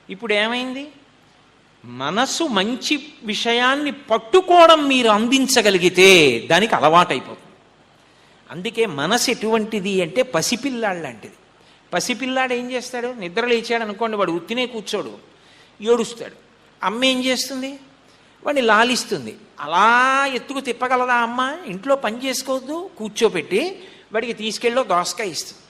ఇప్పుడు ఏమైంది? మనసు మంచి విషయాన్ని పట్టుకోవడం మీరు అందించగలిగితే దానికి అలవాటైపోతుంది. అందుకే మనసు ఎటువంటిది అంటే పసిపిల్లాడు లాంటిది. పసిపిల్లాడు ఏం చేస్తాడు? నిద్ర లేచాడు అనుకోండి, వాడు ఉత్తినే కూర్చోడు, ఏడుస్తాడు. అమ్మ ఏం చేస్తుంది? వాడిని లాలిస్తుంది. అలా ఎత్తుకు తిప్పగలదా అమ్మ? ఇంట్లో పని చేసుకోవద్దు, కూర్చోపెట్టి వాడికి తీసుకెళ్ళో దోసకాయ ఇస్తుంది.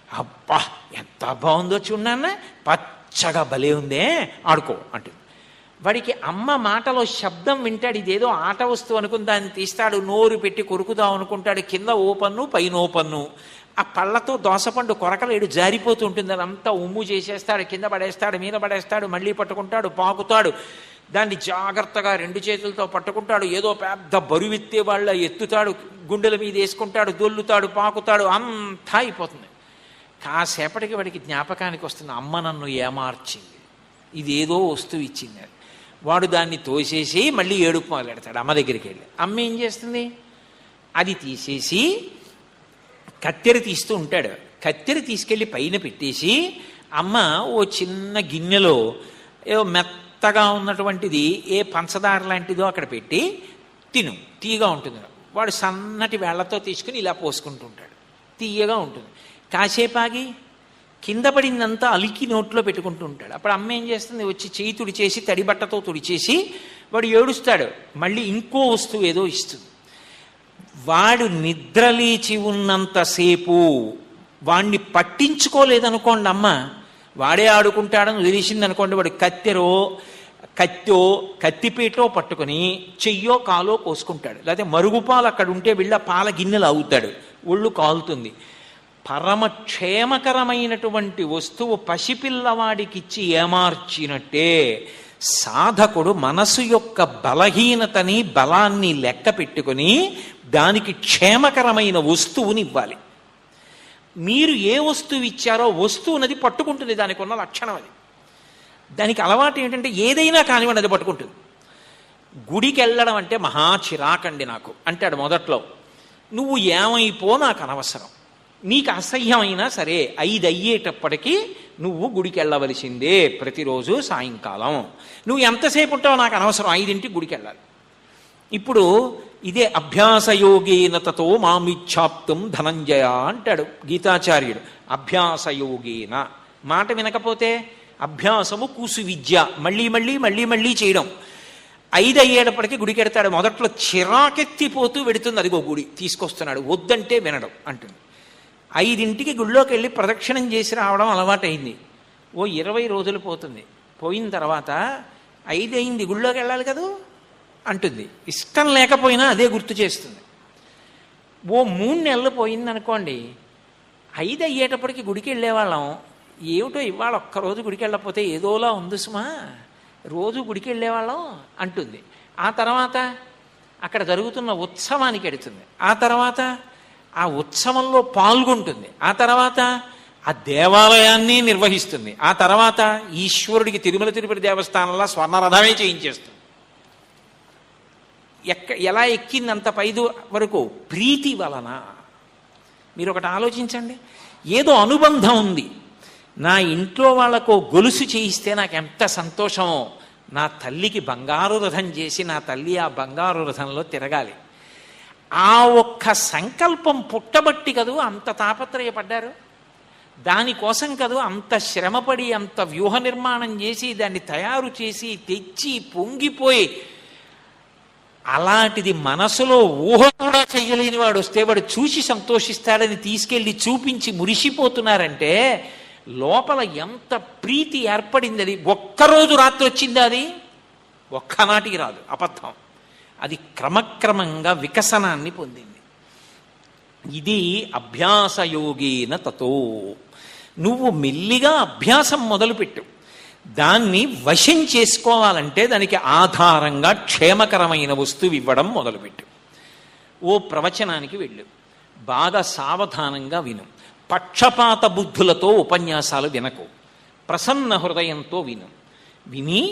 అబ్బా ఎంత బాగుందో చూడన్న, పచ్చగా భలే ఉందే, ఆడుకో అంటుంది. వాడికి అమ్మ మాటలో శబ్దం వింటాడు, ఇదేదో ఆట వస్తువు అనుకుని దాన్ని తీస్తాడు, నోరు పెట్టి కొరుకుదాం అనుకుంటాడు, కింద ఓ పన్ను పైన ఓ పన్ను, ఆ పళ్ళతో దోసపండు కొరకలేడు, జారిపోతూ ఉంటుంది, అదంతా ఉమ్ము చేసేస్తాడు, కింద పడేస్తాడు, మీద పడేస్తాడు, మళ్ళీ పట్టుకుంటాడు, పాకుతాడు, దాన్ని జాగ్రత్తగా 2 చేతులతో పట్టుకుంటాడు, ఏదో పెద్ద బరువెత్తే వాళ్ళ ఎత్తుతాడు, గుండెల మీద వేసుకుంటాడు, దొల్లుతాడు, పాకుతాడు, అంతా అయిపోతుంది. కాసేపటికి వాడికి జ్ఞాపకానికి వస్తుంది, అమ్మ నన్ను ఏమార్చింది, ఇదేదో వస్తువు ఇచ్చింది. వాడు దాన్ని తోసేసి మళ్ళీ ఏడుపు మొదలెడతాడు అమ్మ దగ్గరికి వెళ్ళి. అమ్మ ఏం చేస్తుంది? అది తీసేసి కత్తెర తీస్తూ ఉంటాడు, కత్తెర తీసుకెళ్ళి పైన పెట్టేసి, అమ్మ ఓ చిన్న గిన్నెలో ఏదో మెత్తగా ఉన్నటువంటిది ఏ పంచదార లాంటిదో అక్కడ పెట్టి తిను, తీయగా ఉంటుంది. వాడు సన్నటి వేళ్లతో తీసుకుని ఇలా పోసుకుంటూ ఉంటాడు, తీయగా ఉంటుంది. కాసేపాగి కింద పడిందంతా అలికి నోట్లో పెట్టుకుంటూ ఉంటాడు. అప్పుడు అమ్మ ఏం చేస్తుంది? వచ్చి చేయి తుడిచేసి, తడి బట్టతో తుడిచేసి, వాడు ఏడుస్తాడు, మళ్ళీ ఇంకో వస్తువు ఏదో ఇస్తుంది. వాడు నిద్రలేచి ఉన్నంతసేపు వాణ్ణి పట్టించుకోలేదనుకోండి అమ్మ, వాడే ఆడుకుంటాడని వదిలేసింది అనుకోండి, వాడు కత్తో కత్తిపీటో పట్టుకుని చెయ్యో కాలో కోసుకుంటాడు, లేకపోతే మరుగుపాలు అక్కడ ఉంటే వీళ్ళ పాల గిన్నెలు అవుతాడు, ఒళ్ళు కాలుతుంది. పరమక్షేమకరమైనటువంటి వస్తువు పసిపిల్లవాడికిచ్చి ఏమార్చినట్టే సాధకుడు మనసు యొక్క బలహీనతని బలాన్ని లెక్క పెట్టుకుని దానికి క్షేమకరమైన వస్తువుని ఇవ్వాలి. మీరు ఏ వస్తువు ఇచ్చారో వస్తువునది పట్టుకుంటుంది, దానికి ఉన్న లక్షణం అది. దానికి అలవాటు ఏంటంటే ఏదైనా కానివ్వండి అది పట్టుకుంటుంది. గుడికి వెళ్ళడం అంటే మహా చిరాకండి నాకు అంటాడు మొదట్లో. నువ్వు ఏమైపో నాకు అనవసరం, నీకు అసహ్యమైనా సరే 5 అయ్యేటప్పటికీ నువ్వు గుడికి వెళ్ళవలసిందే ప్రతిరోజు సాయంకాలం. నువ్వు ఎంతసేపు ఉంటావో నాకు అనవసరం, 5ంటికి గుడికి వెళ్ళాలి. ఇప్పుడు ఇదే అభ్యాసయోగేన తతో మామిచ్ఛాప్తం ధనంజయ అంటాడు గీతాచార్యుడు. అభ్యాసయోగేన మాట వినకపోతే అభ్యాసము కూసు విద్య, మళ్ళీ మళ్ళీ మళ్ళీ మళ్ళీ చేయడం. 5 అయ్యేటప్పటికీ గుడికి వెడతాడు. మొదట్లో చిరాకెత్తిపోతూ వెడుతుంది, అదిగో గుడి తీసుకొస్తున్నాడు, వద్దంటే వినడం అంటుంది. 5ంటికి గుళ్ళోకి వెళ్ళి ప్రదక్షిణం చేసి రావడం అలవాటైంది. ఓ 20 రోజులు పోతుంది. పోయిన తర్వాత 5 అయింది, గుళ్ళోకి వెళ్ళాలి కదా అంటుంది. ఇష్టం లేకపోయినా అదే గుర్తు చేస్తుంది. ఓ 3 నెలలు పోయింది అనుకోండి, 5 అయ్యేటప్పటికి గుడికి వెళ్ళేవాళ్ళం, ఏమిటో ఇవాళ ఒక్కరోజు గుడికి వెళ్ళకపోతే ఏదోలా ఉంది సుమా, రోజు గుడికి వెళ్ళేవాళ్ళం అంటుంది. ఆ తర్వాత అక్కడ జరుగుతున్న ఉత్సవానికి వెడుతుంది, ఆ తర్వాత ఆ ఉత్సవంలో పాల్గొంటుంది, ఆ తర్వాత ఆ దేవాలయాన్ని నిర్వహిస్తుంది, ఆ తర్వాత ఈశ్వరుడికి తిరుమల తిరుపతి దేవస్థానంలో స్వర్ణరథమే చేయించేస్తుంది. ఎలా ఎక్కింది అంత పైదు వరకు? ప్రీతి వలన. మీరు ఒకటి ఆలోచించండి, ఏదో అనుబంధం ఉంది. నా ఇంట్లో వాళ్ళకు గొలుసు చేయిస్తే నాకు ఎంత సంతోషమో, నా తల్లికి బంగారు రథం చేసి నా తల్లి ఆ బంగారు రథంలో తిరగాలి. ఆ ఒక్క సంకల్పం పుట్టబట్టి కదూ అంత తాపత్రయపడ్డారు. దానికోసం కదూ అంత శ్రమపడి అంత వ్యూహ నిర్మాణం చేసి దాన్ని తయారు చేసి తెచ్చి పొంగిపోయి. అలాంటిది మనసులో ఊహ కూడా చెయ్యలేని వాడు వస్తే వాడు చూసి సంతోషిస్తాడని తీసుకెళ్ళి చూపించి మురిసిపోతున్నారంటే లోపల ఎంత ప్రీతి ఏర్పడింది. అది ఒక్కరోజు రాత్రి వచ్చింది, అది ఒక్కనాటికి రాదు, అబద్ధం. అది క్రమక్రమంగా వికసనాన్ని పొందింది. ఇది అభ్యాసయోగేన తతో. నువ్వు మెల్లిగా అభ్యాసం మొదలుపెట్టు. దాన్ని వశం చేసుకోవాలంటే దానికి ఆధారంగా క్షేమకరమైన వస్తువు ఇవ్వడం మొదలుపెట్టు. ఓ ప్రవచనానికి వెళ్ళు, బాగా సావధానంగా విను, పక్షపాత బుద్ధులతో ఉపన్యాసాలు వినకు, ప్రసన్న హృదయంతో విను. విని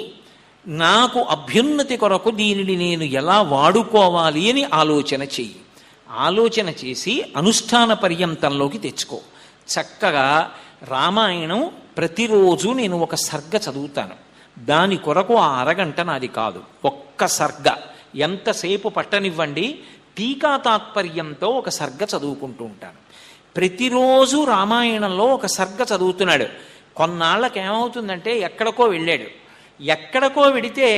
నాకు అభ్యున్నతి కొరకు దీనిని నేను ఎలా వాడుకోవాలి అని ఆలోచన చెయ్యి. ఆలోచన చేసి అనుష్ఠాన పర్యంతంలోకి తెచ్చుకో. చక్కగా రామాయణం ప్రతిరోజు నేను ఒక సర్గ చదువుతాను. దాని కొరకు ఆ అరగంట నాది కాదు, ఒక్క సర్గ ఎంతసేపు పట్టనివ్వండి, టీకా తాత్పర్యంతో ఒక సర్గ చదువుకుంటూ ఉంటాను. ప్రతిరోజు రామాయణంలో ఒక సర్గ చదువుతున్నాడు. కొన్నాళ్ళకి ఏమవుతుందంటే ఎక్కడికో వెళ్ళాడు. ఎక్కడికో వెడితే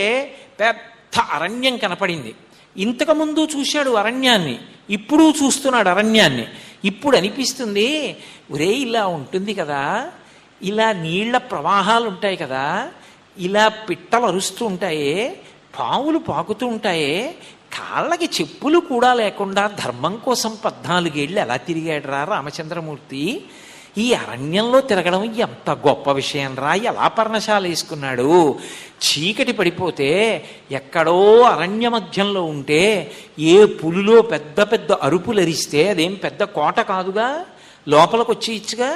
పెద్ద అరణ్యం కనపడింది. ఇంతకుముందు చూశాడు అరణ్యాన్ని, ఇప్పుడు చూస్తున్నాడు అరణ్యాన్ని. ఇప్పుడు అనిపిస్తుంది, ఒరే ఇలా ఉంటుంది కదా, ఇలా నీళ్ల ప్రవాహాలు ఉంటాయి కదా, ఇలా పిట్టలు అరుస్తూ ఉంటాయే, పావులు పాకుతూ ఉంటాయే, కాళ్ళకి చెప్పులు కూడా లేకుండా ధర్మం కోసం 14 ఏళ్ళు ఎలా తిరిగాడురా రామచంద్రమూర్తి, ఈ అరణ్యంలో తిరగడం ఎంత గొప్ప విషయం రా, ఎలా పర్ణశాల వేసుకున్నాడు, చీకటి పడిపోతే ఎక్కడో అరణ్య మధ్యంలో ఉంటే ఏ పులిలో పెద్ద పెద్ద అరుపులు అరిస్తే అదేం పెద్ద కోట కాదుగా, లోపలికి వచ్చి ఇచ్చుగా,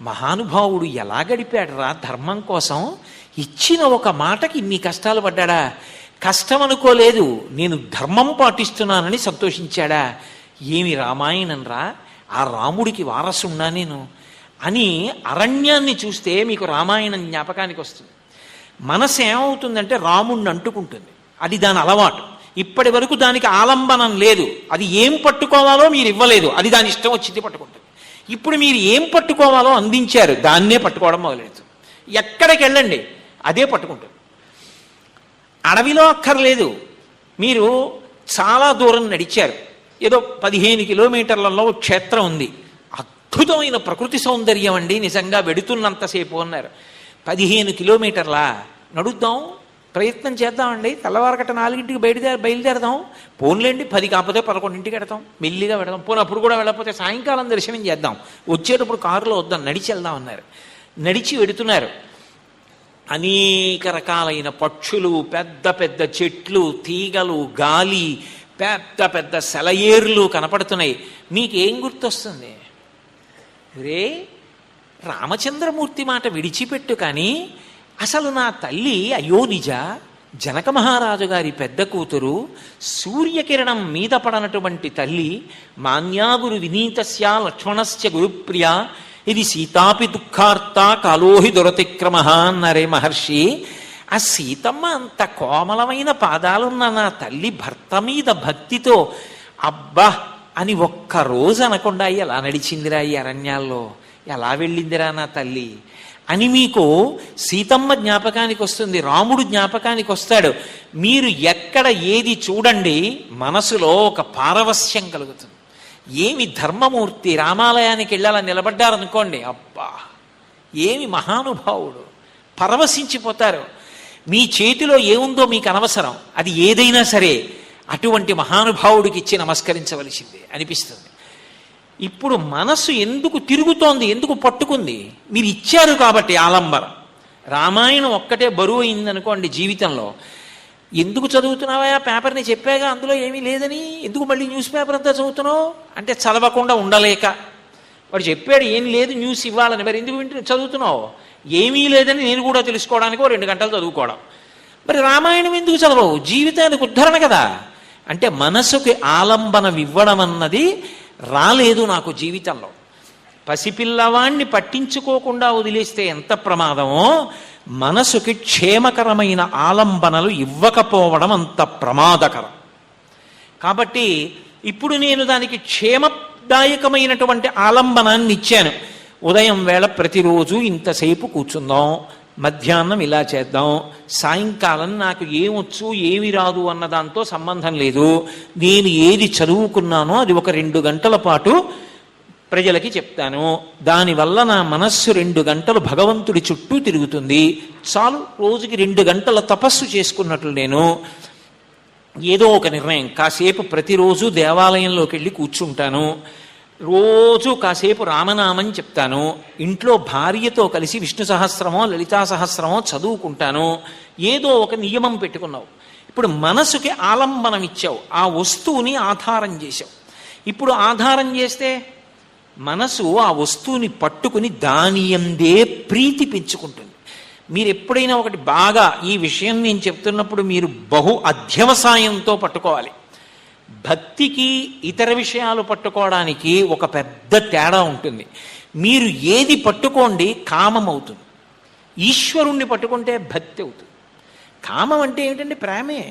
మహానుభావుడు ఎలా గడిపాడు రా ధర్మం కోసం, ఇచ్చిన ఒక మాటకి ఇన్ని కష్టాలు పడ్డాడా, కష్టం అనుకోలేదు, నేను ధర్మం పాటిస్తున్నానని సంతోషించాడా, ఏమి రామాయణం రా, ఆ రాముడికి వారసున్నా నేను అని అరణ్యాన్ని చూస్తే మీకు రామాయణం జ్ఞాపకానికి వస్తుంది. మనసు ఏమవుతుందంటే రాముణ్ణి అంటుకుంటుంది, అది దాని అలవాటు. ఇప్పటి వరకు దానికి ఆలంబనం లేదు, అది ఏం పట్టుకోవాలో మీరు ఇవ్వలేదు, అది దాని ఇష్టం వచ్చింది పట్టుకుంటుంది. ఇప్పుడు మీరు ఏం పట్టుకోవాలో అందించారు, దాన్నే పట్టుకోవడం మొదలెడుతుంది. ఎక్కడికి వెళ్ళండి అదే పట్టుకుంటుంది. అడవిలో అక్కర్లేదు, మీరు చాలా దూరం నడిచారు, ఏదో 15 కిలోమీటర్లలో క్షేత్రం ఉంది, అద్భుతమైన ప్రకృతి సౌందర్యం అండి, నిజంగా వెడుతున్నంతసేపు అన్నారు. 15 కిలోమీటర్లా నడుద్దాం, ప్రయత్నం చేద్దామండి, తెల్లవారకట్ట 4ంటికి బయలుదేరదాం, పోన్లేండి 10 కాకపోతే 11ంటికి వెడతాం, మెల్లిగా వెడదాం, పోనీ అప్పుడు కూడా వెళ్ళకపోతే సాయంకాలం దర్శనం చేద్దాం, వచ్చేటప్పుడు కారులో వద్దాం, నడిచి వెళ్దాం అన్నారు. నడిచి వెడుతున్నారు. అనేక రకాలైన పక్షులు, పెద్ద పెద్ద చెట్లు, తీగలు, గాలి, పెద్ద పెద్ద సెలయేర్లు కనపడుతున్నాయి. మీకేం గుర్తొస్తుంది? రే రామచంద్రమూర్తి మాట విడిచిపెట్టు, కానీ అసలు నా తల్లి అయోనిజ, జనక మహారాజు గారి పెద్ద కూతురు, సూర్యకిరణం మీద పడనటువంటి తల్లి, మాన్యాగురు వినీతస్య లక్ష్మణస్య గురుప్రియ, ఇది సీతాపి దుఃఖార్త కాలోహి దురతిక్రమ అన్నారే మహర్షి. ఆ సీతమ్మ అంత కోమలమైన పాదాలున్న నా తల్లి భర్త మీద భక్తితో అబ్బా అని ఒక్కరోజు అనకుండా ఎలా నడిచిందిరా ఈ అరణ్యాల్లో, ఎలా వెళ్ళిందిరా నా తల్లి అని మీకు సీతమ్మ జ్ఞాపకానికి వస్తుంది, రాముడు జ్ఞాపకానికి వస్తాడు. మీరు ఎక్కడ ఏది చూడండి మనసులో ఒక పారవస్యం కలుగుతుంది. ఏమి ధర్మమూర్తి, రామాలయానికి వెళ్ళాలని నిలబడ్డారనుకోండి, అబ్బా ఏమి మహానుభావుడు, పరవశించిపోతారు. మీ చేతిలో ఏముందో మీకు అనవసరం, అది ఏదైనా సరే అటువంటి మహానుభావుడికి ఇచ్చి నమస్కరించవలసిందే అనిపిస్తుంది. ఇప్పుడు మనసు ఎందుకు తిరుగుతోంది, ఎందుకు పట్టుకుంది? మీరు ఇచ్చారు కాబట్టి ఆలంబరం. రామాయణం ఒక్కటే బరువు అయిందనుకోండి జీవితంలో, ఎందుకు చదువుతున్నావా పేపర్ని, చెప్పాగా అందులో ఏమీ లేదని, ఎందుకు మళ్ళీ న్యూస్ పేపర్ అంతా చదువుతున్నావు అంటే చదవకుండా ఉండలేక. వాడు చెప్పాడు ఏం లేదు న్యూస్ ఇవ్వాలని, మరి ఎందుకు చదువుతున్నావు? ఏమీ లేదని నేను కూడా తెలుసుకోవడానికి 2 గంటలు చదువుకోవడం. మరి రామాయణం ఎందుకు చదవవు? జీవితానికి ఉద్ధరణ కదా. అంటే మనసుకి ఆలంబనం ఇవ్వడం అన్నది రాలేదు నాకు జీవితంలో. పసిపిల్లవాణ్ణి పట్టించుకోకుండా వదిలేస్తే ఎంత ప్రమాదమో, మనసుకి క్షేమకరమైన ఆలంబనలు ఇవ్వకపోవడం అంత ప్రమాదకరం. కాబట్టి ఇప్పుడు నేను దానికి క్షేమదాయకమైనటువంటి ఆలంబనాన్ని ఇచ్చాను. ఉదయం వేళ ప్రతిరోజు ఇంతసేపు కూర్చుందాం, మధ్యాహ్నం ఇలా చేద్దాం, సాయంకాలం నాకు ఏమొచ్చు ఏమి రాదు అన్న దాంతో సంబంధం లేదు, నేను ఏది చదువుకున్నానో అది ఒక 2 గంటల పాటు ప్రజలకి చెప్తాను, దానివల్ల నా మనస్సు 2 గంటలు భగవంతుడి చుట్టూ తిరుగుతుంది, చాలు. రోజుకి 2 గంటల తపస్సు చేసుకున్నట్లు నేను ఏదో ఒక నిర్ణయం, కాసేపు ప్రతిరోజు దేవాలయంలోకి వెళ్ళి కూర్చుంటాను, రోజు కాసేపు రామనామం చెప్తాను, ఇంట్లో భార్యతో కలిసి విష్ణు సహస్రమో లలితా సహస్రమో చదువుకుంటాను, ఏదో ఒక నియమం పెట్టుకున్నావు. ఇప్పుడు మనసుకి ఆలంబనం ఇచ్చావు, ఆ వస్తువుని ఆధారం చేశావు. ఇప్పుడు ఆధారం చేస్తే మనసు ఆ వస్తువుని పట్టుకుని దాని యందే ప్రీతి పెంచుకుంటుంది. మీరు ఎప్పుడైనా ఒకటి బాగా, ఈ విషయం నేను చెప్తున్నప్పుడు మీరు బహు అధ్యవసాయంతో పట్టుకోవాలి. భక్తికి ఇతర విషయాలు పట్టుకోవడానికి ఒక పెద్ద తేడా ఉంటుంది. మీరు ఏది పట్టుకోండి కామం అవుతుంది. ఈశ్వరుణ్ణి పట్టుకుంటే భక్తి అవుతుంది. కామం అంటే ఏమిటంటే ప్రేమే.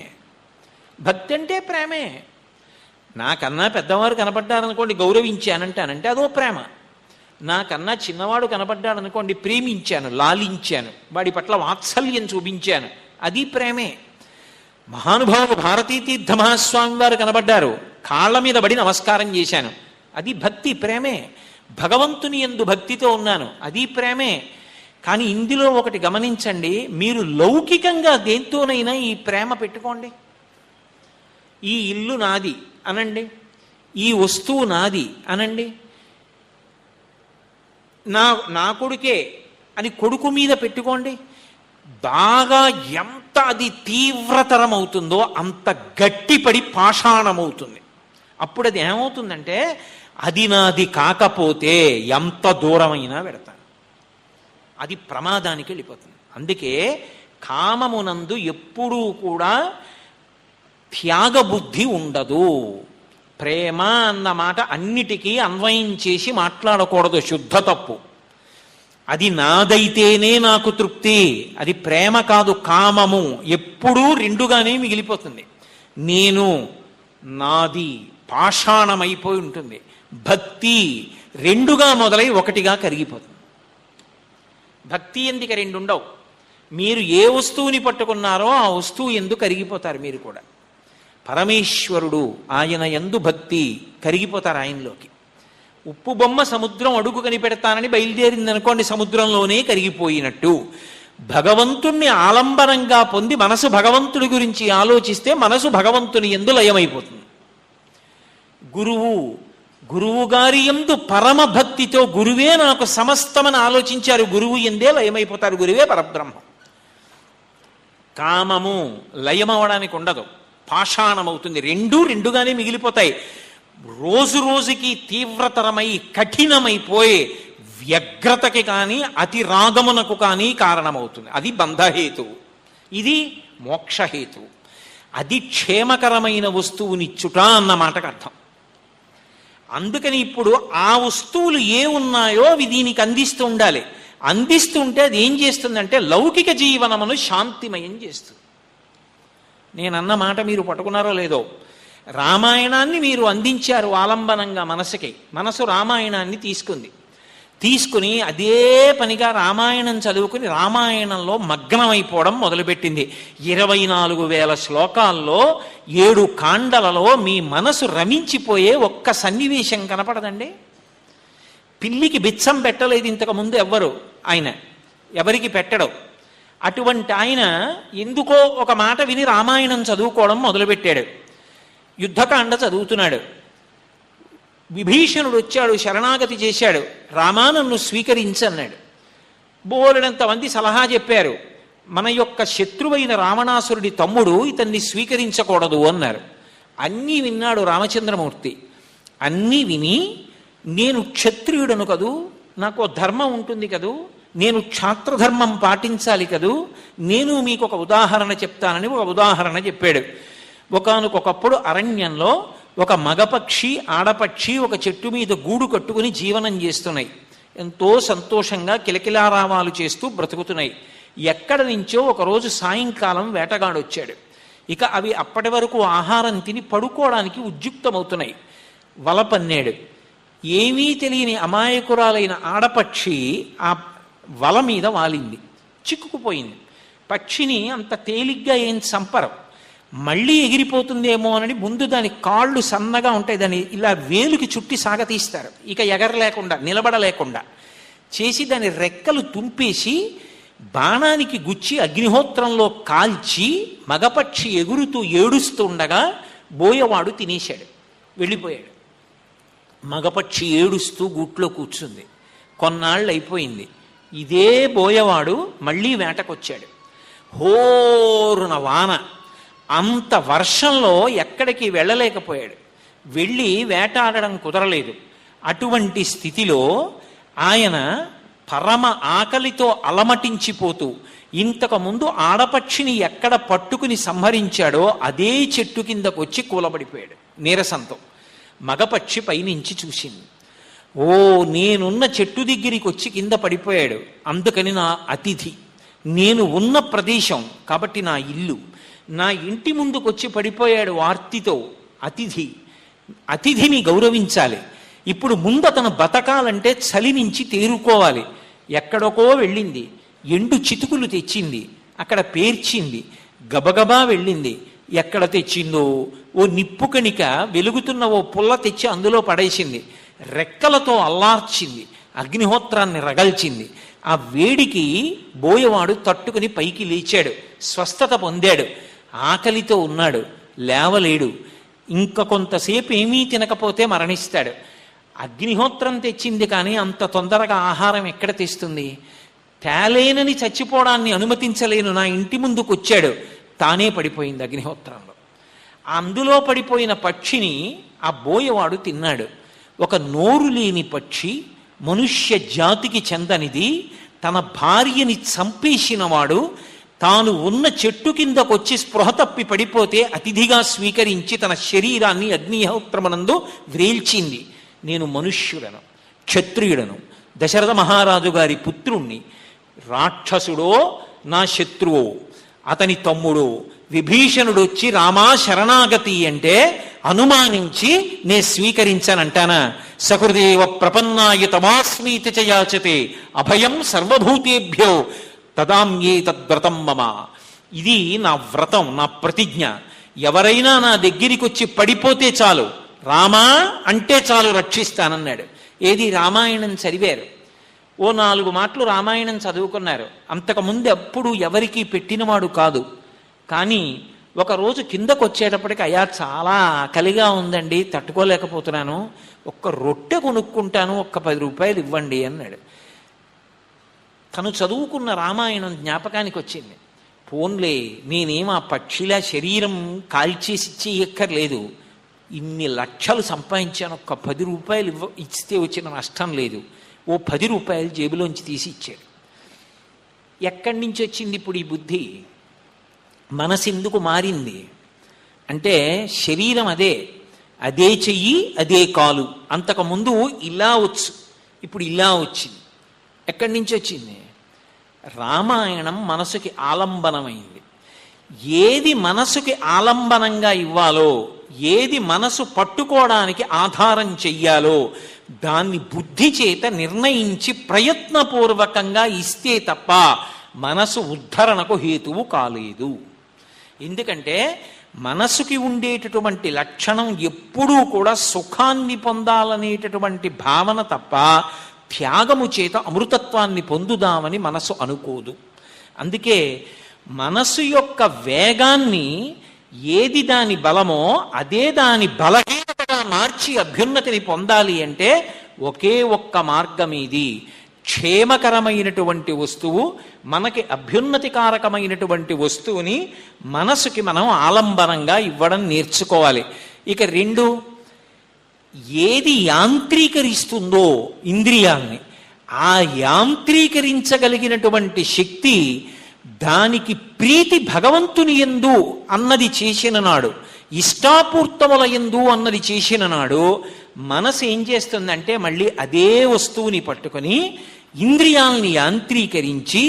భక్తి అంటే ప్రేమే. నాకన్నా పెద్దవారు కనపడ్డారనుకోండి గౌరవించానంటానంటే అదో ప్రేమ. నాకన్నా చిన్నవాడు కనపడ్డాడనుకోండి ప్రేమించాను, లాలించాను, వాడి పట్ల వాత్సల్యం చూపించాను, అది ప్రేమే. మహానుభావుడు భారతీ తీర్థ మహాస్వామి వారు కనబడ్డారు, కాళ్ళ మీద పడి నమస్కారం చేశాను, అది భక్తి, ప్రేమే. భగవంతుని యందు భక్తితో ఉన్నాను, అది ప్రేమే. కానీ ఇందులో ఒకటి గమనించండి, మీరు లౌకికంగా దేంతోనైనా ఈ ప్రేమ పెట్టుకోండి. ఈ ఇల్లు నాది అనండి, ఈ వస్తువు నాది అనండి, నా కొడుకే అని కొడుకు మీద పెట్టుకోండి. బాగా ఎంత అది తీవ్రతరం అవుతుందో అంత గట్టిపడి పాషాణమవుతుంది. అప్పుడు అది ఏమవుతుందంటే అది నాది కాకపోతే ఎంత దూరమైనా పెడతాను, అది ప్రమాదానికి వెళ్ళిపోతుంది. అందుకే కామమునందు ఎప్పుడూ కూడా త్యాగబుద్ధి ఉండదు. ప్రేమ అన్న మాట అన్నిటికీ అన్వయం చేసి మాట్లాడకూడదు, శుద్ధ తప్పు. అది నాదైతేనే నాకు తృప్తి, అది ప్రేమ కాదు, కామము. ఎప్పుడూ రెండుగానే మిగిలిపోతుంది. నేను, నాది పాషాణమైపోయి ఉంటుంది. భక్తి రెండుగా మొదలై ఒకటిగా కరిగిపోతుంది. భక్తి ఎందుకు రెండు ఉండవు. మీరు ఏ వస్తువుని పట్టుకున్నారో ఆ వస్తువు ఎందుకు కరిగిపోతారు మీరు కూడా. పరమేశ్వరుడు, ఆయన యందు భక్తి, కరిగిపోతారు ఆయనలోకి. ఉప్పు బొమ్మ సముద్రం అడుగు కనిపెడతానని బయలుదేరింది అనుకోండి, సముద్రంలోనే కరిగిపోయినట్టు. భగవంతుణ్ణి ఆలంబనంగా పొంది మనసు భగవంతుడి గురించి ఆలోచిస్తే మనసు భగవంతుని యందు లయమైపోతుంది. గురువు గారి యందు పరమ భక్తితో గురువే నాకు సమస్తమని ఆలోచించారు, గురువు ఎందే లయమైపోతారు, గురువే పరబ్రహ్మం. కామము లయమవడానికి ఉండదు, పాషాణమవుతుంది. రెండుగానే మిగిలిపోతాయి. రోజు రోజుకి తీవ్రతరమై కఠినమైపోయి వ్యగ్రతకి కానీ అతి రాగమునకు కానీ కారణమవుతుంది. అది బంధహేతువు, ఇది మోక్షహేతువు. అది క్షేమకరమైన వస్తువునిచ్చుట అన్న మాటకు అర్థం. అందుకని ఇప్పుడు ఆ వస్తువులు ఏ ఉన్నాయో అవి దీనికి అందిస్తూ ఉండాలి. అందిస్తుంటే అది ఏం చేస్తుందంటే లౌకిక జీవనమును శాంతిమయం చేస్తుంది. నేనన్న మాట మీరు పట్టుకున్నారో లేదో, రామాయణాన్ని మీరు అందించారు ఆలంబనంగా మనసుకి, మనసు రామాయణాన్ని తీసుకుని అదే పనిగా రామాయణం చదువుకుని రామాయణంలో మగ్నమైపోవడం మొదలుపెట్టింది. 24,000 శ్లోకాల్లో 7 కాండలలో మీ మనసు రమించిపోయే ఒక్క సన్నివేశం కనపడదండి. పిల్లికి బిచ్చం పెట్టలేదు ఇంతకుముందు ఎవ్వరు, ఆయన ఎవరికి పెట్టడం. అటువంటి ఆయన ఎందుకో ఒక మాట విని రామాయణం చదువుకోవడం మొదలుపెట్టాడు. యుద్ధకాండ చదువుతున్నాడు. విభీషణుడు వచ్చాడు, శరణాగతి చేశాడు. రామా నన్ను స్వీకరించన్నాడు. బోలెడంతమంది సలహా చెప్పారు, మన యొక్క శత్రువైన రావణాసురుడి తమ్ముడు, ఇతన్ని స్వీకరించకూడదు అన్నారు. అన్నీ విన్నాడు రామచంద్రమూర్తి. అన్నీ విని నేను క్షత్రియుడను కదూ, నాకు ధర్మం ఉంటుంది కదూ, నేను క్షాత్రధర్మం పాటించాలి కదూ, నేను మీకు ఒక ఉదాహరణ చెప్తానని ఒక ఉదాహరణ చెప్పాడు. ఒకానొకప్పుడు అరణ్యంలో ఒక మగపక్షి, ఆడపక్షి ఒక చెట్టు మీద గూడు కట్టుకుని జీవనం చేస్తున్నాయి. ఎంతో సంతోషంగా కిలకిలారావాలు చేస్తూ బ్రతుకుతున్నాయి. ఎక్కడ నుంచో ఒకరోజు సాయంకాలం వేటగాడొచ్చాడు. ఇక అవి అప్పటి వరకు ఆహారం తిని పడుకోవడానికి ఉద్యుక్తమవుతున్నాయి. వల పన్నాడు. ఏమీ తెలియని అమాయకురాలైన ఆడపక్షి ఆ వల మీద వాలింది, చిక్కుకుపోయింది. పక్షిని అంత తేలిగ్గా ఏం చంపరు, మళ్ళీ ఎగిరిపోతుందేమో అని ముందు దాని కాళ్ళు సన్నగా ఉంటాయి, దాన్ని ఇలా వేలుకి చుట్టి సాగతీస్తారు. ఇక ఎగరలేకుండా నిలబడలేకుండా చేసి దాని రెక్కలు తుంపేసి బాణానికి గుచ్చి అగ్నిహోత్రంలో కాల్చి మగపక్షి ఎగురుతూ ఏడుస్తుండగా బోయవాడు తినేశాడు, వెళ్ళిపోయాడు. మగపక్షి ఏడుస్తూ గూట్లో కూర్చుంది. కొన్నాళ్ళు అయిపోయింది. ఇదే బోయవాడు మళ్ళీ వేటకొచ్చాడు. హోరున వాన, అంత వర్షంలో ఎక్కడికి వెళ్ళలేకపోయాడు. వెళ్ళి వేటాడడం కుదరలేదు. అటువంటి స్థితిలో ఆయన పరమ ఆకలితో అలమటించిపోతూ ఇంతకుముందు ఆడపక్షిని ఎక్కడ పట్టుకుని సంహరించాడో అదే చెట్టు కిందకు వచ్చి కూలబడిపోయాడు నీరసంతో. మగపక్షి పైనుంచి చూసింది. ఓ, నేనున్న చెట్టు దగ్గరికి వచ్చి కింద పడిపోయాడు, అందుకని నా అతిథి నేను ఉన్న ప్రదేశం కాబట్టి నా ఇల్లు. నా ఇంటి ముందుకొచ్చి పడిపోయాడు ఆర్తితో అతిథిని గౌరవించాలి. ఇప్పుడు ముందు అతను బతకాలంటే చలి నుంచి తేరుకోవాలి. ఎక్కడికో వెళ్ళింది, ఎండు చితుకులు తెచ్చింది, అక్కడ పేర్చింది, గబగబా వెళ్ళింది. ఎక్కడ తెచ్చిందో ఓ నిప్పు కణిక వెలుగుతున్న ఓ పుల్ల తెచ్చి అందులో పడేసింది. రెక్కలతో అల్లార్చింది, అగ్నిహోత్రాన్ని రగల్చింది. ఆ వేడికి బోయవాడు తట్టుకుని పైకి లేచాడు, స్వస్థత పొందాడు. ఆకలితో ఉన్నాడు, లేవలేడు. ఇంక కొంతసేపు ఏమీ తినకపోతే మరణిస్తాడు. అగ్నిహోత్రం తెచ్చింది కానీ అంత తొందరగా ఆహారం ఎక్కడ తెస్తుంది? తేలేనని చచ్చిపోవడాన్ని అనుమతించలేను, నా ఇంటి ముందుకు వచ్చాడు, తానే పడిపోయింది అగ్నిహోత్రంలో. అందులో పడిపోయిన పక్షిని ఆ బోయవాడు తిన్నాడు. ఒక నోరు లేని పక్షి, మనుష్య జాతికి చెందనిది, తన భార్యని చంపేసినవాడు తాను ఉన్న చెట్టు కిందకొచ్చి స్పృహ తప్పి పడిపోతే అతిథిగా స్వీకరించి తన శరీరాన్ని అగ్నిహోత్రమునందు వ్రేల్చింది. నేను మనుష్యుడను, క్షత్రియుడను, దశరథ మహారాజు గారి పుత్రుణ్ణి. రాక్షసుడో నా శత్రువో, అతని తమ్ముడు విభీషణుడు వచ్చి రామా శరణాగతి అంటే అనుమానించి నే స్వీకరించానంటానా? సహృదేవ ప్రపన్నాయ తమాస్మీతి చ యాచతే అభయం సర్వభూతేభ్యో తదామ్యే తద్వ్రతం మమ. ఇది నా వ్రతం, నా ప్రతిజ్ఞ. ఎవరైనా నా దగ్గరికి వచ్చి పడిపోతే చాలు, రామా అంటే చాలు, రక్షిస్తానన్నాడు. ఏది రామాయణం చదివారు, ఓ 4 మాటలు రామాయణం చదువుకున్నారు. అంతకుముందు ఎప్పుడు ఎవరికీ పెట్టినవాడు కాదు. కానీ ఒకరోజు కిందకు వచ్చేటప్పటికి అయ్యా చాలా ఆకలిగా ఉందండి, తట్టుకోలేకపోతున్నాను, ఒక్క రొట్టె కొనుక్కుంటాను, ఒక్క 10 రూపాయలు ఇవ్వండి అన్నాడు. తను చదువుకున్న రామాయణం జ్ఞాపకానికి వచ్చింది. పోన్లే, నేనేం ఆ పక్షిలా శరీరం కాల్చేసి ఇచ్చేయక్కర్లేదు, ఇన్ని లక్షలు సంపాదించాను, ఒక్క 10 రూపాయలు ఇస్తే వచ్చిన నష్టం లేదు. ఓ 10 రూపాయలు జేబులోంచి తీసి ఇచ్చాడు. ఎక్కడి నుంచి వచ్చింది ఇప్పుడు ఈ బుద్ధి? మనసు ఎందుకు మారింది అంటే శరీరం అదే చెయ్యి, అదే కాలు. అంతకుముందు ఇలా వచ్చు, ఇప్పుడు ఇలా వచ్చింది. ఎక్కడి నుంచి వచ్చింది? రామాయణం మనసుకి ఆలంబనమైంది. ఏది మనసుకి ఆలంబనంగా ఇవ్వాలో, ఏది మనసు పట్టుకోవడానికి ఆధారం చెయ్యాలో దాన్ని బుద్ధి చేత నిర్ణయించి ప్రయత్నపూర్వకంగా ఇస్తే తప్ప మనసు ఉద్ధరణకు హేతువు కాలేదు. ఎందుకంటే మనసుకి ఉండేటటువంటి లక్షణం ఎప్పుడూ కూడా సుఖాన్ని పొందాలనేటటువంటి భావన తప్ప త్యాగము చేత అమృతత్వాన్ని పొందుదామని మనసు అనుకోదు. అందుకే మనసు యొక్క వేగాన్ని ఏది దాని బలమో అదే దాని బలహీనతగా మార్చి అభ్యున్నతిని పొందాలి అంటే ఒకే ఒక్క మార్గం ఇది. క్షేమకరమైనటువంటి వస్తువు, మనకి అభ్యున్నతికారకమైనటువంటి వస్తువుని మనసుకి మనం ఆలంబనంగా ఇవ్వడం నేర్చుకోవాలి. ఇక 2, ఏది యాంత్రీకరిస్తుందో ఇంద్రియాల్ని, ఆ యాంత్రీకరించగలిగినటువంటి శక్తి దానికి ప్రీతి భగవంతుని యందు అన్నది చేసిన నాడు, ఇష్టాపూర్తముల యందు అన్నది చేసిన నాడు మనసు ఏం చేస్తుందంటే మళ్ళీ అదే వస్తువుని పట్టుకొని ఇంద్రియాల్ని యాంత్రీకరించి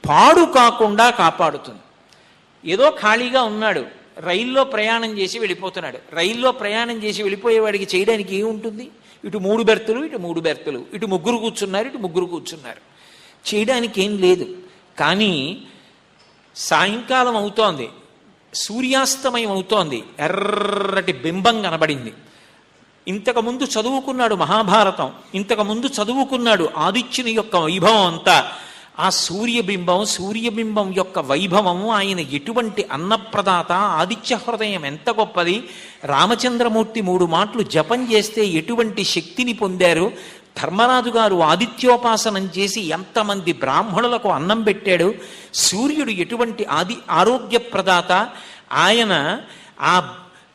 పాడు కాకుండా కాపాడుతుంది. ఏదో ఖాళీగా ఉన్నాడు, రైల్లో ప్రయాణం చేసి వెళ్ళిపోతున్నాడు. రైల్లో ప్రయాణం చేసి వెళ్ళిపోయేవాడికి చేయడానికి ఏముంటుంది? ఇటు 3 బెర్తులు, ఇటు 3 బెర్తులు, ఇటు 3 కూర్చున్నారు, ఇటు 3 కూర్చున్నారు, చేయడానికి ఏం లేదు. కానీ సాయంకాలం అవుతోంది, సూర్యాస్తమయం అవుతోంది, ఎర్రటి బింబం కనబడింది. ఇంతకుముందు చదువుకున్నాడు మహాభారతం, ఇంతకుముందు చదువుకున్నాడు ఆదిత్యుని యొక్క వైభవం అంతా. ఆ సూర్యబింబం యొక్క వైభవము, ఆయన ఎటువంటి అన్నప్రదాత, ఆదిత్య హృదయం ఎంత గొప్పది, రామచంద్రమూర్తి 3 మాటలు జపం చేస్తే ఎటువంటి శక్తిని పొందారు, ధర్మరాజు గారు ఆదిత్యోపాసనం చేసి ఎంతమంది బ్రాహ్మణులకు అన్నం పెట్టాడు, సూర్యుడు ఎటువంటి ఆరోగ్యప్రదాత, ఆయన ఆ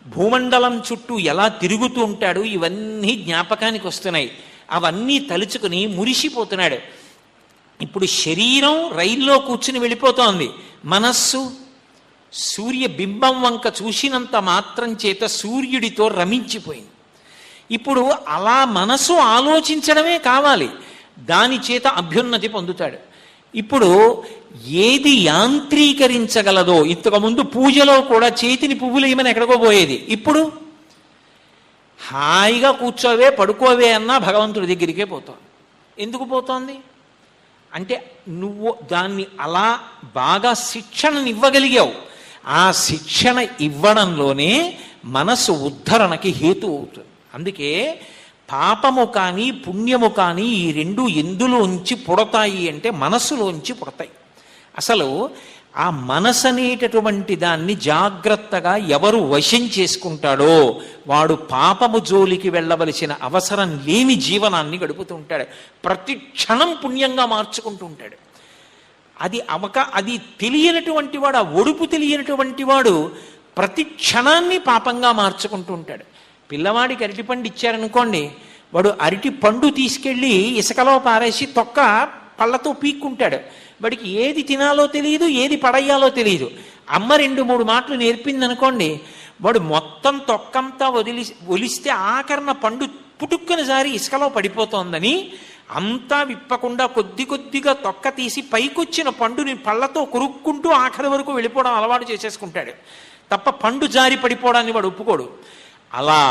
భూమండలం చుట్టూ ఎలా తిరుగుతూ ఉంటాడు, ఇవన్నీ జ్ఞాపకానికి వస్తున్నాయి. అవన్నీ తలుచుకుని మురిసిపోతున్నాడు. ఇప్పుడు శరీరం రైల్లో కూర్చుని వెళ్ళిపోతోంది, మనస్సు సూర్యబింబం వంక చూసినంత మాత్రం చేత సూర్యుడితో రమించిపోయింది. ఇప్పుడు అలా మనసు ఆలోచించడమే కావాలి, దాని చేత అభ్యున్నతి పొందుతాడు. ఇప్పుడు ఏది యాంత్రీకరించగలదో, ఇంతకుముందు పూజలో కూడా చేతిని పువ్వులు ఏమని ఎక్కడికో పోయేది, ఇప్పుడు హాయిగా కూర్చోవే పడుకోవే అన్నా భగవంతుడి దగ్గరికే పోతోంది. ఎందుకు పోతోంది అంటే నువ్వు దాన్ని అలా బాగా శిక్షణనివ్వగలిగావు. ఆ శిక్షణ ఇవ్వడంలోనే మనసు ఉద్ధరణకి హేతు అవుతుంది. అందుకే పాపము కానీ పుణ్యము కానీ ఈ రెండు ఎందులోంచి పుడతాయి అంటే మనసులోంచి పుడతాయి. అసలు ఆ మనసు అనేటటువంటి దాన్ని జాగ్రత్తగా ఎవరు వశం చేసుకుంటాడో వాడు పాపము జోలికి వెళ్ళవలసిన అవసరం లేని జీవనాన్ని గడుపుతూ ఉంటాడు. ప్రతి క్షణం పుణ్యంగా మార్చుకుంటూ ఉంటాడు. అది తెలియనటువంటి వాడు, ఆ ఒడుపు తెలియనటువంటి వాడు ప్రతి క్షణాన్ని పాపంగా మార్చుకుంటూ ఉంటాడు. పిల్లవాడికి అరటిపండు ఇచ్చారనుకోండి, వాడు అరటి పండు తీసుకెళ్ళి ఇసుకలో పారేసి తొక్క పళ్ళతో పీక్కుంటాడు. వాడికి ఏది తినాలో తెలియదు, ఏది పడేయాలో తెలియదు. అమ్మ 2-3 మాటలు నేర్పిందనుకోండి, వాడు మొత్తం తొక్కంతా ఒలిస్తే ఆఖరణ పండు పుటుక్కున జారి ఇసుకలో పడిపోతోందని అంతా విప్పకుండా కొద్ది కొద్దిగా తొక్క తీసి పైకొచ్చిన పండుని పళ్ళతో కొరుక్కుంటూ ఆఖరి వరకు వెళ్ళిపోవడం అలవాటు చేసేసుకుంటాడు తప్ప పండు జారి పడిపోవడాన్ని వాడు ఒప్పుకోడు. అలా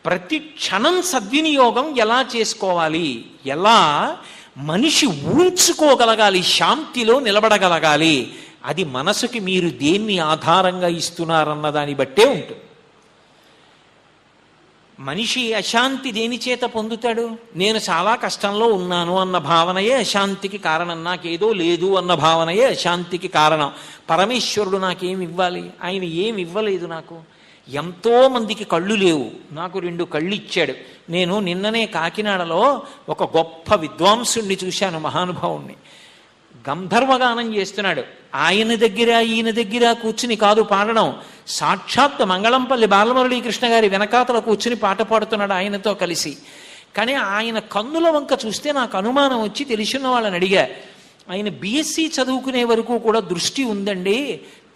ప్రతి క్షణం సద్వినియోగం ఎలా చేసుకోవాలి, ఎలా మనిషి ఊంచుకోగలగాలి, శాంతిలో నిలబడగలగాలి, అది మనసుకి మీరు దేన్ని ఆధారంగా ఇస్తున్నారన్న దాన్ని బట్టే ఉంటుంది. మనిషి అశాంతి దేని చేత పొందుతాడు? నేను చాలా కష్టంలో ఉన్నాను అన్న భావనయే అశాంతికి కారణం. నాకేదో లేదు అన్న భావనయే అశాంతికి కారణం. పరమేశ్వరుడు నాకేమి ఇవ్వాలి? ఆయన ఏమి ఇవ్వలేదు నాకు. ఎంతోమందికి కళ్ళు లేవు, నాకు 2 కళ్ళు ఇచ్చాడు. నేను నిన్ననే కాకినాడలో ఒక గొప్ప విద్వాంసుణ్ణి చూశాను, మహానుభావుణ్ణి. గంధర్వగానం చేస్తున్నాడు. ఆయన దగ్గర ఈయన దగ్గర కూర్చుని కాదు పాడడం, సాక్షాత్ మంగళంపల్లి బాలమురళీకృష్ణ గారి వెనకాతల కూర్చుని పాట పాడుతున్నాడు ఆయనతో కలిసి. కానీ ఆయన కన్నుల వంక చూస్తే నాకు అనుమానం వచ్చి తెలిసిన వాళ్ళని అడిగా. ఆయన బిఎస్సి చదువుకునే వరకు కూడా దృష్టి ఉందండి,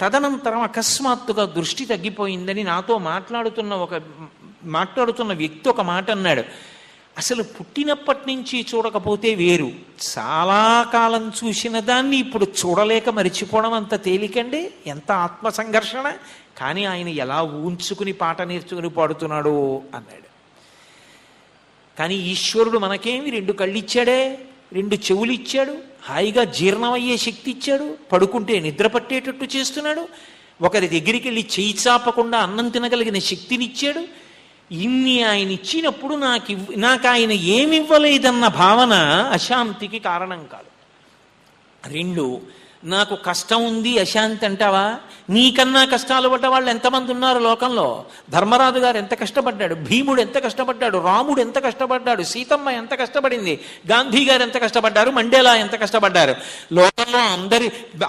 తదనంతరం అకస్మాత్తుగా దృష్టి తగ్గిపోయిందని నాతో మాట్లాడుతున్న వ్యక్తి ఒక మాట అన్నాడు. అసలు పుట్టినప్పటి నుంచి చూడకపోతే వేరు, చాలా కాలం చూసిన దాన్ని ఇప్పుడు చూడలేక మరిచిపోవడం అంత తేలికండి, ఎంత ఆత్మ సంఘర్షణ. కానీ ఆయన ఎలా ఊంచుకుని పాట నేర్చుకుని పాడుతున్నాడో అన్నాడు. కానీ ఈశ్వరుడు మనకేమి 2 కళ్ళు ఇచ్చాడే, 2 చెవులు ఇచ్చాడు, హాయిగా జీర్ణమయ్యే శక్తి ఇచ్చాడు, పడుకుంటే నిద్ర పట్టేటట్టు చేస్తున్నాడు, ఒకరి దగ్గరికి వెళ్ళి చేయి చాపకుండా అన్నం తినగలిగిన శక్తినిచ్చాడు. ఇన్ని ఆయన ఇచ్చినప్పుడు నాకు ఆయన ఏమివ్వలేదన్న భావన అశాంతికి కారణం కాదు. 2, నాకు కష్టం ఉంది అశాంతి అంటావా? నీకన్నా కష్టాలు పడ్డ వాళ్ళు ఎంతమంది ఉన్నారు లోకంలో? ధర్మరాజు గారు ఎంత కష్టపడ్డాడు, భీముడు ఎంత కష్టపడ్డాడు, రాముడు ఎంత కష్టపడ్డాడు, సీతమ్మ ఎంత కష్టపడింది, గాంధీ గారు ఎంత కష్టపడ్డారు, మండేలా ఎంత కష్టపడ్డారు. లోకంలో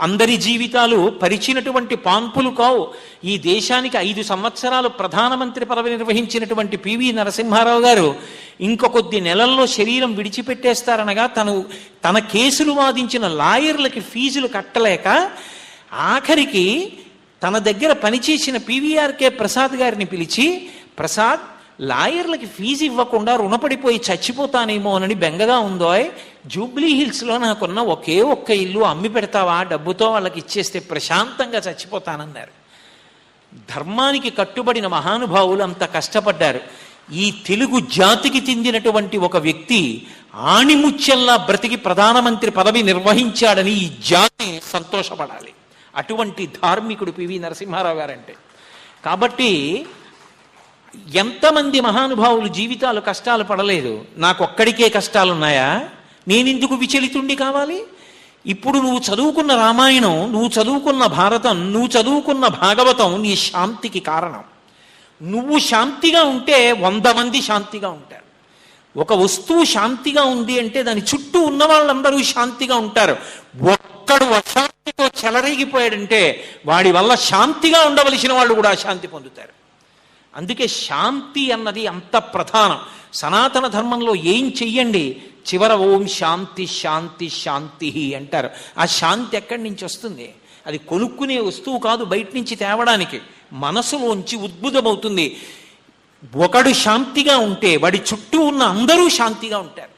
అందరి జీవితాలు పరిచినటువంటి పాన్పులు కావు. ఈ దేశానికి 5 సంవత్సరాలు ప్రధానమంత్రి పదవి నిర్వహించినటువంటి పివి నరసింహారావు గారు ఇంకొ కొద్ది నెలల్లో శరీరం విడిచిపెట్టేస్తారనగా తన కేసులు వాదించిన లాయర్లకి ఫీజులు కట్టలేక ఆఖరికి తన దగ్గర పనిచేసిన పివిఆర్కే ప్రసాద్ గారిని పిలిచి, ప్రసాద్, లాయర్లకి ఫీజు ఇవ్వకుండా రుణపడిపోయి చచ్చిపోతానేమో అని బెంగగా ఉందో, జూబ్లీ హిల్స్లో నాకున్న ఒకే ఒక్క ఇల్లు అమ్మి పెడతావా, డబ్బుతో వాళ్ళకి ఇచ్చేస్తే ప్రశాంతంగా చచ్చిపోతానన్నారు. ధర్మానికి కట్టుబడిన మహానుభావులు అంత కష్టపడ్డారు. ఈ తెలుగు జాతికి చెందినటువంటి ఒక వ్యక్తి ఆణిముత్యంలా బ్రతికి ప్రధానమంత్రి పదవి నిర్వహించాడని ఈ జాతి సంతోషపడాలి. అటువంటి ధార్మికుడు పివి నరసింహారావు గారంటే. కాబట్టి ఎంతమంది మహానుభావులు జీవితాలు కష్టాలు పడలేదు, నాకొక్కడికే కష్టాలున్నాయా, నేనెందుకు విచలితుండి కావాలి? ఇప్పుడు నువ్వు చదువుకున్న రామాయణం, నువ్వు చదువుకున్న భారతం, నువ్వు చదువుకున్న భాగవతం నీ శాంతికి కారణం. నువ్వు శాంతిగా ఉంటే 100 మంది శాంతిగా ఉంటారు. ఒక వస్తువు శాంతిగా ఉంది అంటే దాని చుట్టూ ఉన్న వాళ్ళందరూ శాంతిగా ఉంటారు. ఒక్కడు అశాంతితో చెలరేగిపోయాడంటే వాడి వల్ల శాంతిగా ఉండవలసిన వాళ్ళు కూడా అశాంతి పొందుతారు. అందుకే శాంతి అన్నది అంత ప్రధానం. సనాతన ధర్మంలో ఏం చెయ్యండి, చివర ఓం శాంతి శాంతి శాంతి అంటారు. ఆ శాంతి ఎక్కడి నుంచి వస్తుంది? అది కొనుక్కునే వస్తువు కాదు, బయట నుంచి తేవడానికి మనసులోంచి ఉద్భుతమవుతుంది. ఒకడు శాంతిగా ఉంటే వాడి చుట్టూ ఉన్న అందరూ శాంతిగా ఉంటారు.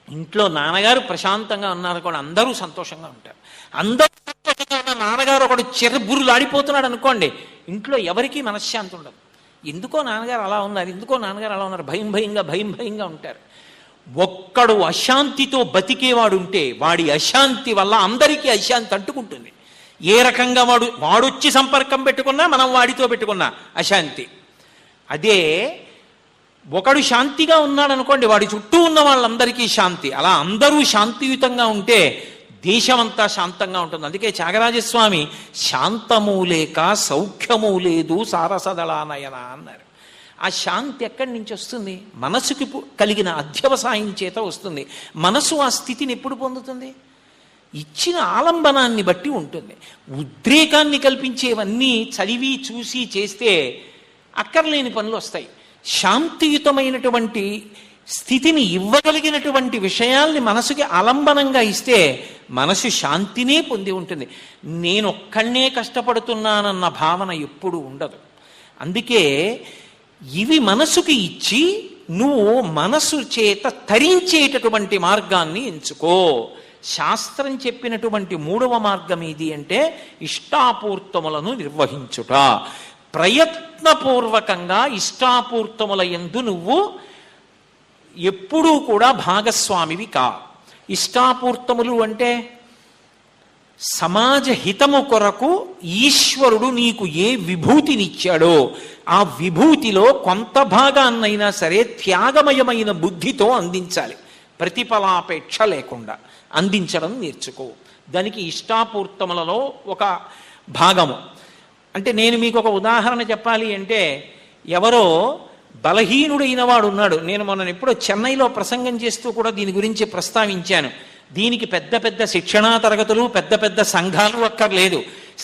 ఇంట్లో నాన్నగారు ప్రశాంతంగా ఉన్నారు కూడా అందరూ సంతోషంగా ఉంటారు. అందరూ సంతోషంగా ఉన్న నాన్నగారు ఒకడు చెర్బుర్రులు ఆడిపోతున్నాడు అనుకోండి, ఇంట్లో ఎవరికీ మనశ్శాంతి ఉండదు. ఎందుకో నాన్నగారు అలా ఉన్నారు, ఎందుకో నాన్నగారు అలా ఉన్నారు, భయం భయంగా ఉంటారు. ఒక్కడు అశాంతితో బతికేవాడు ఉంటే వాడి అశాంతి వల్ల అందరికీ అశాంతి అంటుకుంటుంది. ఏ రకంగా వాడొచ్చి సంపర్కం పెట్టుకున్నా మనం వాడితో పెట్టుకున్నా అశాంతి. అదే ఒకడు శాంతిగా ఉన్నాడు అనుకోండి, వాడి చుట్టూ ఉన్న వాళ్ళందరికీ శాంతి. అలా అందరూ శాంతియుతంగా ఉంటే దేశమంతా శాంతంగా ఉంటుంది. అందుకే త్యాగరాజస్వామి శాంతము లేక సౌఖ్యము లేదు సారసదళానయన అన్నారు. ఆ శాంతి ఎక్కడి నుంచి వస్తుంది? మనసుకి కలిగిన అధ్యవసాయం చేత వస్తుంది. మనసు ఆ స్థితిని ఎప్పుడు పొందుతుంది? ఇచ్చిన ఆలంబనాన్ని బట్టి ఉంటుంది. ఉద్రేకాన్ని కల్పించేవన్నీ చదివి చూసి చేస్తే అక్కర్లేని పనులు వస్తాయి. శాంతియుతమైనటువంటి స్థితిని ఇవ్వగలిగినటువంటి విషయాల్ని మనసుకి ఆలంబనంగా ఇస్తే మనసు శాంతినే పొంది ఉంటుంది. నేనొక్కడే కష్టపడుతున్నానన్న భావన ఎప్పుడు ఉండదు. అందుకే ఇవి మనసుకి ఇచ్చి నువ్వు మనసు చేత తరించేటటువంటి మార్గాన్ని ఎంచుకో. శాస్త్రం చెప్పినటువంటి 3వ మార్గం ఏది అంటే ఇష్టాపూర్తములను నిర్వహించుట. ప్రయత్నపూర్వకంగా ఇష్టాపూర్తముల యందు నువ్వు ఎప్పుడూ కూడా భాగస్వామివి కా. ఇష్టాపూర్తములు అంటే సమాజ హితము కొరకు ఈశ్వరుడు నీకు ఏ విభూతినిచ్చాడో ఆ విభూతిలో కొంత భాగాన్నైనా సరే త్యాగమయమైన బుద్ధితో అందించాలి. ప్రతిఫలాపేక్ష లేకుండా అందించడం నేర్చుకో. దానికి ఇష్టాపూర్తములలో ఒక భాగము. అంటే నేను మీకు ఒక ఉదాహరణ చెప్పాలి అంటే, ఎవరో బలహీనుడైన వాడు ఉన్నాడు. నేను మొన్న ఎప్పుడో చెన్నైలో ప్రసంగం చేస్తూ కూడా దీని గురించి ప్రస్తావించాను. దీనికి పెద్ద పెద్ద శిక్షణా తరగతులు, పెద్ద పెద్ద సంఘాలు అక్కర్లేదు.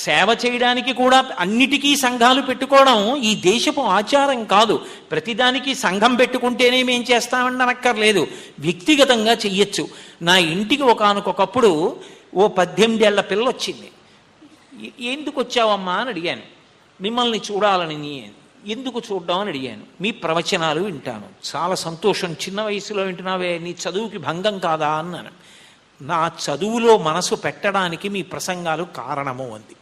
సేవ చేయడానికి కూడా అన్నిటికీ సంఘాలు పెట్టుకోవడం ఈ దేశపు ఆచారం కాదు. ప్రతిదానికి సంఘం పెట్టుకుంటేనే మేం చేస్తామని అనక్కర్లేదు, వ్యక్తిగతంగా చెయ్యొచ్చు. నా ఇంటికి ఒకానొకప్పుడు ఓ 18 ఏళ్ల పిల్ల వచ్చింది. ఎందుకు వచ్చావమ్మా అని అడిగాను. మిమ్మల్ని చూడాలని. ఎందుకు చూడ్డామని అడిగాను. మీ ప్రవచనాలు వింటాను. చాలా సంతోషం, చిన్న వయసులో వింటున్నావే, నీ చదువుకి భంగం కాదా అన్నాను. నా చదువులో మనసు పెట్టడానికి మీ ప్రసంగాలు కారణము అంది.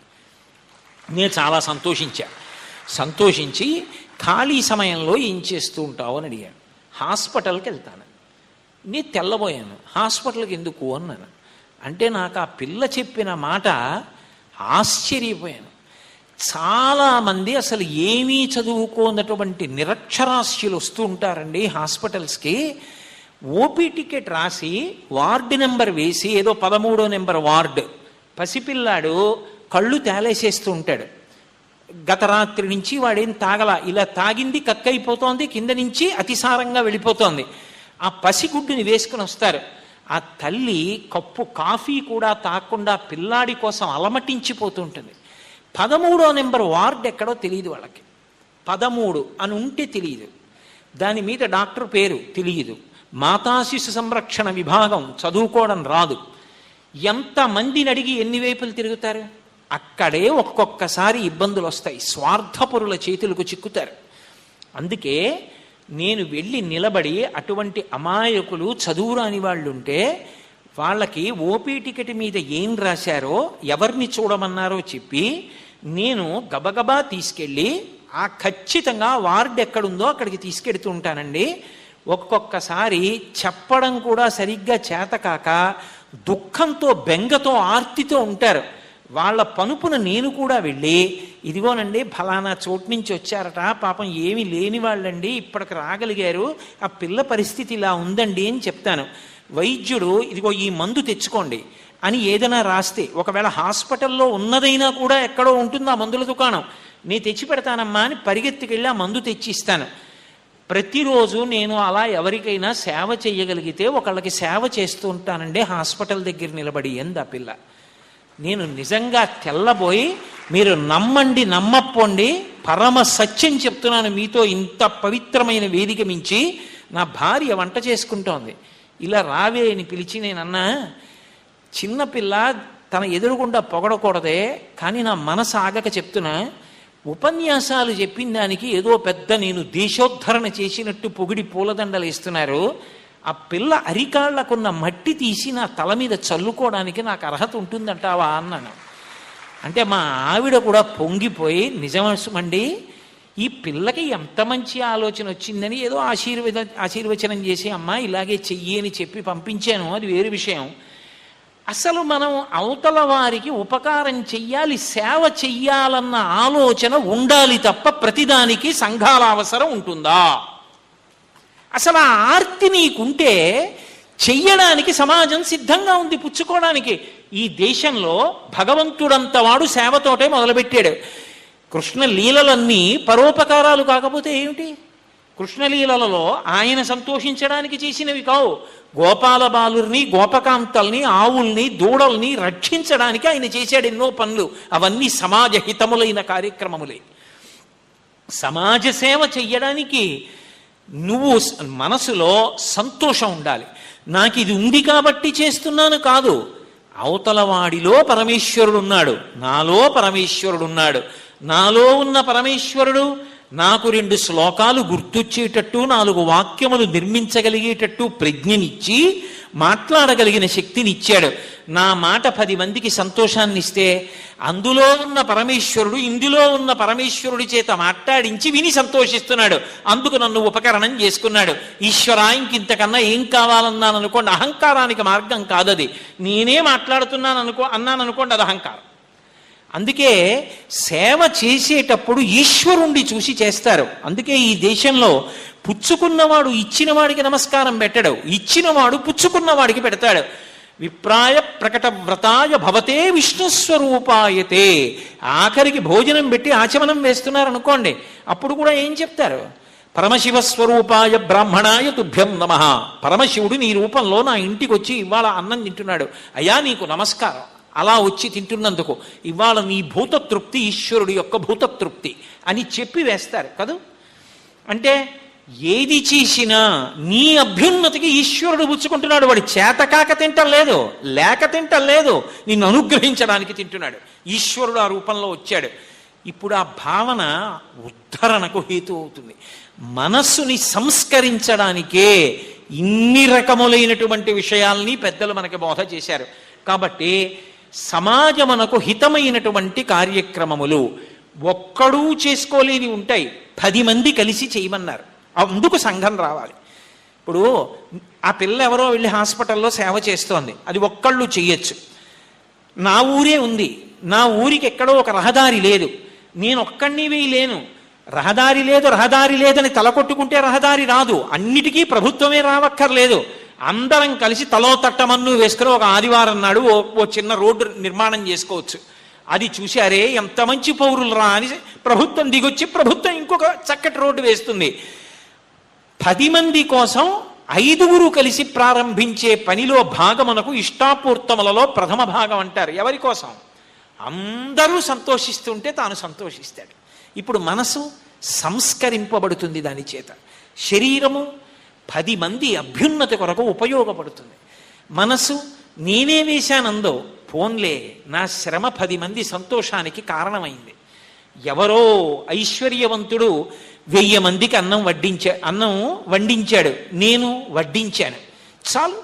నేను చాలా సంతోషించి ఖాళీ సమయంలో ఏం చేస్తూ ఉంటావు అని అడిగాను. హాస్పిటల్కి వెళ్తాను. నేను తెల్లబోయాను. హాస్పిటల్కి ఎందుకు అన్నాను. అంటే నాకు ఆ పిల్ల చెప్పిన మాట ఆశ్చర్యపోయాను. చాలామంది అసలు ఏమీ చదువుకోనటువంటి నిరక్షరాస్యులు వస్తూ ఉంటారండి హాస్పిటల్స్కి. ఓపీ టికెట్ రాసి వార్డు నెంబర్ వేసి, ఏదో 13వ నెంబర్ వార్డు, పసిపిల్లాడు కళ్ళు తేలేసేస్తూ ఉంటాడు. గత రాత్రి నుంచి వాడేం తాగల, ఇలా తాగింది కక్కైపోతోంది, కింద నుంచి అతిసారంగా వెళ్ళిపోతోంది. ఆ పసిగుడ్డుని వేసుకుని వస్తారు. ఆ తల్లి కప్పు కాఫీ కూడా తాగకుండా పిల్లాడి కోసం అలమటించిపోతూ ఉంటుంది. 13వ నెంబర్ వార్డు ఎక్కడో తెలియదు వాళ్ళకి. 13 అని ఉంటే తెలియదు. దాని మీద డాక్టర్ పేరు తెలియదు. మాతాశిశు సంరక్షణ విభాగం చదువుకోవడం రాదు. ఎంతమందిని అడిగి ఎన్ని వైపులు తిరుగుతారు? అక్కడే ఒక్కొక్కసారి ఇబ్బందులు వస్తాయి. స్వార్థపరుల చేతులకు చిక్కుతారు. అందుకే నేను వెళ్ళి నిలబడి అటువంటి అమాయకులు, చదువురాని వాళ్ళు ఉంటే వాళ్ళకి ఓపీ టికెట్ మీద ఏం రాశారో, ఎవరిని చూడమన్నారో చెప్పి నేను గబగబా తీసుకెళ్ళి ఆ ఖచ్చితంగా వార్డు ఎక్కడుందో అక్కడికి తీసుకెడుతూ ఉంటానండి. ఒక్కొక్కసారి చెప్పడం కూడా సరిగ్గా చేతకాక దుఃఖంతో, బెంగతో, ఆర్తితో ఉంటారు. వాళ్ళ పనుపున నేను కూడా వెళ్ళి, ఇదిగోనండి ఫలానా చోటు నుంచి వచ్చారట, పాపం ఏమీ లేని వాళ్ళండి, ఇప్పటికి రాగలిగారు, ఆ పిల్ల పరిస్థితి ఇలా ఉందండి అని చెప్తాను. వైద్యుడు ఇదిగో ఈ మందు తెచ్చుకోండి అని ఏదైనా రాస్తే, ఒకవేళ హాస్పిటల్లో ఉన్నదైనా కూడా ఎక్కడో ఉంటుంది ఆ మందుల దుకాణం, నేను తెచ్చి పెడతానమ్మా అని పరిగెత్తుకెళ్ళి ఆ మందు తెచ్చిస్తాను. ప్రతిరోజు నేను అలా ఎవరికైనా సేవ చేయగలిగితే ఒకళ్ళకి సేవ చేస్తూ ఉంటానండి హాస్పిటల్ దగ్గర నిలబడి. ఎందు ఆ పిల్ల. నేను నిజంగా తెల్లబోయి, మీరు నమ్మండి నమ్మపోండి, పరమ సత్యం చెప్తున్నాను మీతో, ఇంత పవిత్రమైన వేదిక మించి నా భార్య వంట చేసుకుంటోంది. ఇలా రావే అని పిలిచి నేనన్నా, చిన్నపిల్ల తన ఎదురుగుండా పొగడకూడదే, కానీ నా మనసు ఆగక చెప్తున్నా, ఉపన్యాసాలు చెప్పిన దానికి ఏదో పెద్ద నేను దేశోద్ధరణ చేసినట్టు పొగిడి పూలదండలు ఇస్తున్నారు. ఆ పిల్ల అరికాళ్లకున్న మట్టి తీసి నా తల మీద చల్లుకోవడానికి నాకు అర్హత ఉంటుందంటావా అన్నాను. అంటే మా ఆవిడ కూడా పొంగిపోయి, నిజమేమండి, ఈ పిల్లకి ఎంత మంచి ఆలోచన వచ్చిందని ఏదో ఆశీర్వచనం చేసి అమ్మా ఇలాగే చెయ్యి అని చెప్పి పంపించాను, అది వేరు విషయం. అసలు మనం అవతల వారికి ఉపకారం చెయ్యాలి, సేవ చెయ్యాలన్న ఆలోచన ఉండాలి తప్ప ప్రతిదానికి సంఘాల అవసరం ఉంటుందా? అసలు ఆ ఆర్తి నీకుంటే చెయ్యడానికి సమాజం సిద్ధంగా ఉంది, పుచ్చుకోవడానికి. ఈ దేశంలో భగవంతుడంత వాడు సేవతోటే మొదలుపెట్టాడు. కృష్ణ లీలలన్నీ పరోపకారాలు కాకపోతే ఏమిటి? కృష్ణలీలలో ఆయన సంతోషించడానికి చేసినవి కావు. గోపాల బాలుర్ని, గోపకాంతల్ని, ఆవుల్ని, దూడల్ని రక్షించడానికి ఆయన చేశాడు ఎన్నో పనులు. అవన్నీ సమాజ హితములైన కార్యక్రమములే. సమాజ సేవ చెయ్యడానికి నువ్వు మనసులో సంతోషం ఉండాలి. నాకు ఇది ఉంది కాబట్టి చేస్తున్నాను కాదు. అవతల వాడిలో పరమేశ్వరుడు ఉన్నాడు, నాలో పరమేశ్వరుడు ఉన్నాడు. నాలో ఉన్న పరమేశ్వరుడు నాకు 2 శ్లోకాలు గుర్తొచ్చేటట్టు, 4 వాక్యములు నిర్మించగలిగేటట్టు ప్రజ్ఞనిచ్చి మాట్లాడగలిగిన శక్తినిచ్చాడు. నా మాట 10 మందికి సంతోషాన్ని ఇస్తే అందులో ఉన్న పరమేశ్వరుడు ఇందులో ఉన్న పరమేశ్వరుడి చేత మాట్లాడించి విని సంతోషిస్తున్నాడు. అందుకు నన్ను ఉపకరణం చేసుకున్నాడు. ఈశ్వరా ఇంకింతకన్నా ఏం కావాలన్నాను అనుకోండి, అహంకారానికి మార్గం కాదది. నేనే మాట్లాడుతున్నాను అన్నాను అనుకోండి, అది అహంకారం. అందుకే సేవ చేసేటప్పుడు ఈశ్వరుణ్ణి చూసి చేస్తారు. అందుకే ఈ దేశంలో పుచ్చుకున్నవాడు ఇచ్చినవాడికి నమస్కారం పెట్టడు, ఇచ్చినవాడు పుచ్చుకున్నవాడికి పెడతాడు. విప్రాయ ప్రకట వ్రతాయ భవతే విష్ణుస్వరూపాయతే. ఆఖరికి భోజనం పెట్టి ఆచమనం వేస్తున్నారనుకోండి, అప్పుడు కూడా ఏం చెప్తారు? పరమశివస్వరూపాయ బ్రాహ్మణాయ తుభ్యం నమః. పరమశివుడు నీ రూపంలో నా ఇంటికి వచ్చి ఇవాళ అన్నం తింటున్నాడు, అయ్యా నీకు నమస్కారం. అలా వచ్చి తింటున్నందుకు ఇవాళ నీ భూతతృప్తి ఈశ్వరుడు యొక్క భూతతృప్తి అని చెప్పి వేస్తారు కదూ. అంటే ఏది చేసినా నీ అభ్యున్నతికి ఈశ్వరుడు పుచ్చుకుంటున్నాడు. వాడి చేతకాక తింటలేదు, లేక తింటలేదు, నిన్ను అనుగ్రహించడానికి తింటున్నాడు. ఈశ్వరుడు ఆ రూపంలో వచ్చాడు. ఇప్పుడు ఆ భావన ఉద్ధరణకు హేతు అవుతుంది. మనస్సుని సంస్కరించడానికే ఇన్ని రకములైనటువంటి విషయాల్ని పెద్దలు మనకి బోధ చేశారు. కాబట్టి సమాజమునకు హితమైనటువంటి కార్యక్రమములు ఒక్కడూ చేసుకోలేని ఉంటాయి, 10 మంది కలిసి చేయమన్నారు. అందుకు సంఘం రావాలి. ఇప్పుడు ఆ పిల్ల ఎవరో వెళ్ళి హాస్పిటల్లో సేవ చేస్తోంది, అది ఒక్కళ్ళు చెయ్యొచ్చు. నా ఊరే ఉంది, నా ఊరికి ఎక్కడో ఒక రహదారి లేదు, నేను ఒక్కడిని వేయలేను. రహదారి లేదని తలకొట్టుకుంటే రహదారి రాదు. అన్నిటికీ ప్రభుత్వమే రావక్కర్లేదు. అందరం కలిసి తలో తట్టమన్ను వేసుకుని ఒక ఆదివారం నాడు ఓ చిన్న రోడ్డు నిర్మాణం చేసుకోవచ్చు. అది చూసి అరే ఎంత మంచి పౌరులు రా అని ప్రభుత్వం దిగొచ్చి ప్రభుత్వం ఇంకొక చక్కటి రోడ్డు వేస్తుంది. 10 మంది కోసం 5గురు కలిసి ప్రారంభించే పనిలో భాగమునకు ఇష్టాపూర్తములలో ప్రథమ భాగం అంటారు. ఎవరి కోసం? అందరూ సంతోషిస్తుంటే తాను సంతోషిస్తాడు. ఇప్పుడు మనసు సంస్కరింపబడుతుంది దాని చేత. శరీరము 10 మంది అభ్యున్నతి కొరకు ఉపయోగపడుతుంది. మనసు నేనే వేశానందో పోన్లే, నా శ్రమ 10 మంది సంతోషానికి కారణమైంది. ఎవరో ఐశ్వర్యవంతుడు 1000 మందికి అన్నం వండించాడు, నేను వడ్డించాను, చాలు.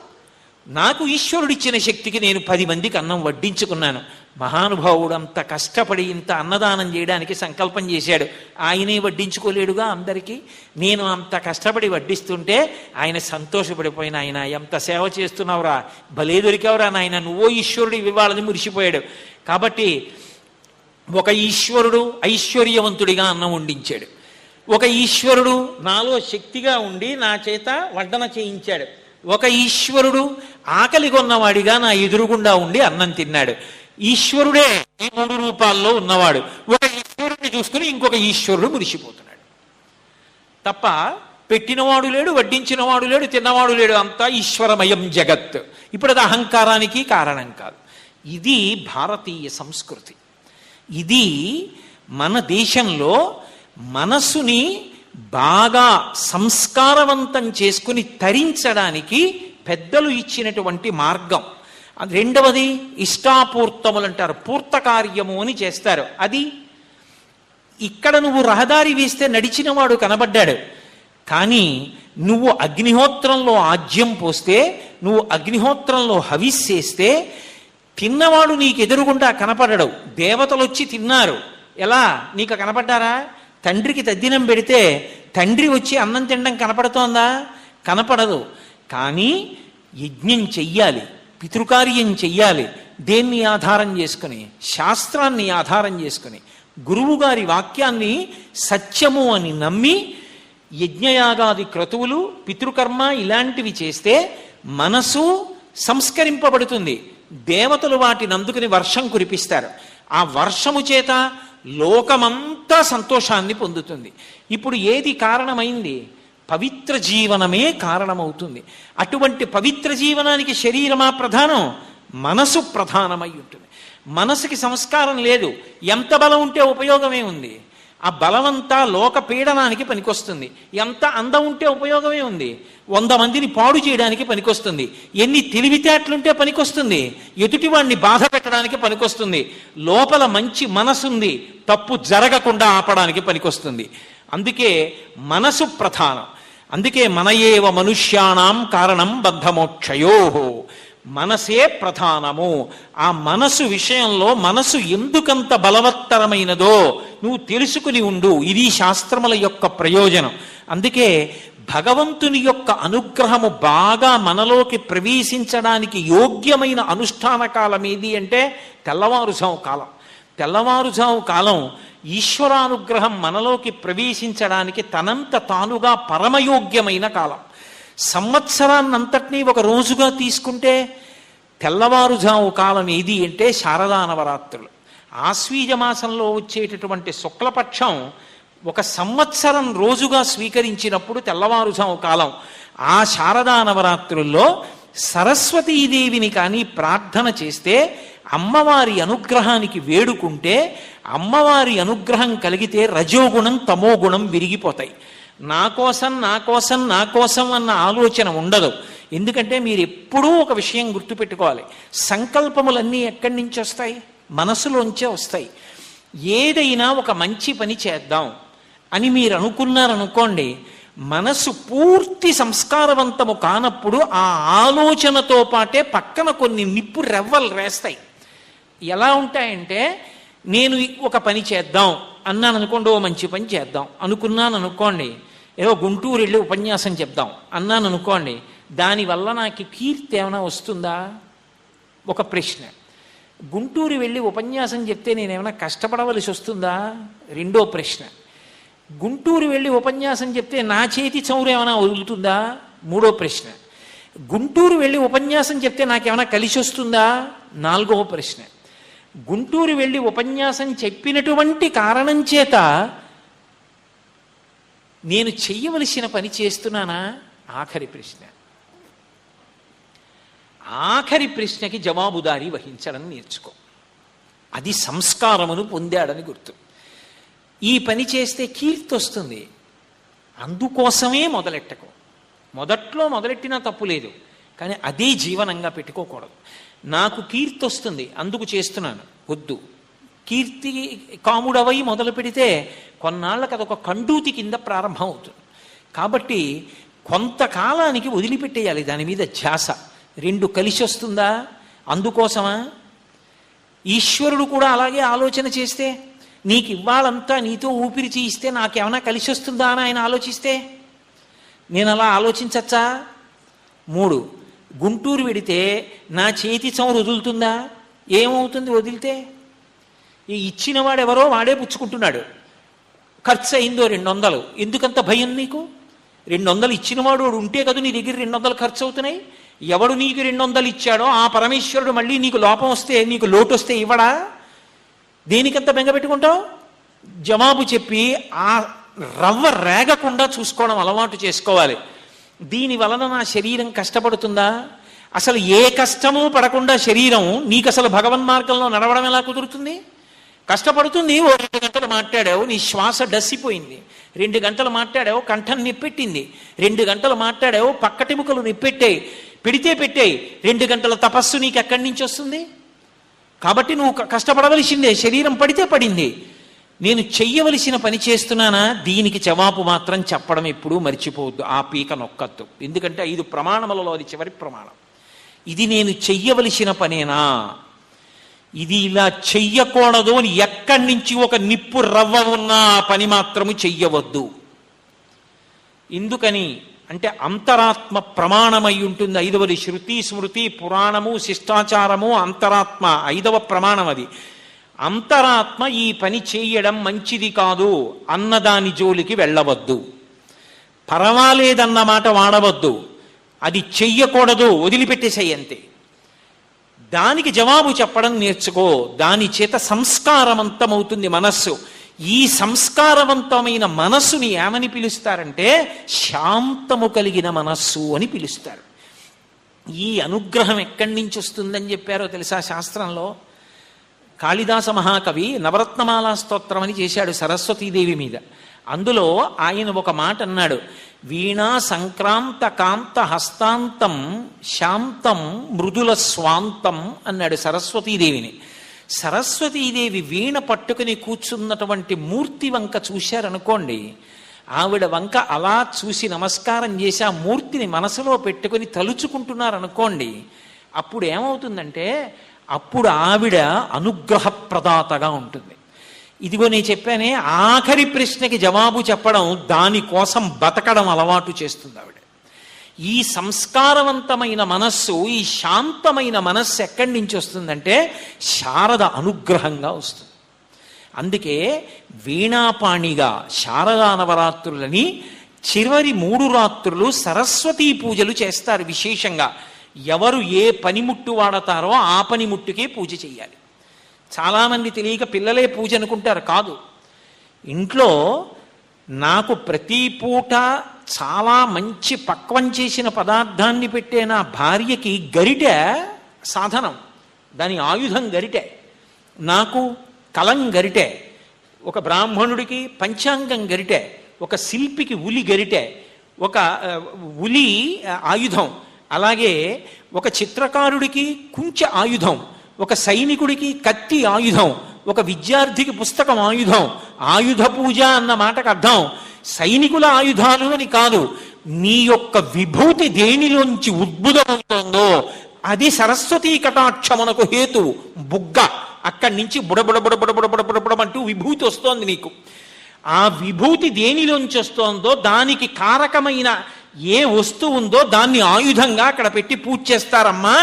నాకు ఈశ్వరుడిచ్చిన శక్తికి నేను 10 మందికి అన్నం వడ్డించుకున్నాను. మహానుభావుడు అంత కష్టపడి ఇంత అన్నదానం చేయడానికి సంకల్పం చేశాడు, ఆయనే వడ్డించుకోలేడుగా అందరికీ. నేను అంత కష్టపడి వడ్డిస్తుంటే ఆయన సంతోషపడిపోయిన, ఆయన ఎంత సేవ చేస్తున్నావురా, భలే దొరికావురా నాయన, నువ్వో ఈశ్వరుడు ఇవ్వాలని మురిసిపోయాడు. కాబట్టి ఒక ఈశ్వరుడు ఐశ్వర్యవంతుడిగా అన్నం వండించాడు, ఒక ఈశ్వరుడు నాలో శక్తిగా ఉండి నా చేత వడ్డన చేయించాడు, ఒక ఈశ్వరుడు ఆకలి కొన్నవాడిగా నా ఎదురుగుండా ఉండి అన్నం తిన్నాడు. ఈశ్వరుడే ఈ 3 రూపాల్లో ఉన్నవాడు. ఒక ఈశ్వరుడిని చూసుకుని ఇంకొక ఈశ్వరుడు మురిసిపోతున్నాడు తప్ప పెట్టినవాడు లేడు, వడ్డించినవాడు లేడు, తిన్నవాడు లేడు. అంతా ఈశ్వరమయం జగత్. ఇప్పుడు అది అహంకారానికి కారణం కాదు. ఇది భారతీయ సంస్కృతి. ఇది మన దేశంలో మనసుని బాగా సంస్కారవంతం చేసుకుని తరించడానికి పెద్దలు ఇచ్చినటువంటి మార్గం. రెండవది ఇష్టాపూర్తములు అంటారు, పూర్త కార్యము అని చేస్తారు. అది ఇక్కడ నువ్వు రహదారి వేస్తే నడిచినవాడు కనబడ్డాడు, కానీ నువ్వు అగ్నిహోత్రంలో ఆజ్యం పోస్తే, నువ్వు అగ్నిహోత్రంలో హవిస్సేస్తే తిన్నవాడు నీకు ఎదురుగుండా కనపడడు. దేవతలు వచ్చి తిన్నారు, ఎలా నీకు కనపడ్డారా? తండ్రికి తద్దినం పెడితే తండ్రి వచ్చి అన్నం తినడం కనపడుతోందా? కనపడదు. కానీ యజ్ఞం చెయ్యాలి, పితృకార్యం చెయ్యాలి. దేన్ని ఆధారం చేసుకుని? శాస్త్రాన్ని ఆధారం చేసుకుని, గురువుగారి వాక్యాన్ని సత్యము అని నమ్మి యజ్ఞయాగాది క్రతువులు, పితృకర్మ ఇలాంటివి చేస్తే మనసు సంస్కరింపబడుతుంది. దేవతలు వాటిని అందుకుని వర్షం కురిపిస్తారు. ఆ వర్షము చేత లోకమంతా సంతోషాన్ని పొందుతుంది. ఇప్పుడు ఏది కారణమైంది? పవిత్ర జీవనమే కారణమవుతుంది. అటువంటి పవిత్ర జీవనానికి శరీరమా ప్రధానం? మనసు ప్రధానమై ఉంటుంది. మనసుకి సంస్కారం లేదు, ఎంత బలం ఉంటే ఉపయోగమే ఉంది? ఆ బలమంతా లోక పీడనానికి పనికొస్తుంది. ఎంత అందం ఉంటే ఉపయోగమే ఉంది? 100 మందిని పాడు చేయడానికి పనికొస్తుంది. ఎన్ని తెలివితేటలుంటే పనికొస్తుంది? ఎదుటివాడిని బాధ పెట్టడానికి పనికొస్తుంది. లోపల మంచి మనసుంది, తప్పు జరగకుండా ఆపడానికి పనికొస్తుంది. అందుకే మనసు ప్రధానం. అందుకే మనయేవ మనుష్యాణం కారణం బంధమోక్షయో, మనసే ప్రధానము. ఆ మనసు విషయంలో మనసు ఎందుకంత బలవత్తరమైనదో నువ్వు తెలుసుకుని ఉండు. ఇది శాస్త్రముల యొక్క ప్రయోజనం. అందుకే భగవంతుని యొక్క అనుగ్రహము బాగా మనలోకి ప్రవేశించడానికి యోగ్యమైన అనుష్ఠాన కాలం ఏది అంటే తెల్లవారుజాము కాలం. తెల్లవారుజాము కాలం ఈశ్వరానుగ్రహం మనలోకి ప్రవేశించడానికి తనంత తానుగా పరమయోగ్యమైన కాలం. సంవత్సరాన్నంతటినీ ఒక రోజుగా తీసుకుంటే తెల్లవారుజాము కాలం ఏది అంటే శారదా నవరాత్రులు. ఆశ్వీజ మాసంలో వచ్చేటటువంటి శుక్లపక్షం ఒక సంవత్సరం రోజుగా స్వీకరించినప్పుడు తెల్లవారుజాము కాలం. ఆ శారదా నవరాత్రుల్లో సరస్వతీదేవిని కానీ ప్రార్థన చేస్తే, అమ్మవారి అనుగ్రహానికి వేడుకుంటే, అమ్మవారి అనుగ్రహం కలిగితే రజోగుణం తమోగుణం విరిగిపోతాయి. నా కోసం నా కోసం నా కోసం అన్న ఆలోచన ఉండదు. ఎందుకంటే మీరు ఎప్పుడూ ఒక విషయం గుర్తుపెట్టుకోవాలి, సంకల్పములన్నీ ఎక్కడి నుంచి వస్తాయి? మనసులోంచే వస్తాయి. ఏదైనా ఒక మంచి పని చేద్దాం అని మీరు అనుకున్నారనుకోండి, మనసు పూర్తి సంస్కారవంతము కానప్పుడు ఆ ఆలోచనతో పాటే పక్కన కొన్ని నిప్పు రెవ్వలు రేస్తాయి. ఎలా ఉంటాయంటే, నేను ఒక పని చేద్దాం అన్నాను అనుకోండి, ఓ మంచి పని చేద్దాం అనుకున్నాను అనుకోండి, ఏదో గుంటూరు వెళ్ళి ఉపన్యాసం చెప్దాం అన్నాను అనుకోండి, దానివల్ల నాకు కీర్తి ఏమైనా వస్తుందా? ఒక ప్రశ్న. గుంటూరు వెళ్ళి ఉపన్యాసం చెప్తే నేనేమైనా కష్టపడవలసి వస్తుందా? రెండో ప్రశ్న. గుంటూరు వెళ్ళి ఉపన్యాసం చెప్తే నా చేతి చౌరు ఏమైనా వదులుతుందా? మూడో ప్రశ్న. గుంటూరు వెళ్ళి ఉపన్యాసం చెప్తే నాకేమైనా కలిసి వస్తుందా? నాలుగవ ప్రశ్న. గుంటూరు వెళ్ళి ఉపన్యాసం చెప్పినటువంటి కారణం చేత నేను చెయ్యవలసిన పని చేస్తున్నానా? ఆఖరి ప్రశ్న. ఆఖరి ప్రశ్నకి జవాబుదారీ వహించడం నేర్చుకో. అది సంస్కారమును పొందాడని గుర్తు. ఈ పని చేస్తే కీర్తి వస్తుంది, అందుకోసమే మొదలెట్టకు. మొదట్లో మొదలెట్టినా తప్పు లేదు, కానీ అదే జీవనంగా పెట్టుకోకూడదు. నాకు కీర్తి వస్తుంది అందుకు చేస్తున్నాను, వద్దు. కీర్తి కాముడవై మొదలు పెడితే కొన్నాళ్ళకి అదొక కండూతి కింద ప్రారంభం అవుతుంది. కాబట్టి కొంతకాలానికి వదిలిపెట్టేయాలి దాని మీద ధ్యాస. రెండు కలిసి వస్తుందా? అందుకోసమా? ఈశ్వరుడు కూడా అలాగే ఆలోచన చేస్తే, నీకు ఇవ్వాలంతా నీతో ఊపిరి చీయిస్తే నాకేమైనా కలిసి వస్తుందా అని ఆయన ఆలోచిస్తే నేను అలా ఆలోచించచ్చా? 3, గుంటూరు వెడితే నా చేతి చౌరు వదులుతుందా? ఏమవుతుంది వదిలితే? ఈ ఇచ్చినవాడెవరో వాడే పుచ్చుకుంటున్నాడు. ఖర్చు అయిందో 200. ఎందుకంత భయం నీకు? 200 ఇచ్చినవాడు వాడు ఉంటే కదా నీ దగ్గర 200 ఖర్చు అవుతున్నాయి. ఎవడు నీకు 200 ఇచ్చాడో ఆ పరమేశ్వరుడు మళ్ళీ నీకు లోపం వస్తే, నీకు లోటు వస్తే ఇవ్వడా? దేనికంత బెంగపెట్టుకుంటావు? జవాబు చెప్పి ఆ రవ్వ రేగకుండా చూసుకోవడం అలవాటు చేసుకోవాలి. దీని వలన నా శరీరం కష్టపడుతుందా? అసలు ఏ కష్టము పడకుండా శరీరం నీకు అసలు భగవన్మార్గంలో నడవడం ఎలా కుదురుతుంది? కష్టపడుతుంది. ఓ 2 గంటలు మాట్లాడావు, నీ శ్వాస డస్సిపోయింది. 2 గంటలు మాట్లాడావు, కంఠం నిప్పెట్టింది. 2 గంటలు మాట్లాడావు, పక్కటిముకలు నిప్పెట్టాయి. పెట్టాయి. 2 గంటల తపస్సు నీకు ఎక్కడి నుంచి వస్తుంది? కాబట్టి నువ్వు కష్టపడవలసిందే. శరీరం పడితే పడింది. నేను చెయ్యవలసిన పని చేస్తున్నానా, దీనికి జవాబు మాత్రం చెప్పడం ఎప్పుడూ మర్చిపోవద్దు. ఆ పీక నొక్కద్దు. ఎందుకంటే 5 ప్రమాణములలో అది చివరి ప్రమాణం. ఇది నేను చెయ్యవలసిన పనేనా, ఇది ఇలా చెయ్యకూడదు అని ఎక్కడి నుంచి ఒక నిప్పు రవ్వ ఉన్నా ఆ పని మాత్రము చెయ్యవద్దు. ఎందుకని అంటే అంతరాత్మ ప్రమాణమై ఉంటుంది. 5వది శృతి స్మృతి పురాణము శిష్టాచారము అంతరాత్మ 5వ ప్రమాణం. అది అంతరాత్మ ఈ పని చేయడం మంచిది కాదు అన్నదాని జోలికి వెళ్ళవద్దు. పర్వాలేదన్న మాట వాడవద్దు. అది చెయ్యకూడదు, వదిలిపెట్టేసేయంతే. దానికి జవాబు చెప్పడం నేర్చుకో. దాని చేత సంస్కారవంతమవుతుంది మనస్సు. ఈ సంస్కారవంతమైన మనస్సుని ఏమని పిలుస్తారంటే శాంతము కలిగిన మనస్సు అని పిలుస్తారు. ఈ అనుగ్రహం ఎక్కడి నుంచి వస్తుందని చెప్పారో తెలుసా శాస్త్రంలో? కాళిదాస మహాకవి నవరత్నమాలా స్తోత్రం అని చేశాడు సరస్వతీదేవి మీద. అందులో ఆయన ఒక మాట అన్నాడు, వీణా సంక్రాంత కాంత హస్తాంతం శాంతం మృదుల స్వాంతం అన్నాడు సరస్వతీదేవిని. సరస్వతీదేవి వీణ పట్టుకుని కూర్చున్నటువంటి మూర్తి వంక చూశారనుకోండి, ఆవిడ వంక అలా చూసి నమస్కారం చేసి ఆ మూర్తిని మనసులో పెట్టుకుని తలుచుకుంటున్నారనుకోండి, అప్పుడు ఏమవుతుందంటే అప్పుడు ఆవిడ అనుగ్రహప్రదాతగా ఉంటుంది. ఇదిగో నేను చెప్పానే, ఆఖరి ప్రశ్నకి జవాబు చెప్పడం, దానికోసం బతకడం అలవాటు చేస్తుంది ఆవిడ. ఈ సంస్కారవంతమైన మనస్సు, ఈ శాంతమైన మనస్సు ఎక్కడి నుంచి వస్తుందంటే శారద అనుగ్రహంగా వస్తుంది. అందుకే వీణాపాణిగా శారదా నవరాత్రులని చివరి 3 రాత్రులు సరస్వతీ పూజలు చేస్తారు విశేషంగా. ఎవరు ఏ పనిముట్టు వాడతారో ఆ పనిముట్టుకే పూజ చేయాలి. చాలామంది తెలియక పిల్లలే పూజ అనుకుంటారు. కాదు, ఇంట్లో నాకు ప్రతి పూట చాలా మంచి పక్వం చేసిన పదార్థాన్ని పెట్టే నా భార్యకి గరిటె సాధనం, దాని ఆయుధం గరిటె. నాకు కలం గరిటె, ఒక బ్రాహ్మణుడికి పంచాంగం గరిటె, ఒక శిల్పికి ఉలి గరిటె, ఒక ఉలి ఆయుధం. అలాగే ఒక చిత్రకారుడికి కుంచె ఆయుధం, ఒక సైనికుడికి కత్తి ఆయుధం, ఒక విద్యార్థికి పుస్తకం ఆయుధం. ఆయుధ పూజ అన్న మాటకు అర్థం సైనికుల ఆయుధాలు అని కాదు. నీ యొక్క విభూతి దేనిలోంచి ఉద్భుతమవుతోందో అది సరస్వతీ కటాక్షమునకు హేతు. బుగ్గ అక్కడి నుంచి బుడబుడబుడబుడబుడబుడబుడబుడమంటూ విభూతి వస్తోంది నీకు. ఆ విభూతి దేనిలోంచి వస్తోందో దానికి కారకమైన ఏ వస్తువు ఉందో దాన్ని ఆయుధంగా అక్కడ పెట్టి పూజ చేస్తారమ్మా.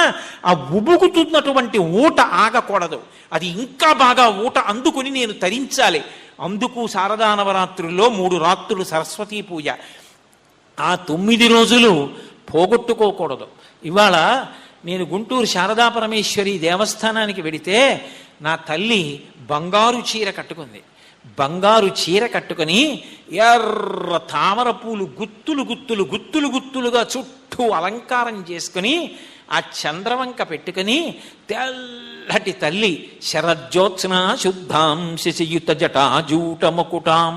ఆ ఉబుకుతున్నటువంటి ఊట ఆగకూడదు, అది ఇంకా బాగా ఊట అందుకుని నేను తరించాలి. అందుకు శారదా నవరాత్రుల్లో 3 రాత్రులు సరస్వతీ పూజ. ఆ 9 రోజులు పోగొట్టుకోకూడదు. ఇవాళ నేను గుంటూరు శారదా పరమేశ్వరి దేవస్థానానికి వెడితే నా తల్లి బంగారు చీర కట్టుకుంది. బంగారు చీర కట్టుకొని ఎర్ర తామర పూలు గుత్తులు గుత్తులు గుత్తులు గుత్తులుగా చుట్టూ అలంకారం చేసుకుని ఆ చంద్రవంక పెట్టుకుని తెల్లటి తల్లి శరజ్యోత్స్న శుద్ధాం శశియుత జటాజూట ముకుటాం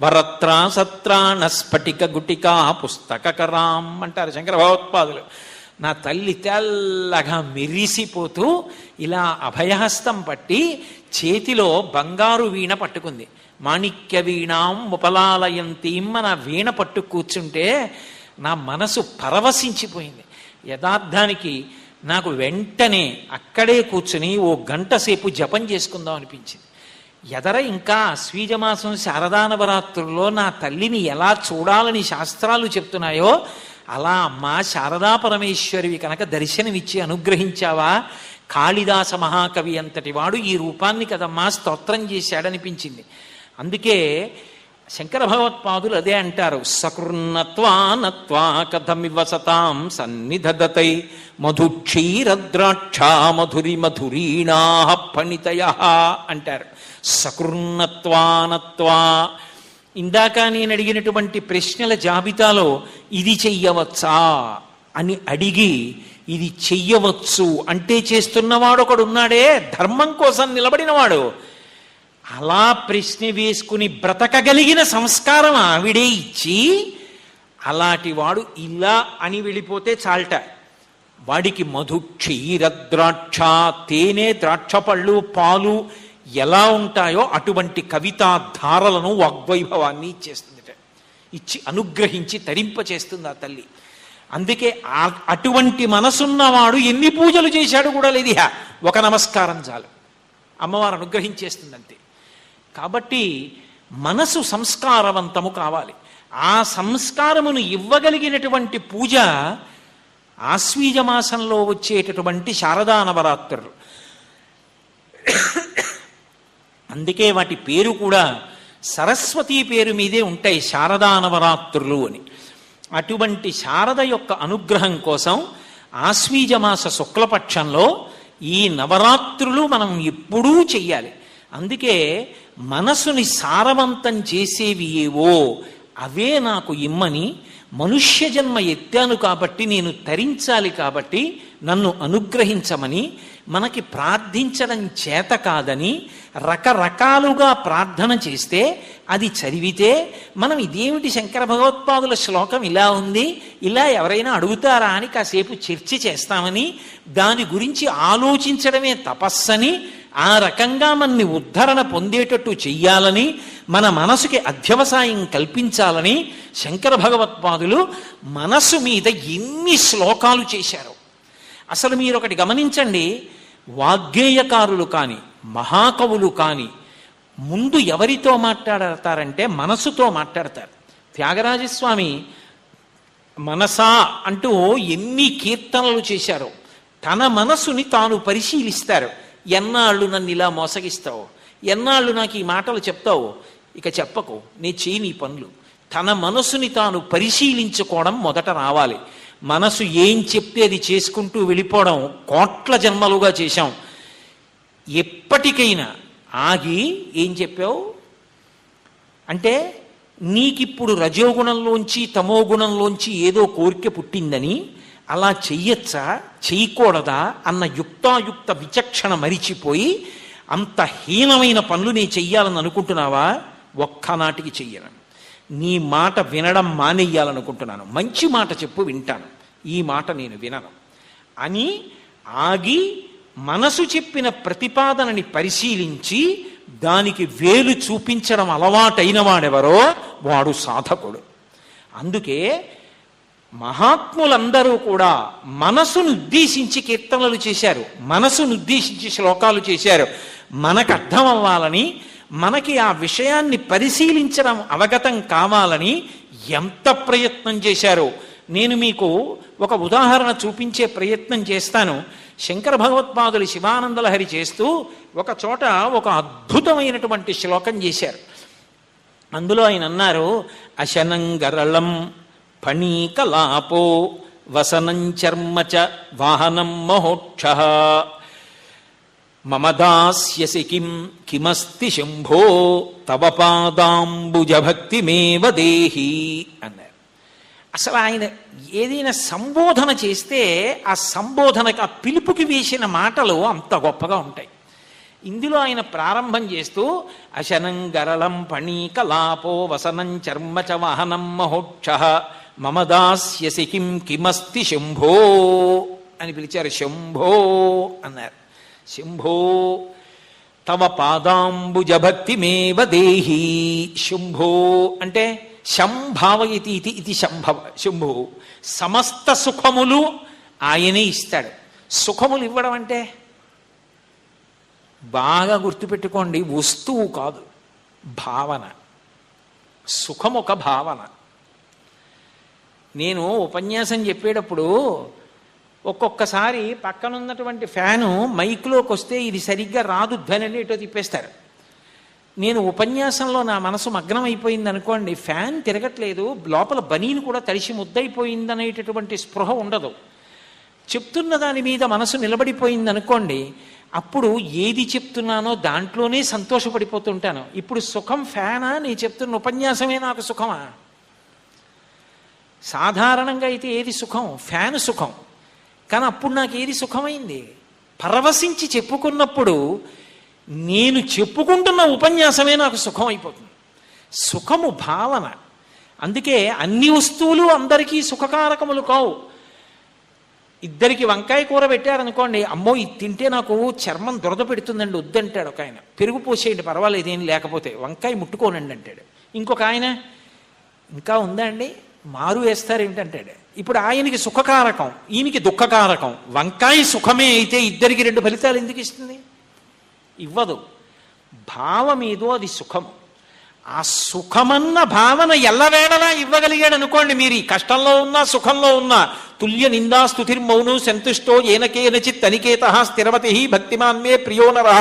వరత్రా సత్రాణ స్ఫటిక గుటికా పుస్తకరాం అంటారు శంకర భగవత్పాదులు. నా తల్లి తెల్లగా మెరిసిపోతూ ఇలా అభయహస్తం పట్టి చేతిలో బంగారు వీణ పట్టుకుంది. మాణిక్య వీణాం ఉపలాలయంతీం నా వీణ పట్టు కూర్చుంటే నా మనసు పరవశించిపోయింది. యథార్థానికి నాకు వెంటనే అక్కడే కూర్చుని 1 గంట సేపు జపం చేసుకుందాం అనిపించింది. ఎదర ఇంకా ఆశ్వీజమాసం శారదా నవరాత్రుల్లో నా తల్లిని ఎలా చూడాలని శాస్త్రాలు చెప్తున్నాయో అలా అమ్మా శారదా పరమేశ్వరివి కనుక దర్శనమిచ్చి అనుగ్రహించావా, కాళిదాస మహాకవి అంతటి వాడు ఈ రూపాన్ని కదమ్మా స్తోత్రం చేశాడనిపించింది. అందుకే శంకర భగవత్పాదులు అదే అంటారు, సకృన్నత్వా నత్వా కథమివ సతాం సన్నిధదతై మధుక్షీరద్రాక్ష మధురి మధురీణా ఫణితయ అంటారు. సకృన్నత్వానత్వా, ఇందాక నేను అడిగినటువంటి ప్రశ్నల జాబితాలో ఇది చెయ్యవచ్చా అని అడిగి ఇది చెయ్యవచ్చు అంటే చేస్తున్నవాడు ఒకడున్నాడే, ధర్మం కోసం నిలబడినవాడు. అలా ప్రశ్న వేసుకుని బ్రతకగలిగిన సంస్కారం ఆవిడే ఇచ్చి, అలాంటి వాడు ఇలా అని వెళ్ళిపోతే చాలట. వాడికి మధు క్షీర ద్రాక్ష, తేనె ద్రాక్ష పళ్ళు పాలు ఎలా ఉంటాయో అటువంటి కవితా ధారలను వాగ్వైభవాన్ని ఇచ్చేస్తుంది, ఇచ్చి అనుగ్రహించి తరింపచేస్తుంది ఆ తల్లి. అందుకే అటువంటి మనసున్నవాడు ఎన్ని పూజలు చేశాడు కూడా లేదు, ఒక నమస్కారం చాలు, అమ్మవారు అనుగ్రహించేస్తుంది అంతే. కాబట్టి మనసు సంస్కారవంతము కావాలి. ఆ సంస్కారమును ఇవ్వగలిగినటువంటి పూజ ఆశ్వీజ మాసంలో వచ్చేటటువంటి శారదా నవరాత్రులు. అందుకే వాటి పేరు కూడా సరస్వతీ పేరు మీదే ఉంటాయి, శారదా నవరాత్రులు అని. అటువంటి శారద యొక్క అనుగ్రహం కోసం ఆశ్వీజమాస శుక్లపక్షంలో ఈ నవరాత్రులు మనం ఎప్పుడూ చెయ్యాలి. అందుకే మనసుని సారవంతం చేసేవి ఏవో అవే నాకు ఇమ్మని, మనుష్య జన్మ ఎత్తాను కాబట్టి నేను తరించాలి కాబట్టి నన్ను అనుగ్రహించమని, మనకి ప్రార్థించడం చేత కాదని రకరకాలుగా ప్రార్థన చేస్తే అది చదివితే మనం ఇదేమిటి శంకర భగవత్పాదుల శ్లోకం ఇలా ఉంది, ఇలా ఎవరైనా అడుగుతారా అని కాసేపు చర్చ చేస్తామని, దాని గురించి ఆలోచించడమే తపస్సని, ఆ రకంగా మనని ఉద్ధరణ పొందేటట్టు చెయ్యాలని, మన మనసుకి అధ్యవసాయం కల్పించాలని శంకర భగవత్పాదులు మనసు మీద ఎన్ని శ్లోకాలు చేశారు. అసలు మీరు ఒకటి గమనించండి, వాగ్గేయకారులు కానీ మహాకవులు కానీ ముందు ఎవరితో మాట్లాడతారంటే మనసుతో మాట్లాడతారు. త్యాగరాజస్వామి మనసా అంటూ ఎన్ని కీర్తనలు చేశారో తన మనసుని తాను పరిశీలిస్తారు. ఎన్నాళ్ళు నన్ను ఇలా మోసగిస్తావు, ఎన్నాళ్ళు నాకు ఈ మాటలు చెప్తావు, ఇక చెప్పకు, నీ చేయి నీ పనులు. తన మనసుని తాను పరిశీలించుకోవడం మొదట రావాలి. మనసు ఏం చెప్తే అది చేసుకుంటూ వెళ్ళిపోవడం కోట్ల జన్మలుగా చేశాం. ఎప్పటికైనా ఆగి ఏం చెప్పావు అంటే, నీకిప్పుడు రజోగుణంలోంచి తమోగుణంలోంచి ఏదో కోరిక పుట్టిందని అలా చెయ్యొచ్చా చెయ్యకూడదా అన్న యుక్తాయుక్త విచక్షణ మరిచిపోయి అంత హీనమైన పనులు నేను చెయ్యాలని అనుకుంటున్నావా? ఒక్కనాటికి చెయ్యను. నీ మాట వినడం మానేయాలనుకుంటున్నాను. మంచి మాట చెప్పు వింటాను, ఈ మాట నేను వినను అని ఆగి మనసు చెప్పిన ప్రతిపాదనని పరిశీలించి దానికి వేలు చూపించడం అలవాటైన వాడెవరో వాడు సాధకుడు. అందుకే మహాత్ములందరూ కూడా మనసును ఉద్దేశించి కీర్తనలు చేశారు, మనసును ఉద్దేశించి శ్లోకాలు చేశారు. మనకు అర్థం అవ్వాలని, మనకి ఆ విషయాన్ని పరిశీలించడం అవగతం కావాలని ఎంత ప్రయత్నం చేశారో. నేను మీకు ఒక ఉదాహరణ చూపించే ప్రయత్నం చేస్తాను. శంకర భగవత్పాదులు శివానందలహరి చేస్తూ ఒక చోట ఒక అద్భుతమైనటువంటి శ్లోకం చేశారు. అందులో ఆయన అన్నారు, అశనంగరళం ఫణీకలాపో వసనం చర్మచ వాహనం మహోక్ష మమ దాస్యసి కిమస్తి శంభో తవ పాదాంబుజ భక్తిమేవ దేహి అన్నారు. అసలు ఆయన ఏదైనా సంబోధన చేస్తే ఆ సంబోధనకు ఆ పిలుపుకి వేసిన మాటలు అంత గొప్పగా ఉంటాయి. ఇందులో ఆయన ప్రారంభం చేస్తూ అశనం గరళం ఫణీకలాపో వసనం చర్మచ వాహనం మహోక్ష మమ దాస్యసి కిమస్తి శంభో అని పిలిచారు. శంభో అన్నారు. శంభో తవ పాదాంబుజ భక్తిమేవ దేహి. శంభో అంటే శంభావయతి ఇది శంభవ. శంభో సమస్త సుఖములు ఆయనే ఇస్తాడు. సుఖములు ఇవ్వడం అంటే బాగా గుర్తుపెట్టుకోండి, వస్తువు కాదు, భావన. సుఖం ఒక భావన. నేను ఉపన్యాసం చెప్పేటప్పుడు ఒక్కొక్కసారి పక్కనున్నటువంటి ఫ్యాను మైక్లోకి వస్తే ఇది సరిగ్గా రాదు ధ్వని ఎటో తిప్పేస్తారు. నేను ఉపన్యాసంలో నా మనసు మగ్నం అయిపోయింది అనుకోండి, ఫ్యాన్ తిరగట్లేదు, లోపల బనీను కూడా తడిసి ముద్దయిపోయిందనేటటువంటి స్పృహ ఉండదు. చెప్తున్న దాని మీద మనసు నిలబడిపోయింది అనుకోండి, అప్పుడు ఏది చెప్తున్నానో దాంట్లోనే సంతోషపడిపోతుంటాను. ఇప్పుడు సుఖం ఫ్యానా, నేను చెప్తున్న ఉపన్యాసమే నాకు సుఖమా? సాధారణంగా అయితే ఏది సుఖం? ఫ్యాన్ సుఖం. కానీ అప్పుడు నాకు ఏది సుఖమైంది? పరవశించి చెప్పుకున్నప్పుడు నేను చెప్పుకుంటున్న ఉపన్యాసమే నాకు సుఖం అయిపోతుంది. సుఖము భావన. అందుకే అన్ని వస్తువులు అందరికీ సుఖకారకములు కావు. ఇద్దరికి వంకాయ కూర పెట్టారనుకోండి, అమ్మో ఇది తింటే నాకు చర్మం దురద పెడుతుందండి వద్దంటాడు ఒక ఆయన. పెరుగు పోసేయండి పర్వాలేదు ఏం లేకపోతే, వంకాయ ముట్టుకోనండి అంటాడు. ఇంకొక ఆయన ఇంకా ఉందా అండి మారు వేస్తారు ఏమిటంటాడు. ఇప్పుడు ఆయనకి సుఖకారకం, ఈయనకి దుఃఖకారకం. వంకాయ సుఖమే అయితే ఇద్దరికి రెండు ఫలితాలు ఎందుకు ఇస్తుంది? ఇవ్వదు. భావం ఏదో అది సుఖం. ఆ సుఖమన్న భావన ఎల్లవేళలా ఇవ్వగలిగాడు అనుకోండి, మీరు ఈ కష్టంలో ఉన్నా సుఖంలో ఉన్నా తుల్య నిందా స్తుతిర్మౌను సంతుష్టో ఏనకేనచిత్ అనికేత స్థిరవతి భక్తిమాన్మే ప్రియో నరః.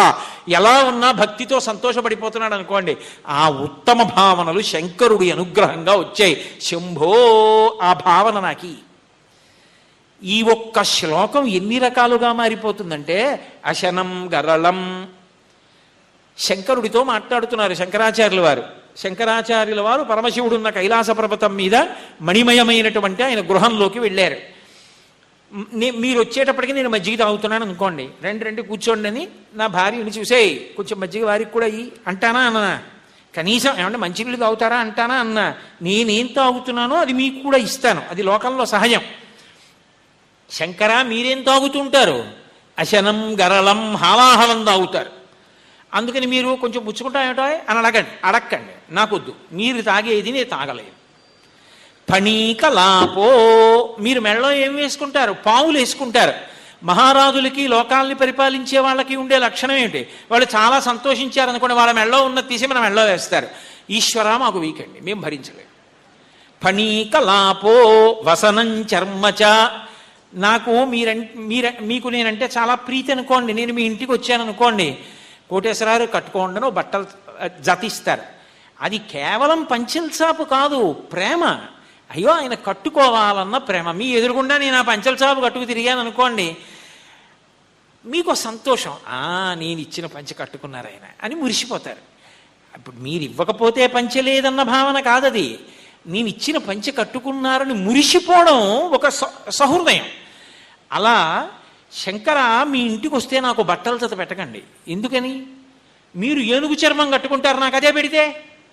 ఎలా ఉన్నా భక్తితో సంతోషపడిపోతున్నాడు అనుకోండి, ఆ ఉత్తమ భావనలు శంకరుడి అనుగ్రహంగా వచ్చాయి. శంభో ఆ భావన నాకి. ఈ ఒక్క శ్లోకం ఎన్ని రకాలుగా మారిపోతుందంటే, అశనం గరళం. శంకరుడితో మాట్లాడుతున్నారు శంకరాచార్యుల వారు. శంకరాచార్యుల వారు పరమశివుడు ఉన్న కైలాస పర్వతం మీద మణిమయమైనటువంటి ఆయన గృహంలోకి వెళ్ళారు. మీరు వచ్చేటప్పటికి నేను మజ్జిగ తాగుతున్నాను అనుకోండి, రండి కూర్చోండి అని నా భార్యని చూసేయి కొంచెం మజ్జిగ వారికి కూడా ఇయ్యి అంటానా అన్నా? కనీసం ఏమంటే మంచినీళ్ళు తాగుతారా అంటానా అన్నా? నేనేం తాగుతున్నానో అది మీకు కూడా ఇస్తాను, అది లోకంలో సహజం. శంకరా మీరేం తాగుతుంటారు? అశనం గరళం హాలాహలం తాగుతారు. అందుకని మీరు కొంచెం పుచ్చుకుంటా ఏమిటో అని అడక్కండి, నాకొద్దు, మీరు తాగేది నేను తాగలేదు. ఫణీకలాపో, మీరు మెడలో ఏం వేసుకుంటారు? పావులు వేసుకుంటారు. మహారాజులకి లోకాల్ని పరిపాలించే వాళ్ళకి ఉండే లక్షణం ఏమిటి? వాళ్ళు చాలా సంతోషించారనుకోండి, వాళ్ళ మెడలో ఉన్నది తీసి మన మెడలో వేస్తారు. ఈశ్వర మాకు వీకండి, మేము భరించలేము. ఫణీకలాపో వసనం చర్మచ, నాకు మీకు నేనంటే చాలా ప్రీతి అనుకోండి, నేను మీ ఇంటికి వచ్చాను అనుకోండి, కోటేశ్వరారు కట్టుకోండి బట్టలు జతిస్తారు. అది కేవలం పంచెల చాపు కాదు, ప్రేమ. అయ్యో ఆయన కట్టుకోవాలన్న ప్రేమ. మీ ఎదురుగుండా నేను ఆ పంచెల చాపు కట్టుకు తిరిగాను అనుకోండి, మీకు సంతోషం, నేను ఇచ్చిన పంచె కట్టుకున్నారు ఆయన అని మురిసిపోతారు. ఇప్పుడు మీరు ఇవ్వకపోతే పంచె లేదన్న భావన కాదది, నేను ఇచ్చిన పంచె కట్టుకున్నారని మురిసిపోవడం ఒక సహృదయం. అలా శంకర మీ ఇంటికి వస్తే నాకు బట్టల జత పెట్టకండి. ఎందుకని? మీరు ఏనుగు చర్మం కట్టుకుంటారు, నాకు అదే పెడితే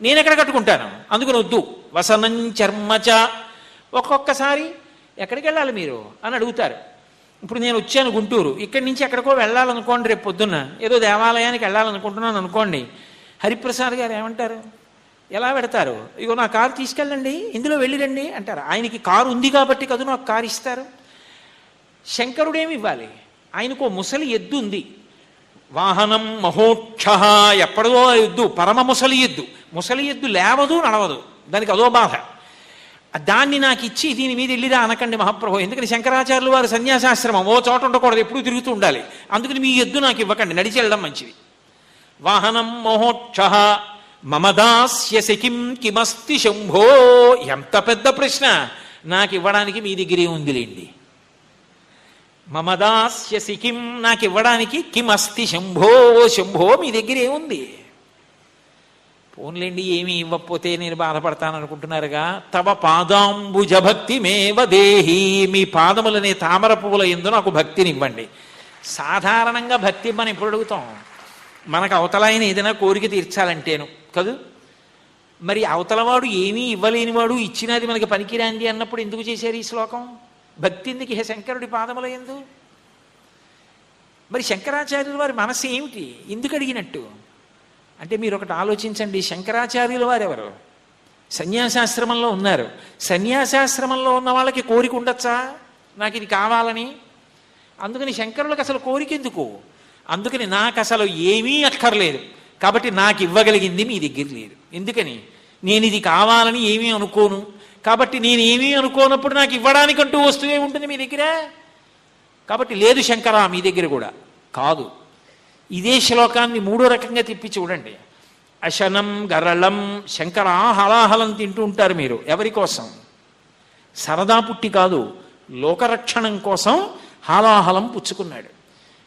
నేను ఎక్కడ కట్టుకుంటాను? అందుకని వద్దు. వసనం చర్మచ. ఒక్కొక్కసారి ఎక్కడికి వెళ్ళాలి మీరు అని అడుగుతారు. ఇప్పుడు నేను వచ్చాను గుంటూరు, ఇక్కడి నుంచి ఎక్కడికో వెళ్ళాలనుకోండి, రేపు పొద్దున్న ఏదో దేవాలయానికి వెళ్ళాలనుకుంటున్నాను అనుకోండి, హరిప్రసాద్ గారు ఏమంటారు? ఎలా పెడతారు? ఇగో నా కారు తీసుకెళ్ళండి, ఇందులో వెళ్ళిరండి అంటారు. ఆయనకి కారు ఉంది కాబట్టి కదా నాకు కారు ఇస్తారు. శంకరుడేమి ఇవ్వాలి? ఆయనకు ముసలి ఎద్దు ఉంది, వాహనం మహోక్ష, ఎప్పటిదో ఎద్దు, పరమ ముసలి ఎద్దు. ముసలి ఎద్దు లేవదు నడవదు, దానికి అదో బాధ. దాన్ని నాకు ఇచ్చి దీని మీద వెళ్ళిరా అనకండి మహాప్రభు. ఎందుకని శంకరాచార్యులు వారు సన్యాసాశ్రమం ఓ చోట ఉండకూడదు, ఎప్పుడూ తిరుగుతూ ఉండాలి. అందుకని మీ ఎద్దు నాకు ఇవ్వకండి, నడిచి వెళ్ళడం మంచిది. వాహనం మహోక్ష మమదాస్యసి కిం కిమస్తి శంభో. ఎంత పెద్ద ప్రశ్న! నాకు ఇవ్వడానికి మీ దగ్గరే ఉందిలేండి. మమదాస్యసి కిం, నాకు ఇవ్వడానికి కిం అస్తి శంభో. శంభో మీ దగ్గర ఏముంది? పోన్లేండి ఏమీ ఇవ్వకపోతే నేను బాధపడతాను అనుకుంటున్నారుగా. తవ పాదాంబుజ భక్తి మేవ దేహి, మీ పాదములనే తామర పువ్వుల యందు నాకు భక్తిని ఇవ్వండి. సాధారణంగా భక్తి మనం ఎప్పుడు అడుగుతాం? మనకు అవతలాయన ఏదైనా కోరిక తీర్చాలంటేను కదూ. మరి అవతలవాడు ఏమీ ఇవ్వలేనివాడు ఇచ్చినది మనకి పనికిరాంది అన్నప్పుడు ఎందుకు చేశారు ఈ శ్లోకం? భక్తి ఎందుకు హే శంకరుడి పాదముల యందు? మరి శంకరాచార్యుల వారి మనసు ఏమిటి? ఎందుకు అడిగినట్టు అంటే మీరు ఒకటి ఆలోచించండి. శంకరాచార్యుల వారు ఎవరు? సన్యాసాశ్రమంలో ఉన్నారు. సన్యాసాశ్రమంలో ఉన్న వాళ్ళకి కోరిక ఉండొచ్చా నాకు ఇది కావాలని? అందుకని శంకరులకు అసలు కోరిక ఎందుకు? అందుకని నాకు అసలు ఏమీ అక్కర్లేదు కాబట్టి నాకు ఇవ్వగలిగింది మీ దగ్గర లేదు. ఎందుకని? నేను ఇది కావాలని ఏమీ అనుకోను కాబట్టి, నేను ఏమీ అనుకోనప్పుడు నాకు ఇవ్వడానికంటూ వస్తువే ఉంటుంది మీ దగ్గర. కాబట్టి లేదు శంకర మీ దగ్గర కూడా కాదు. ఇదే శ్లోకాన్ని మూడో రకంగా తిప్పి చూడండి. అశనం గరళం. శంకర హలాహలం తింటూ ఉంటారు మీరు. ఎవరి కోసం? సరదా పుట్టి కాదు, లోకరక్షణం కోసం హాలాహలం పుచ్చుకున్నాడు.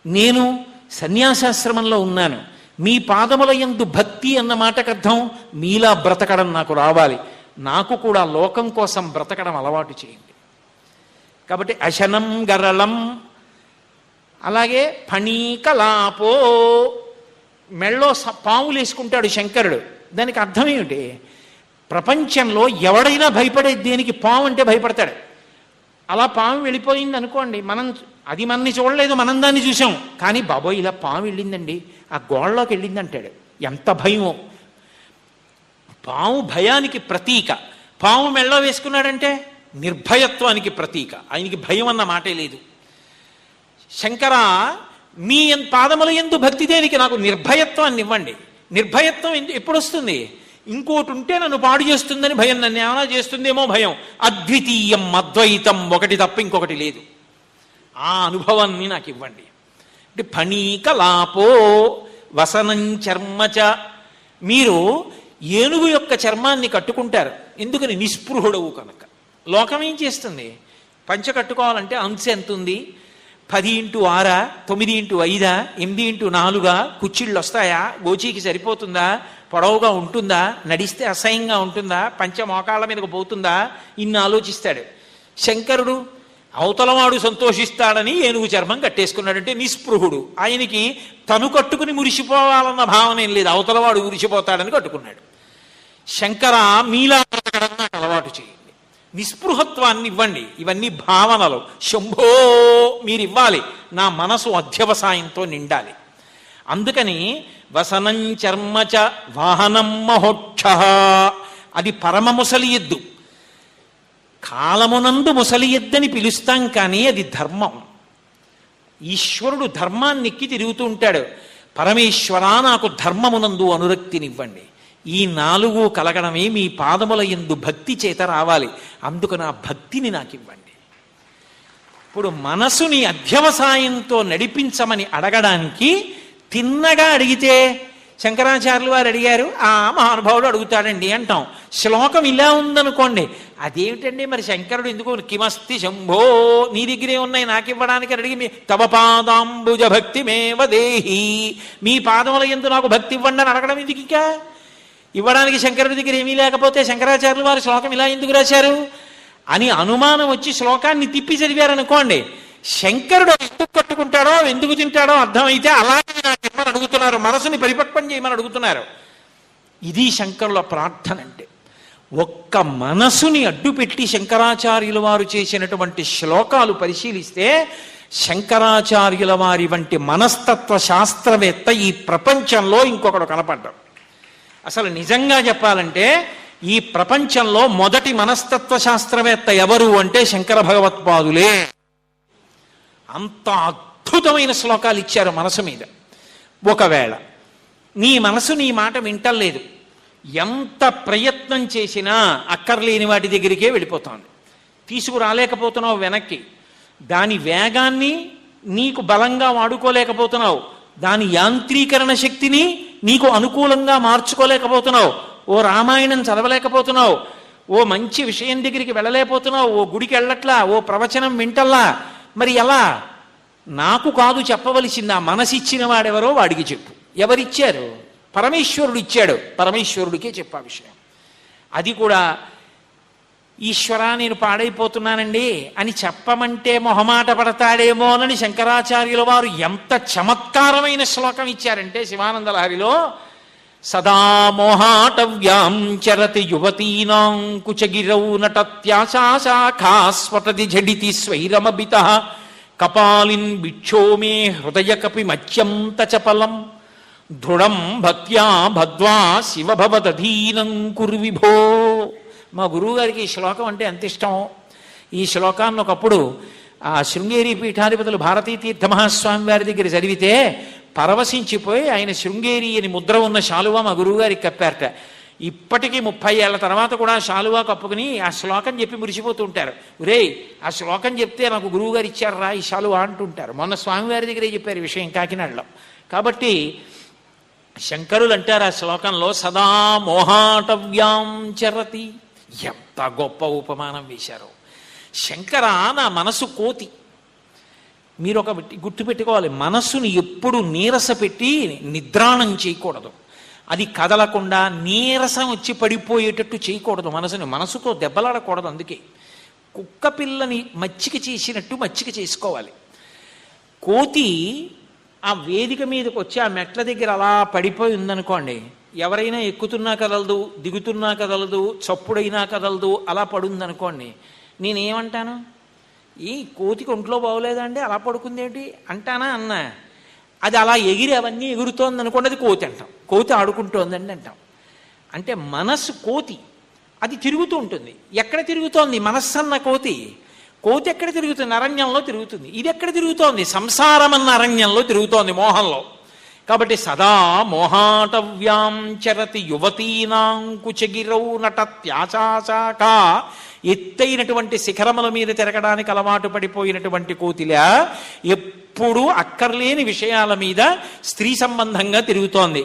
నేను సన్యాసాశ్రమంలో ఉన్నాను, మీ పాదముల యందు భక్తి అన్న మాటకు అర్థం మీలా బ్రతకడం నాకు రావాలి, నాకు కూడా లోకం కోసం బ్రతకడం అలవాటు చేయండి. కాబట్టి అశనం గరళం. అలాగే ఫణీకలాపో, మెళ్ళో పాములు వేసుకుంటాడు శంకరుడు. దానికి అర్థం ఏమిటి? ప్రపంచంలో ఎవడైనా భయపడే దేనికి పాము అంటే భయపడతాడు. అలా పాము వెళ్ళిపోయింది అనుకోండి, అది మనని చూడలేదు, మనం దాన్ని చూసాం. కానీ బాబోయ్ ఇలా పాము వెళ్ళిందండి, ఆ గోళ్ళలోకి వెళ్ళింది అంటాడు. ఎంత భయమో! పాము భయానికి ప్రతీక. పాము మెళ్ళో వేసుకున్నాడంటే నిర్భయత్వానికి ప్రతీక. ఆయనకి భయం అన్న మాటే లేదు. శంకర, మీ పాదముల యందు భక్తి దేనికి? నాకు నిర్భయత్వాన్ని ఇవ్వండి. నిర్భయత్వం ఎప్పుడు వస్తుంది? ఇంకోటి ఉంటే నన్ను పాడు చేస్తుందని భయం, నన్ను ఏమైనా చేస్తుందేమో భయం. అద్వితీయం అద్వైతం, ఒకటి తప్ప ఇంకొకటి లేదు. ఆ అనుభవాన్ని నాకు ఇవ్వండి. అంటే ఫణీకలాపో వసనం చర్మచ. మీరు ఏనుగు యొక్క చర్మాన్ని కట్టుకుంటారు, ఎందుకని? నిస్పృహుడవు కనుక. లోకం ఏం చేస్తుంది? పంచ కట్టుకోవాలంటే అంశ ఎంత ఉంది? 10x6, 9x5, 8x4, కుచ్చిళ్ళు వస్తాయా? గోచీకి సరిపోతుందా? పొడవుగా ఉంటుందా? నడిస్తే అసహ్యంగా ఉంటుందా? పంచ మోకాళ్ళ మీదకు పోతుందా? ఇన్ని ఆలోచిస్తాడు. శంకరుడు అవతలవాడు సంతోషిస్తాడని ఏనుగు చర్మం కట్టేసుకున్నాడంటే నిస్పృహుడు. ఆయనకి తను కట్టుకుని మురిసిపోవాలన్న భావన ఏం లేదు, అవతలవాడు మురిసిపోతాడని కట్టుకున్నాడు. శంకర, మీలా బ్రతకడం నాకు అలవాటు చేయండి, నిస్పృహత్వాన్ని ఇవ్వండి. ఇవన్నీ భావనలు. శంభో, మీరు ఇవ్వాలి. నా మనసు అధ్యవసాయంతో నిండాలి. అందుకని వసనం చర్మచ వాహనం మహోక్ష. అది పరమ ముసలి ఎద్దు. కాలమునందు ముసలి ఎద్దని పిలుస్తాం, కానీ అది ధర్మం. ఈశ్వరుడు ధర్మాన్ని ఎక్కి తిరుగుతూ ఉంటాడు. పరమేశ్వరా, నాకు ధర్మమునందు అనురక్తినివ్వండి. ఈ 4 కలగడమే మీ పాదముల యందు భక్తి చేత రావాలి. అందుకు నా భక్తిని నాకు ఇవ్వండి. ఇప్పుడు మనసుని అధ్యవసాయంతో నడిపించమని అడగడానికి తిన్నగా అడిగితే, శంకరాచార్యులు వారు అడిగారు, ఆ మహానుభావుడు అడుగుతాడండి అంటాం. శ్లోకం ఇలా ఉందనుకోండి, అదేమిటండి మరి శంకరుడు ఎందుకు కిమస్తి శంభో, నీ దగ్గరే ఉన్నాయి నాకు ఇవ్వడానికి అడిగి, తవ పాదాంబుజ భక్తి మేవ దేహి, మీ పాదముల యందు నాకు భక్తి ఇవ్వండి అని అడగడం ఎందుకు? ఇంకా ఇవ్వడానికి శంకరుడి దగ్గర ఏమీ లేకపోతే శంకరాచార్యులు వారు శ్లోకం ఇలా ఎందుకు రాశారు అని అనుమానం వచ్చి శ్లోకాన్ని తిప్పి చదివారనుకోండి, శంకరుడు ఎందుకు కట్టుకుంటాడో ఎందుకు తింటాడో అర్థమైతే అలాగే నాకు ఇవ్వని అడుగుతున్నారు, మనసుని పరిపక్వం చేయమని అడుగుతున్నారు. ఇది శంకరుల ప్రార్థన అంటే. ఒక్క మనసుని అడ్డుపెట్టి శంకరాచార్యుల వారు చేసినటువంటి శ్లోకాలు పరిశీలిస్తే శంకరాచార్యుల వారి వంటి మనస్తత్వ శాస్త్రవేత్త ఈ ప్రపంచంలో ఇంకొకడు కనపడ్డాడు. అసలు నిజంగా చెప్పాలంటే ఈ ప్రపంచంలో మొదటి మనస్తత్వ శాస్త్రవేత్త ఎవరు అంటే శంకర భగవత్పాదులే. అంత అద్భుతమైన శ్లోకాలు ఇచ్చారు మనసు మీద. ఒకవేళ నీ మనసు నీ మాట వింటలేదు, ఎంత ప్రయత్నం చేసినా అక్కర్లేని వాటి దగ్గరికే వెళ్ళిపోతుంది. తీసుకురాలేకపోతున్నావు వెనక్కి, దాని వేగాన్ని నీకు బలంగా వాడుకోలేకపోతున్నావు, దాని యాంత్రీకరణ శక్తిని నీకు అనుకూలంగా మార్చుకోలేకపోతున్నావు, ఓ రామాయణం చదవలేకపోతున్నావు, ఓ మంచి విషయం దగ్గరికి వెళ్ళలేకపోతున్నావు, ఓ గుడికి వెళ్ళట్లా, ఓ ప్రవచనం వింటల్లా. మరి ఎలా? నాకు కాదు చెప్పవలసింది, ఆ మనసిచ్చిన వాడెవరో వాడికి చెప్పు. ఎవరిచ్చారు? పరమేశ్వరుడు ఇచ్చాడు, పరమేశ్వరుడికే చెప్పా విషయం. అది కూడా ఈశ్వరా నేను పాడైపోతున్నానండి అని చెప్పమంటే మొహమాట పడతాడేమోనని శంకరాచార్యుల వారు ఎంత చమత్కారమైన శ్లోకం ఇచ్చారంటే శివానందలహరిలో, సదా మోహాటవ్యాం చరతి యువతీనాం కుచగిరౌ నటత్యాశాఖాస్వటది ఝడితి స్వైరమబితః కపాలిన్ బిక్షో మే హృదయ కపి మత్యంత చపలం దృఢం భక్త్యా భద్వా శివభవదధీనం కుర్విభో. మా గురువుగారికి ఈ శ్లోకం అంటే ఎంత ఇష్టం. ఈ శ్లోకాన్ని ఒకప్పుడు ఆ శృంగేరి పీఠాధిపతులు భారతీ తీర్థ మహాస్వామి వారి దగ్గర చదివితే పరవశించిపోయి ఆయన శృంగేరి అని ముద్ర ఉన్న శాలువా మా గురువుగారికి కప్పారట. ఇప్పటికీ 30 ఏళ్ల తర్వాత కూడా శాలువా కప్పుకుని ఆ శ్లోకం చెప్పి మురిసిపోతూ ఉంటారు. ఒరేయ్, ఆ శ్లోకం చెప్తే నాకు గురువుగారు ఇచ్చారా ఈ శాలువా అంటుంటారు. మొన్న స్వామివారి దగ్గరే చెప్పారు విషయం కాకినాడలో. కాబట్టి శంకరులు అంటారు ఆ శ్లోకంలో, సదా మోహాటవ్యాం చరతి. ఎంత గొప్ప ఉపమానం వేశారో. శంకర, నా మనసు కోతి. మీరు ఒక గుర్తుపెట్టుకోవాలి, మనస్సుని ఎప్పుడు నీరస పెట్టి నిద్రాణం చేయకూడదు. అది కదలకుండా నీరసం వచ్చి పడిపోయేటట్టు చేయకూడదు. మనసుతో దెబ్బలాడకూడదు. అందుకే కుక్క పిల్లని మచ్చిక చేసినట్టు మచ్చిక చేసుకోవాలి. కోతి ఆ వేదిక మీదకి వచ్చి ఆ మెట్ల దగ్గర అలా పడిపోయి ఉందనుకోండి, ఎవరైనా ఎక్కుతున్నా కదలదు, దిగుతున్నా కదలదు, చప్పుడైనా కదలదు, అలా పడుందనుకోండి, నేనేమంటాను? ఈ కోతికి ఒంట్లో బాగోలేదండి అలా పడుకుంది ఏంటి అంటానా అన్నా, అది అలా ఎగిరి అవన్నీ ఎగురుతోంది అనుకోండి, అది కోతి అంటాం. కోతి ఆడుకుంటోందండి అంటాం. అంటే మనస్సు కోతి, అది తిరుగుతూ ఉంటుంది. ఎక్కడ తిరుగుతోంది మనస్సు అన్న కోతి? కోతి ఎక్కడ తిరుగుతుంది? అరణ్యంలో తిరుగుతుంది. ఇది ఎక్కడ తిరుగుతోంది? సంసారం అన్న అరణ్యంలో తిరుగుతోంది, మోహంలో. కాబట్టి సదా మోహాటవ్యాం చరతి యువతీనాం కుచగిరౌ నటత్యాశాఖ. ఎత్తైనటువంటి శిఖరముల మీద తిరగడానికి అలవాటు పడిపోయినటువంటి కోతిలా ఎప్పుడూ అక్కర్లేని విషయాల మీద స్త్రీ సంబంధంగా తిరుగుతోంది.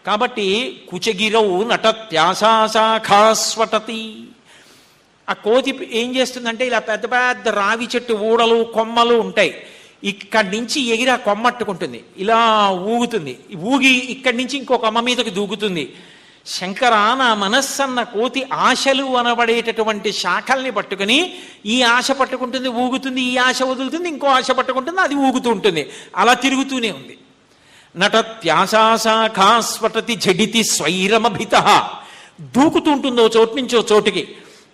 కాబట్టి కుచగిరౌ నటత్యాశాఖాస్వటతి. ఆ కోతి ఏం చేస్తుందంటే ఇలా పెద్ద పెద్ద రావి చెట్టు ఊడలు కొమ్మలు ఉంటాయి, ఇక్కడి నుంచి ఎగిరి ఆ కొమ్మట్టుకుంటుంది, ఇలా ఊగుతుంది, ఊగి ఇక్కడి నుంచి ఇంకో కొమ్మ మీదకి దూకుతుంది. శంకర, నా మనస్సన్న కోతి ఆశలు అనబడేటటువంటి శాఖల్ని పట్టుకుని ఈ ఆశ పట్టుకుంటుంది, ఊగుతుంది, ఈ ఆశ వదులుతుంది, ఇంకో ఆశ పట్టుకుంటుంది, అది ఊగుతూ ఉంటుంది, అలా తిరుగుతూనే ఉంది. నటత్యాశాఖాస్వటతి జడితి స్వైరమభిత. దూకుతూ ఉంటుంది ఓ చోటు నుంచి ఓ చోటుకి.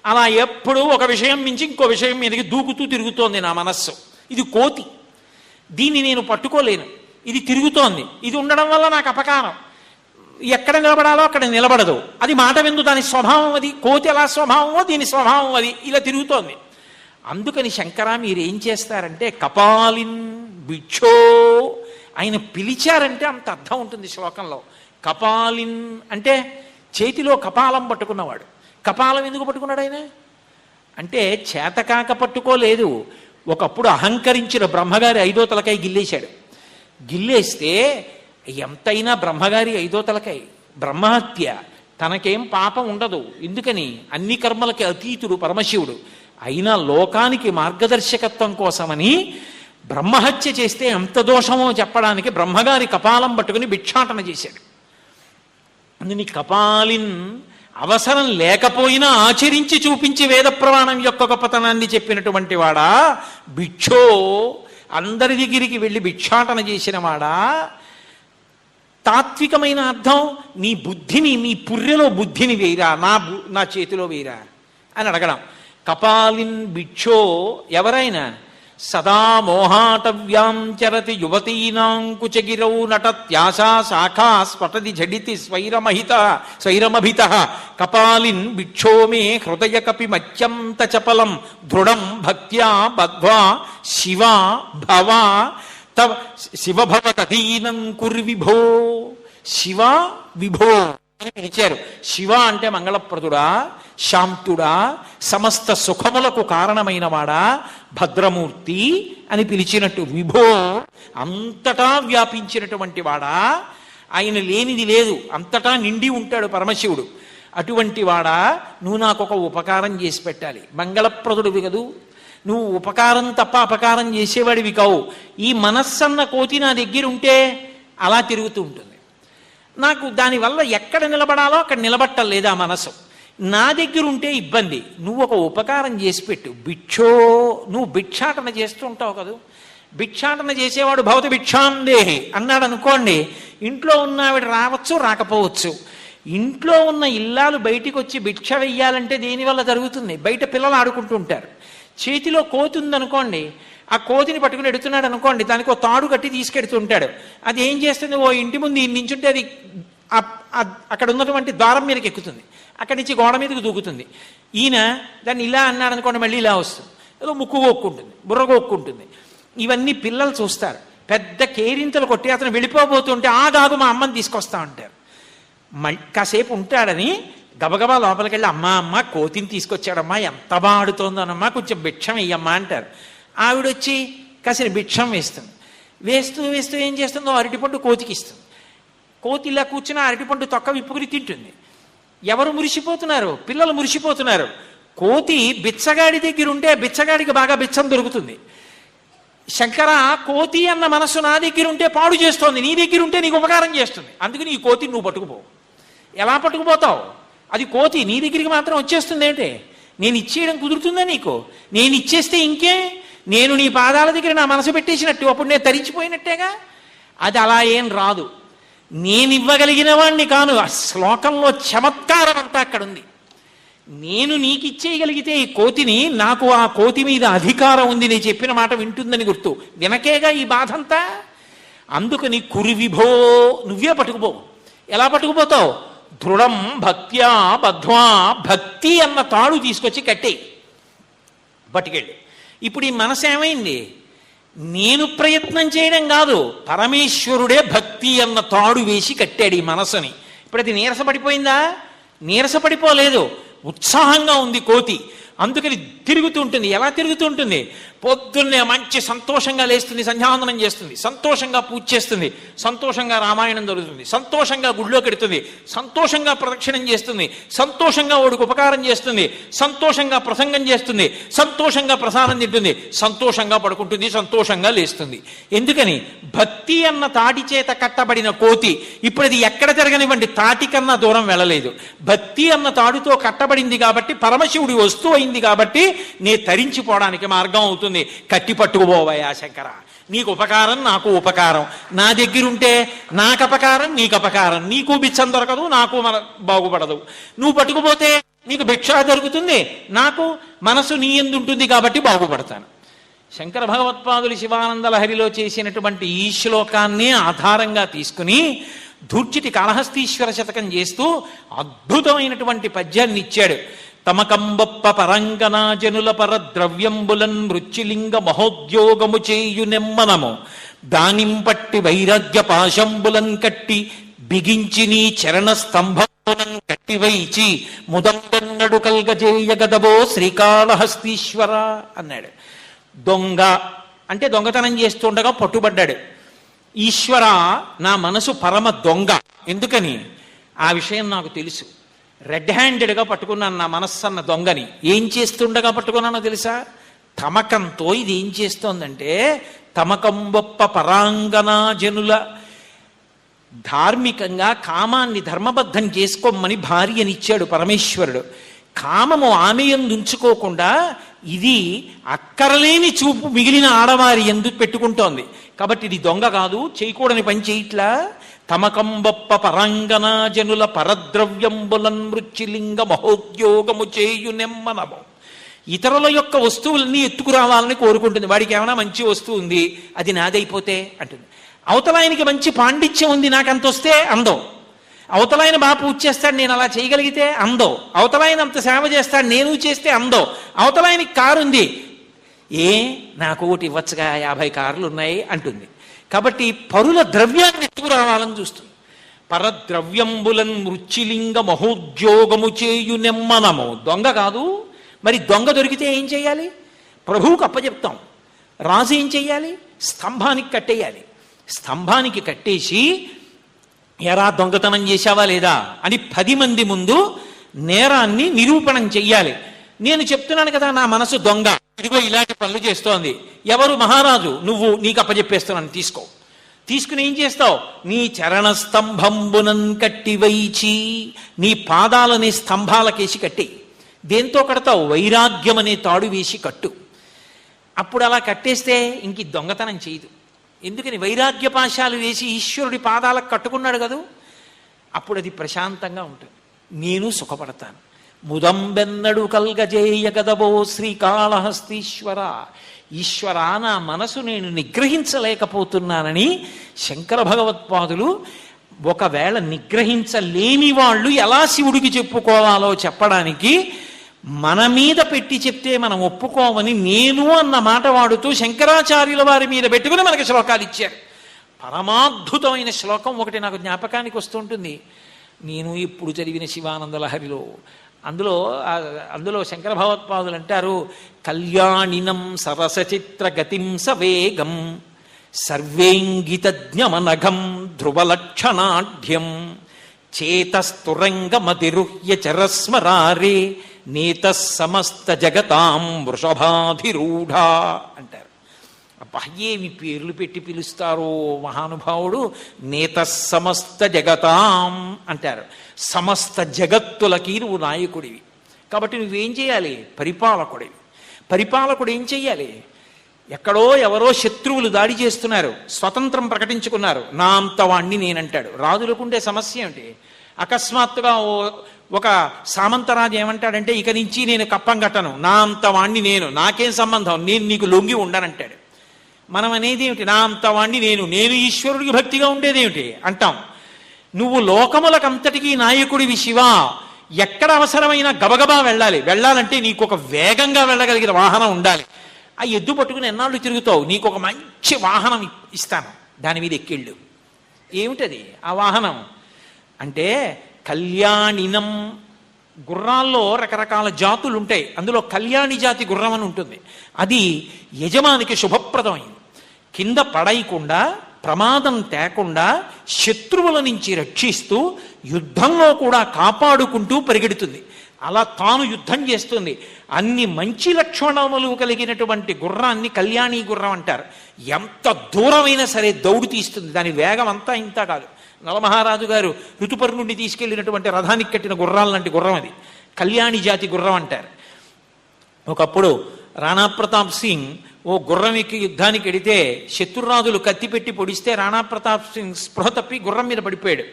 అలా ఎప్పుడూ ఒక విషయం నుంచి ఇంకో విషయం మీదకి దూకుతూ తిరుగుతోంది నా మనస్సు. ఇది కోతి, దీన్ని నేను పట్టుకోలేను, ఇది తిరుగుతోంది. ఇది ఉండడం వల్ల నాకు అపకారం. ఎక్కడ నిలబడాలో అక్కడ నిలబడదు, అది మాట విందు, దాని స్వభావం అది. కోతి ఎలా స్వభావమో దీని స్వభావం అది, ఇలా తిరుగుతోంది. అందుకని శంకర మీరేం చేస్తారంటే కపాలిన్ బిక్షో, ఆయన పిలిచారంటే అంత అర్థం ఉంటుంది శ్లోకంలో. కపాలిన్ అంటే చేతిలో కపాలం పట్టుకున్నవాడు. కపాలం ఎందుకు పట్టుకున్నాడు ఆయన అంటే చేతకాక పట్టుకోలేదు. ఒకప్పుడు అహంకరించిన బ్రహ్మగారి 5వ తలకాయ గిల్లేశాడు. గిల్లేస్తే ఎంతైనా బ్రహ్మగారి 5వ తలకాయ బ్రహ్మహత్య, తనకేం పాపం ఉండదు. ఎందుకని? అన్ని కర్మలకి అతీతుడు పరమశివుడు. అయినా లోకానికి మార్గదర్శకత్వం కోసమని బ్రహ్మహత్య చేస్తే ఎంత దోషమో చెప్పడానికి బ్రహ్మగారి కపాలం పట్టుకుని భిక్షాటన చేశాడు. అందుని కపాలిన్ అవసరం లేకపోయినా ఆచరించి చూపించి వేద ప్రమాణం యొక్క గొప్పతనాన్ని చెప్పినటువంటి వాడా. భిక్షో, అందరి దగ్గరికి వెళ్ళి భిక్షాటన చేసిన వాడా. తాత్వికమైన అర్థం, నీ బుద్ధిని, నీ పుర్రెలో బుద్ధిని వేయరా, నా చేతిలో వేయరా అని అడగడం. కపాలిన్ భిక్షో, ఎవరైనా సదా మోహాటవ్యాం చరతి యువతీనాం కుచగిరౌ నటత్యాశాఖా స్ఫటది జడితి స్వైరమభిత. కపాలిన్ భిక్షో మే హృదయ కపి మత్యంత చపలం దృఢం భక్త్యా బద్ధ్వా శివ భవ తవ శివభవ తదీనం కుర్విభో. శివ విభో అని పిలిచారు. శివ అంటే మంగళప్రదుడా, శాంతుడా, సమస్త సుఖములకు కారణమైన వాడా, భద్రమూర్తి అని పిలిచినట్టు. విభో, అంతటా వ్యాపించినటువంటి వాడా, ఆయన లేనిది లేదు, అంతటా నిండి ఉంటాడు పరమశివుడు. అటువంటి వాడా, నువ్వు నాకు ఒక ఉపకారం చేసి పెట్టాలి. మంగళప్రదుడివి కదూ, నువ్వు ఉపకారం తప్ప అపకారం చేసేవాడివి కావు. ఈ మనస్సన్న కోతి నా దగ్గర ఉంటే అలా తిరుగుతూ ఉంటుంది. నాకు దానివల్ల ఎక్కడ నిలబడాలో అక్కడ నిలబట్టం లేదా మనసు. నా దగ్గర ఉంటే ఇబ్బంది, నువ్వు ఒక ఉపకారం చేసి పెట్టు. భిక్షో, నువ్వు భిక్షాటన చేస్తూ ఉంటావు కదా, భిక్షాటన చేసేవాడు భవతి భిక్షాందేహి అన్నాడు అనుకోండి, ఇంట్లో ఉన్న ఆవిడ రావచ్చు రాకపోవచ్చు. ఇంట్లో ఉన్న ఇల్లాలు బయటికి వచ్చి భిక్ష వెయ్యాలంటే దేనివల్ల జరుగుతుంది? బయట పిల్లలు ఆడుకుంటూ ఉంటారు. చేతిలో కోతి ఉందనుకోండి, ఆ కోతిని పట్టుకుని ఎడుతున్నాడు అనుకోండి, దానికి ఓ తాడు కట్టి తీసుకెడుతుంటాడు. అది ఏం చేస్తుంది? ఓ ఇంటి ముందు నించుంటే అది అక్కడ ఉన్నటువంటి ద్వారం మీదకి ఎక్కుతుంది, అక్కడి నుంచి గోడ మీదకి దూకుతుంది. ఈయన దాన్ని ఇలా అన్నాడు అనుకోండి, మళ్ళీ ఇలా వస్తుంది, ఏదో ముక్కు కొక్కుంటుంది, బుర్ర కొక్కుంటుంది. ఇవన్నీ పిల్లలు చూస్తారు. పెద్ద కేరింతలు కొట్టి అతను వెళ్ళిపోబోతుంటే ఆగాగు మా అమ్మని తీసుకొస్తా ఉంటారు. కాసేపు ఉంటాడని గబగబా లోపలికి వెళ్ళి అమ్మ కోతిని తీసుకొచ్చాడమ్మా, ఎంత బాగా ఆడుతోందోనమ్మా, కొంచెం భిక్షం వెయ్యమ్మా అంటారు. ఆవిడొచ్చి కాసిన భిక్షం వేస్తుంది. వేస్తూ వేస్తూ ఏం చేస్తుందో అరటిపండు కోతికి ఇస్తుంది. కోతి ఇలా కూర్చుని అరటిపండు తొక్క విప్పుకుని తింటుంది. ఎవరు మురిసిపోతున్నారు? పిల్లలు మురిసిపోతున్నారు. కోతి బిచ్చగాడి దగ్గర ఉంటే బిచ్చగాడికి బాగా బిచ్చం దొరుకుతుంది. శంకర, కోతి అన్న మనస్సు నా దగ్గర ఉంటే పాడు చేస్తోంది, నీ దగ్గర ఉంటే నీకు ఉపకారం చేస్తుంది. అందుకని ఈ కోతిని నువ్వు పట్టుకుపోవు. ఎలా పట్టుకుపోతావు? అది కోతి నీ దగ్గరికి మాత్రం వచ్చేస్తుంది ఏంటి? నేను ఇచ్చేయడం కుదురుతుందా నీకు? నేను ఇచ్చేస్తే ఇంకే, నేను నీ పాదాల దగ్గర నా మనసు పెట్టేసినట్టు, అప్పుడు నేను తరించిపోయినట్టేగా. అది అలా ఏం రాదు. నేను ఇవ్వగలిగిన వాణ్ణి కాను. ఆ శ్లోకంలో చమత్కారం అంతా అక్కడ ఉంది. నేను నీకు ఇచ్చేయగలిగితే ఈ కోతిని, నాకు ఆ కోతి మీద అధికారం ఉంది, నేను చెప్పిన మాట వింటుందని గుర్తు. వినకేగా ఈ బాధంతా. అందుకని కురివిభో, నువ్వే పట్టుకుపో. ఎలా పట్టుకుపోతావు? దృఢం భక్త్యా బధ్వా, భక్తి అన్న తాడు తీసుకొచ్చి కట్టేయి, పట్టుకెళ్ళి. ఇప్పుడు ఈ మనసు ఏమైంది? నేను ప్రయత్నం చేయడం కాదు, పరమేశ్వరుడే భక్తి అన్న తాడు వేసి కట్టాడు ఈ మనసుని. ఇప్పుడు అది నీరసపడిపోయిందా? నీరసపడిపోలేదు, ఉత్సాహంగా ఉంది కోతి. అందుకని తిరుగుతూ ఉంటుంది. ఎలా తిరుగుతూ ఉంటుంది? పొద్దున్నే మంచి సంతోషంగా లేస్తుంది, సంధ్యావందనం చేస్తుంది, సంతోషంగా పూజ చేస్తుంది, సంతోషంగా రామాయణం జరుగుతుంది, సంతోషంగా గుడిలోకి ఎడుతుంది, సంతోషంగా ప్రదక్షిణం చేస్తుంది, సంతోషంగా వాడికి ఉపకారం చేస్తుంది, సంతోషంగా ప్రసంగం చేస్తుంది, సంతోషంగా ప్రసాదం తింటుంది, సంతోషంగా పడుకుంటుంది, సంతోషంగా లేస్తుంది. ఎందుకని? భక్తి అన్న తాటి చేత కట్టబడిన కోతి ఇప్పుడు అది ఎక్కడ తిరగనివ్వండి, తాటి కన్నా దూరం వెళ్ళలేదు. భక్తి అన్న తాడుతో కట్టబడింది కాబట్టి, పరమశివుడి వస్తువు అయింది కాబట్టి, నే తరించిపోవడానికి మార్గం అవుతుంది. కట్టి పట్టుకుపోవయ్యా శంకర, నీకు ఉపకారం నాకు ఉపకారం, నా దగ్గరుంటే నాకు అపకారం నీకు అపకారం, నీకు బిచ్చం దొరకదు నాకు బాగుపడదు. నువ్వు పట్టుకుపోతే నీకు భిక్ష దొరుకుతుంది, నాకు మనసు నీ యందు ఉంటుంది కాబట్టి బాగుపడతాను. శంకర భగవత్పాదులు శివానంద లహరిలో చేసినటువంటి ఈ శ్లోకాన్నే ఆధారంగా తీసుకుని ధూర్చిటి కాళహస్తీశ్వర శతకం చేస్తూ అద్భుతమైనటువంటి పద్యాన్ని ఇచ్చాడు. తమకంబొప్ప పరంగనాజనుల పరద్రవ్యంబులన్ మృత్యులింగ మహోద్యోగము చేయు నెమ్మనము దానింపట్టి వైరాగ్య పాశంబులన్ కట్టి బిగించి నీ చరణ స్తంభములను కట్టివైచి ముదంబెన్నడు కల్గజేయగదబో శ్రీకాళహస్తీశ్వర అన్నాడు. దొంగ అంటే దొంగతనం చేస్తుండగా పట్టుబడ్డాడు. ఈశ్వర, నా మనసు పరమ దొంగ. ఎందుకని? ఆ విషయం నాకు తెలుసు. రెడ్ హ్యాండెడ్గా పట్టుకున్నాను నా మనస్సన్న దొంగని. ఏం చేస్తుండగా పట్టుకున్నానో తెలుసా? తమకంతో ఇది ఏం చేస్తోందంటే, తమకంబొప్ప పరాంగనాజనుల, ధార్మికంగా కామాన్ని ధర్మబద్ధం చేసుకోమని భార్యనిచ్చాడు పరమేశ్వరుడు. కామము ఆమె యందు ఉంచుకోకుండా ఇది అక్కరలేని చూపు మిగిలిన ఆడవారి ఎందు పెట్టుకుంటోంది. కాబట్టి ఇది దొంగ కాదు, చేయకూడని పని చేయట్లా. తమకంబొప్ప పరాంగనాజనుల పరద్రవ్యంబులన్ మృత్యులింగ మహోద్యోగము చేయు నెమ్మనము. ఇతరుల యొక్క వస్తువులన్నీ ఎత్తుకురావాలని కోరుకుంటుంది. వాడికి ఏమైనా మంచి వస్తువు ఉంది, అది నాదైపోతే అంటుంది. అవతలాయనికి మంచి పాండిత్యం ఉంది, నాకు అంత వస్తే అందం. అవతలాయన బాగా పూజ చేస్తాడు, నేను అలా చేయగలిగితే అందం. అవతలాయన అంత సేవ చేస్తాడు, నేను చేస్తే అందం. అవతలాయనకి కారు ఉంది, నాకు ఒకటి ఇవ్వచ్చుగా, 50 కార్లు ఉన్నాయి అంటుంది. కాబట్టి పరుల ద్రవ్యాన్ని ఎత్తుకురావాలని చూస్తుంది. పరద్రవ్యంబులన్ మృత్యులింగ మహోద్యోగము చేయు నెమ్మనము. దొంగ కాదు. మరి దొంగ దొరికితే ఏం చేయాలి? ప్రభువుకు అప్పచెప్తాం. రాజు ఏం చెయ్యాలి? స్తంభానికి కట్టేయాలి. స్తంభానికి కట్టేసి, ఎరా దొంగతనం చేశావా లేదా అని 10 మంది ముందు నేరాన్ని నిరూపణం చెయ్యాలి. నేను చెప్తున్నాను కదా, నా మనసు దొంగ, ఇదిగో ఇలాంటి పనులు చేస్తోంది. ఎవరు? మహారాజు. నువ్వు, నీకు అప్పచెప్పేస్తున్నాను, తీసుకో. తీసుకుని ఏం చేస్తావు? నీ చరణ స్తంభంబునన్ కట్టివైచి, నీ పాదాలని స్తంభాలకేసి కట్టి. దేంతో కడతావు? వైరాగ్యం అనే తాడు వేసి కట్టు. అప్పుడు అలా కట్టేస్తే ఇంక దొంగతనం చేయదు. ఎందుకని? వైరాగ్య పాశాలు వేసి ఈశ్వరుడి పాదాలకు కట్టుకున్నాడు కదూ. అప్పుడు అది ప్రశాంతంగా ఉంటుంది. నేను సుఖపడతాను. ముదంబెన్నడు కల్గజేయగదబో శ్రీకాళహస్తీశ్వర. ఈశ్వర, నా మనసు నేను నిగ్రహించలేకపోతున్నానని శంకర భగవత్పాదులు, ఒకవేళ నిగ్రహించలేని వాళ్ళు ఎలా శివుడికి చెప్పుకోవాలో చెప్పడానికి మన మీద పెట్టి చెప్తే మనం ఒప్పుకోమని నేను అన్న మాట వాడుతూ శంకరాచార్యుల వారి మీద పెట్టుకుని మనకి శ్లోకాలు ఇచ్చారు. పరమాద్భుతమైన శ్లోకం ఒకటి నాకు జ్ఞాపకానికి వస్తుంటుంది. నేను ఇప్పుడు చదివిన శివానంద లహరిలో అందులో శంకర భగవత్పాదులు అంటారు, కళ్యాణినం సరసచిత్ర గతిం సవేగం సర్వేంగితజ్ఞమనఘం ధ్రువలక్షణాఢ్యం చేతస్తురంగమతిరుహ్య చరస్మరారే నేత సమస్త జగతాం వృషభాధిరూఢ అంటారు. అబ్బా, ఏమి పేర్లు పెట్టి పిలుస్తారో మహానుభావుడు. నేత సమస్త జగతాం అంటారు. సమస్త జగత్తులకి నువ్వు నాయకుడివి. కాబట్టి నువ్వేం చేయాలి? పరిపాలకుడివి. పరిపాలకుడు ఏం చెయ్యాలి? ఎక్కడో ఎవరో శత్రువులు దాడి చేస్తున్నారు, స్వతంత్రం ప్రకటించుకున్నారు, నా అంత వాణ్ణి నేనంటాడు. రాజులకుండే సమస్య ఏమిటి? అకస్మాత్తుగా ఒక సామంతరాజు ఏమంటాడంటే, ఇక నుంచి నేను కప్పం కట్టను, నా అంత వాణ్ణి నేను, నాకేం సంబంధం, నేను నీకు లొంగి ఉండనంటాడు. మనం అనేది ఏమిటి? నా అంత వాణ్ణి నేను ఈశ్వరుడికి భక్తిగా ఉండేదేమిటి అంటాం. నువ్వు లోకములకంతటికీ నాయకుడివి శివ, ఎక్కడ అవసరమైన గబగబా వెళ్ళాలంటే నీకు ఒక వేగంగా వెళ్ళగలిగిన వాహనం ఉండాలి. ఆ ఎద్దు పట్టుకుని ఎన్నాళ్ళు తిరుగుతావు, నీకు ఒక మంచి వాహనం ఇస్తాను, దాని మీద ఎక్కిళ్ళు. ఏమిటది ఆ వాహనం అంటే? కళ్యాణినం. గుర్రాల్లో రకరకాల జాతులు ఉంటాయి, అందులో కళ్యాణి జాతి గుర్రం అని ఉంటుంది. అది యజమానికి శుభప్రదమైంది. కింద పడైకుండా, ప్రమాదం తేకుండా, శత్రువుల నుంచి రక్షిస్తూ, యుద్ధంలో కూడా కాపాడుకుంటూ పరిగెడుతుంది. అలా తాను యుద్ధం చేస్తుంది. అన్ని మంచి లక్షణములు కలిగినటువంటి గుర్రాన్ని కళ్యాణి గుర్రం అంటారు. ఎంత దూరమైనా సరే దౌడు తీస్తుంది. దాని వేగం అంతా ఇంత కాదు. నలమహారాజు గారు ఋతుపర్ణుడిని తీసుకెళ్లినటువంటి రథానికి కట్టిన గుర్రాల లాంటి గుర్రం అది. కళ్యాణి జాతి గుర్రం అంటారు. ఒకప్పుడు రాణా ప్రతాప్ సింగ్ ఓ గుర్రం ఎక్కి యుద్ధానికి ఎడితే శత్రురాజులు కత్తిపెట్టి పొడిస్తే రాణా ప్రతాప్ సింగ్ స్పృహ తప్పి గుర్రం మీద పడిపోయాడు.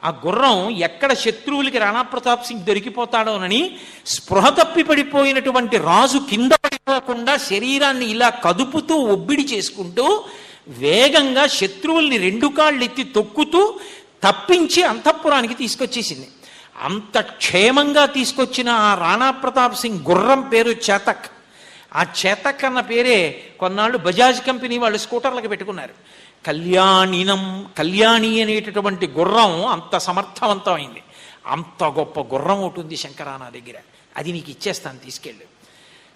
ఆ గుర్రం ఎక్కడ శత్రువులకి రాణా ప్రతాప్ సింగ్ దొరికిపోతాడోనని స్పృహ తప్పి పడిపోయినటువంటి రాజు కింద పడిపోకుండా శరీరాన్ని ఇలా కదుపుతూ ఒబ్బిడి చేసుకుంటూ వేగంగా శత్రువుల్ని రెండు కాళ్ళు ఎత్తి తొక్కుతూ తప్పించి అంతఃపురానికి తీసుకొచ్చేసింది. అంత క్షేమంగా తీసుకొచ్చిన ఆ రాణా ప్రతాప్ సింగ్ గుర్రం పేరు చేతక్. ఆ చేతక్ అన్న పేరే కొన్నాళ్ళు బజాజ్ కంపెనీ వాళ్ళు స్కూటర్లకు పెట్టుకున్నారు. కళ్యాణినం, కళ్యాణి అనేటటువంటి గుర్రం అంత సమర్థవంతమైంది. అంత గొప్ప గుర్రం ఉంటుంది శంకరానా దగ్గర. అది నీకు ఇచ్చేస్తాను, తీసుకెళ్ళు.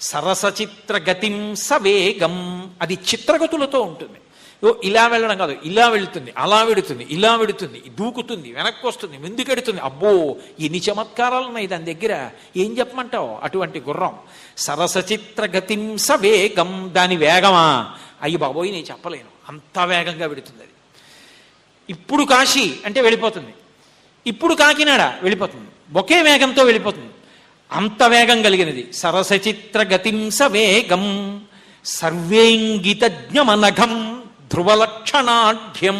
సరసచిత్ర గతిం సవేగం. అది చిత్రగతులతో ఉంటుంది. ఇలా వెళ్ళడం కాదు, ఇలా వెళుతుంది, అలా వెడుతుంది, ఇలా వెడుతుంది, దూకుతుంది, వెనక్కి వస్తుంది, ముందుకెడుతుంది. అబ్బో, ఎన్ని చమత్కారాలు ఉన్నాయి దాని దగ్గర, ఏం చెప్పమంటావు? అటువంటి గుర్రం. సరసచిత్ర గతిం సవేగం. దాని వేగమా అయ్యి బాబోయ్ నేను చెప్పలేను, అంత వేగంగా వెడుతుంది అది. ఇప్పుడు కాశీ అంటే వెళ్ళిపోతుంది, ఇప్పుడు కాకినాడ వెళ్ళిపోతుంది, ఒకే వేగంతో వెళ్ళిపోతుంది. అంత వేగం కలిగినది. సరసచిత్ర గతిం సవేగం సర్వేంగితజ్ఞమనఘం ధ్రువలక్షణాఢ్యం.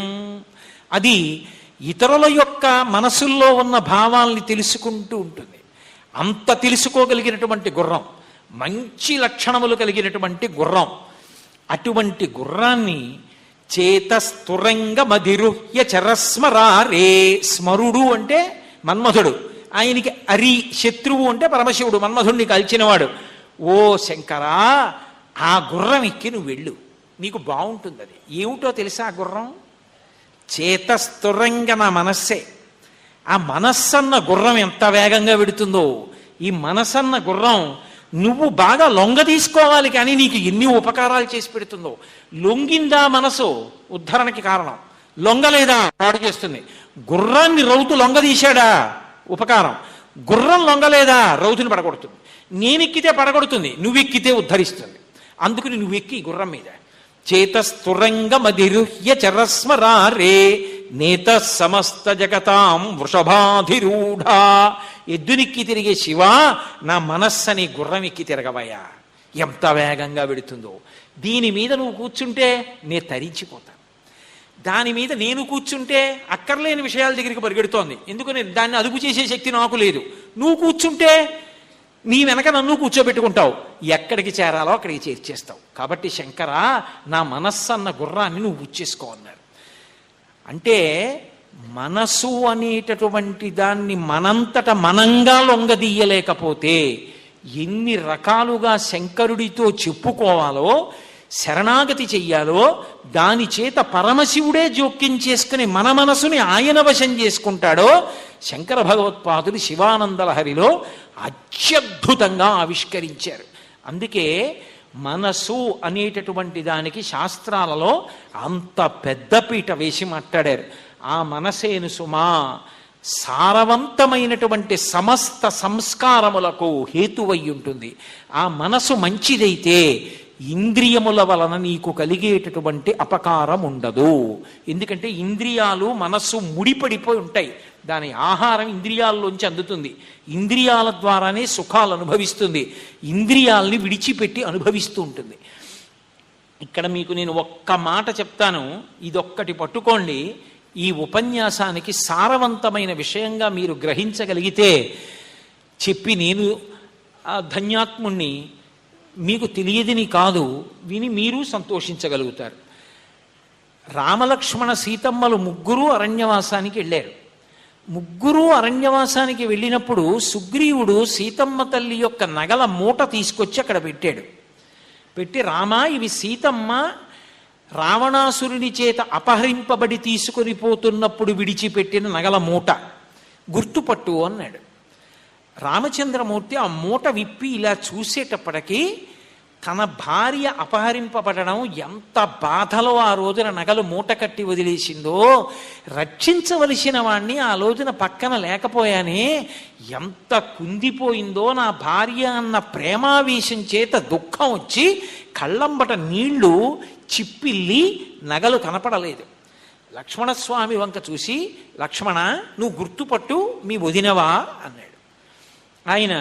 అది ఇతరుల యొక్క మనసుల్లో ఉన్న భావాల్ని తెలుసుకుంటూ ఉంటుంది. అంత తెలుసుకోగలిగినటువంటి గుర్రం, మంచి లక్షణములు కలిగినటువంటి గుర్రం. అటువంటి గుర్రాన్ని చేతస్తురంగ మధిరుహ్య చరస్మరారే. స్మరుడు అంటే మన్మధుడు, ఆయనకి అరి శత్రువు అంటే పరమశివుడు, మన్మధుడిని కాల్చినవాడు. ఓ శంకరా, ఆ గుర్రం ఎక్కి నువ్వు వెళ్ళు, నీకు బాగుంటుంది. అది ఏమిటో తెలుసా? ఆ గుర్రం చేతస్తురంగ, నా మనస్సే. ఆ మనస్సన్న గుర్రం ఎంత వేగంగా వెడుతుందో. ఈ మనసన్న గుర్రం నువ్వు బాగా లొంగ తీసుకోవాలి, కానీ నీకు ఎన్ని ఉపకారాలు చేసి పెడుతుందో. లొంగిందా మనసు ఉద్ధరణకి కారణం, లొంగలేదా పాడు చేస్తుంది. గుర్రాన్ని రౌతు లొంగ తీశాడా ఉపకారం, గుర్రం లొంగలేదా రౌతుని పడగొడుతుంది. నేనెక్కితే పడగొడుతుంది, నువ్వెక్కితే ఉద్ధరిస్తుంది. అందుకని నువ్వెక్కి గుర్రం మీద. చేతస్తురంగ మధిరుహ్య చరస్మరారే నేత సమస్త జగతాం వృషభాధిరూఢ. ఎద్దునిక్కి తిరిగే శివ, నా మనస్సని గుర్రం ఎక్కి తిరగవయ్యా. ఎంత వేగంగా వెడుతుందో. దీని మీద నువ్వు కూర్చుంటే నేను తరించిపోతాను. దాని మీద నేను కూర్చుంటే అక్కర్లేని విషయాల దగ్గరికి పరిగెడుతోంది. ఎందుకని? దాన్ని అదుపు చేసే శక్తి నాకు లేదు. నువ్వు కూర్చుంటే నీ వెనక నన్ను కూర్చోబెట్టుకుంటావు, ఎక్కడికి చేరాలో అక్కడికి చేర్చేస్తావు. కాబట్టి శంకర, నా మనస్సన్న గుర్రాన్ని నువ్వు ఉచ్చేసుకో అన్నారు. అంటే మనసు అనేటటువంటి దాన్ని మనంతట మనంగా లొంగదీయలేకపోతే ఎన్ని రకాలుగా శంకరుడితో చెప్పుకోవాలో, శరణాగతి చెయ్యాలో, దాని చేత పరమశివుడే జోక్యం చేసుకుని మన మనసుని ఆయన వశం చేసుకుంటాడో శంకర భగవత్పాదులు శివానందలహరిలో అత్యద్భుతంగా ఆవిష్కరించారు. అందుకే మనసు అనేటటువంటి దానికి శాస్త్రాలలో అంత పెద్దపీట వేసి మాట్లాడారు. ఆ మనసేను సుమా సారవంతమైనటువంటి సమస్త సంస్కారములకు హేతువై ఉంటుంది. ఆ మనసు మంచిదైతే ఇంద్రియముల వలన నీకు కలిగేటటువంటి అపకారం ఉండదు. ఎందుకంటే ఇంద్రియాలు మనస్సు ముడిపడిపోయి ఉంటాయి. దాని ఆహారం ఇంద్రియాల్లోంచి అందుతుంది. ఇంద్రియాల ద్వారానే సుఖాలు అనుభవిస్తుంది. ఇంద్రియాల్ని విడిచిపెట్టి అనుభవిస్తూ ఉంటుంది. ఇక్కడ మీకు నేను ఒక్క మాట చెప్తాను, ఇదొక్కటి పట్టుకోండి. ఈ ఉపన్యాసానికి సారవంతమైన విషయంగా మీరు గ్రహించగలిగితే చెప్పి నేను ధన్యాత్ముణ్ణి, మీకు తెలియదని కాదు, విని మీరు సంతోషించగలుగుతారు. రామలక్ష్మణ సీతమ్మలు ముగ్గురు అరణ్యవాసానికి వెళ్ళారు. ముగ్గురు అరణ్యవాసానికి వెళ్ళినప్పుడు సుగ్రీవుడు సీతమ్మ తల్లి యొక్క నగల మూట తీసుకొచ్చి అక్కడ పెట్టాడు. పెట్టి, రామా, ఇవి సీతమ్మ రావణాసురుని చేత అపహరింపబడి తీసుకొని పోతున్నప్పుడు విడిచిపెట్టిన నగల మూట, గుర్తుపట్టు అన్నాడు. రామచంద్రమూర్తి ఆ మూట విప్పి ఇలా చూసేటప్పటికీ తన భార్య అపహరింపబడడం ఎంత బాధలో ఆ రోజున నగలు మూట కట్టి వదిలేసిందో, రక్షించవలసిన వాణ్ణి ఆ రోజున పక్కన లేకపోయానే ఎంత కుందిపోయిందో, నా భార్య అన్న ప్రేమావేశం చేత దుఃఖం వచ్చి కళ్ళంబట నీళ్లు చిప్పిల్లి నగలు కనపడలేదు. లక్ష్మణస్వామి వంక చూసి, లక్ష్మణ, నువ్వు గుర్తుపట్టు, మీ వదినవా అన్నాడు. ఆయన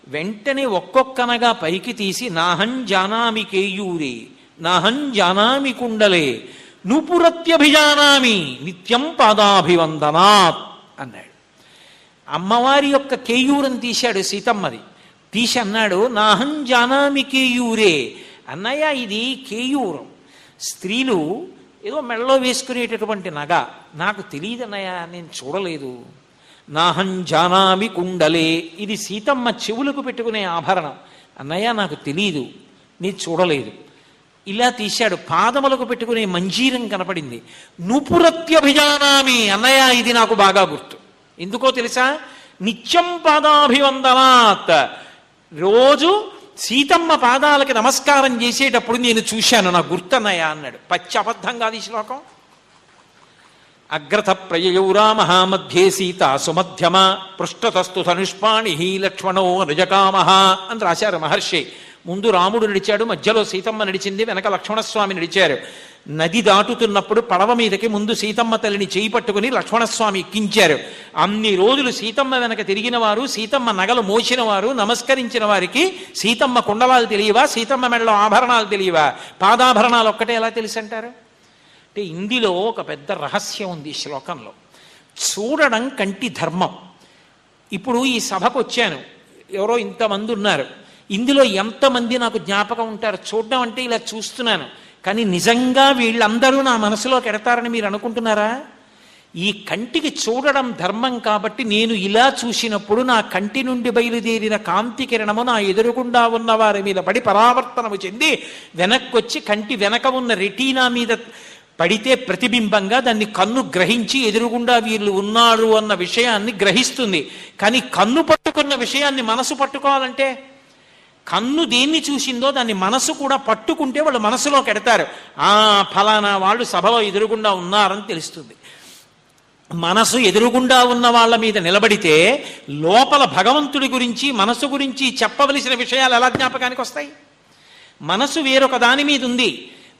వెంటనే ఒక్కొక్కనగా పైకి తీసి, నాహం జానామి కేయూరే, నాహం జానామి కుండలే, నూపురత్యభిజానామి నిత్యం పాదాభివందనాత్ అన్నాడు. అమ్మవారి యొక్క కేయూరం తీశాడు సీతమ్మది. తీసి అన్నాడు, నాహం జానామి కేయూరే. అన్నయ్య, ఇది కేయూరం, స్త్రీలు ఏదో మెడలో వేసుకునేటటువంటి నగ, నాకు తెలియదన్నయ్య, నేను చూడలేదు. నాహం జానామి కుండలే, ఇది సీతమ్మ చెవులకు పెట్టుకునే ఆభరణం, అన్నయ్య నాకు తెలీదు, నీ చూడలేదు. ఇలా తీశాడు. పాదములకు పెట్టుకునే మంజీరం కనపడింది. నూపురత్యభిజానామి, అన్నయ్య ఇది నాకు బాగా గుర్తు. ఎందుకో తెలుసా? నిత్యం పాదాభివందనాత్, రోజు సీతమ్మ పాదాలకి నమస్కారం చేసేటప్పుడు నేను చూశాను, నాకు గుర్తన్నయ్య అన్నాడు. పచ్చి అబద్ధం కాదు ఈ శ్లోకం. అగ్రథ ప్రయయౌ రామ మధ్యే సీత సుమధ్యమ పృష్ఠతస్తు ధనుష్పాణి లక్ష్మణో అనుజకామ అని రాశారు మహర్షి. ముందు రాముడు నడిచాడు, మధ్యలో సీతమ్మ నడిచింది, వెనక లక్ష్మణస్వామి నడిచారు. నది దాటుతున్నప్పుడు పడవ మీదకి ముందు సీతమ్మ తల్లిని చేయి పట్టుకుని లక్ష్మణస్వామి ఎక్కించారు. అన్ని రోజులు సీతమ్మ వెనక తిరిగిన వారు, సీతమ్మ నగలు మోసిన వారు, నమస్కరించిన వారికి సీతమ్మ కుండలాలు తెలియవా, సీతమ్మ మెడలో ఆభరణాలు తెలియవా, పాదాభరణాలు ఒక్కటే ఎలా తెలుసు అంటారు? అంటే ఇందులో ఒక పెద్ద రహస్యం ఉంది ఈ శ్లోకంలో. చూడడం కంటి ధర్మం. ఇప్పుడు ఈ సభకు వచ్చాను, ఎవరో ఇంతమంది ఉన్నారు, ఇందులో ఎంతమంది నాకు జ్ఞాపకం ఉంటారు? చూడడం అంటే ఇలా చూస్తున్నాను, కానీ నిజంగా వీళ్ళందరూ నా మనసులోకి ఎడతారని మీరు అనుకుంటున్నారా? ఈ కంటికి చూడడం ధర్మం కాబట్టి నేను ఇలా చూసినప్పుడు నా కంటి నుండి బయలుదేరిన కాంతి కిరణము నా ఎదురుగుండా ఉన్న వారి మీద పడి పరావర్తనము చెంది వెనక్కొచ్చి కంటి వెనక ఉన్న రెటీనా మీద పడితే ప్రతిబింబంగా దాన్ని కన్ను గ్రహించి ఎదురుగుండా వీళ్ళు ఉన్నారు అన్న విషయాన్ని గ్రహిస్తుంది. కానీ కన్ను పట్టుకున్న విషయాన్ని మనసు పట్టుకోవాలంటే, కన్ను దేన్ని చూసిందో దాన్ని మనసు కూడా పట్టుకుంటే వాళ్ళు మనసులోకి ఎడతారు. ఫలానా వాళ్ళు సభలో ఎదురుగుండా ఉన్నారని తెలుస్తుంది. మనసు ఎదురుగుండా ఉన్న వాళ్ళ మీద నిలబడితే లోపల భగవంతుడి గురించి, మనసు గురించి చెప్పవలసిన విషయాలు ఎలా జ్ఞాపకానికి వస్తాయి? మనసు వేరొక దాని మీద ఉంది,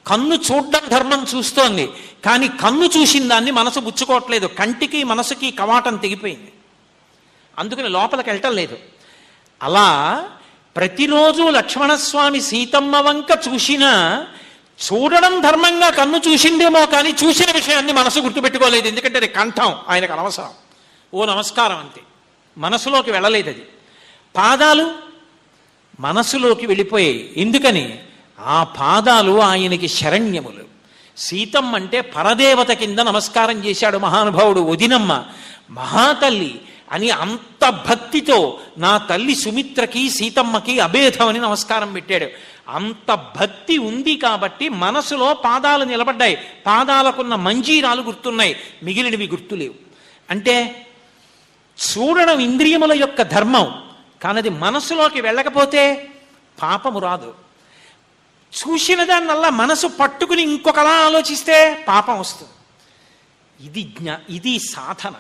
కన్ను చూడడం ధర్మం చూస్తోంది, కానీ కన్ను చూసిన దాన్ని మనసు పుచ్చుకోవట్లేదు. కంటికి మనసుకి కవాటం తెగిపోయింది, అందుకని లోపలికి వెళ్ళటం లేదు. అలా ప్రతిరోజు లక్ష్మణస్వామి సీతమ్మ వంక చూసినా చూడడం ధర్మంగా కన్ను చూసిందేమో కానీ చూసిన విషయాన్ని మనసు గుర్తుపెట్టుకోలేదు. ఎందుకంటే అది కంఠం, ఆయనకు అనవసరం, ఓ నమస్కారం అంతే, మనసులోకి వెళ్ళలేదు. అది పాదాలు మనసులోకి వెళ్ళిపోయాయి. ఎందుకని? ఆ పాదాలు ఆయనకి శరణ్యములు. సీతమ్మ అంటే పరదేవత కింద నమస్కారం చేశాడు మహానుభావుడు. వదినమ్మ, మహాతల్లి అని అంత భక్తితో నా తల్లి సుమిత్రకి సీతమ్మకి అభేదమని నమస్కారం పెట్టాడు. అంత భక్తి ఉంది కాబట్టి మనసులో పాదాలు నిలబడ్డాయి, పాదాలకున్న మంజీరాలు గుర్తున్నాయి, మిగిలినవి గుర్తులేవు. అంటే చూడడం ఇంద్రియముల యొక్క ధర్మం, కానది మనసులోకి వెళ్ళకపోతే పాపము రాదు. చూసిన దాన్నల్లా మనసు పట్టుకుని ఇంకొకలా ఆలోచిస్తే పాపం వస్తుంది. ఇది సాధన.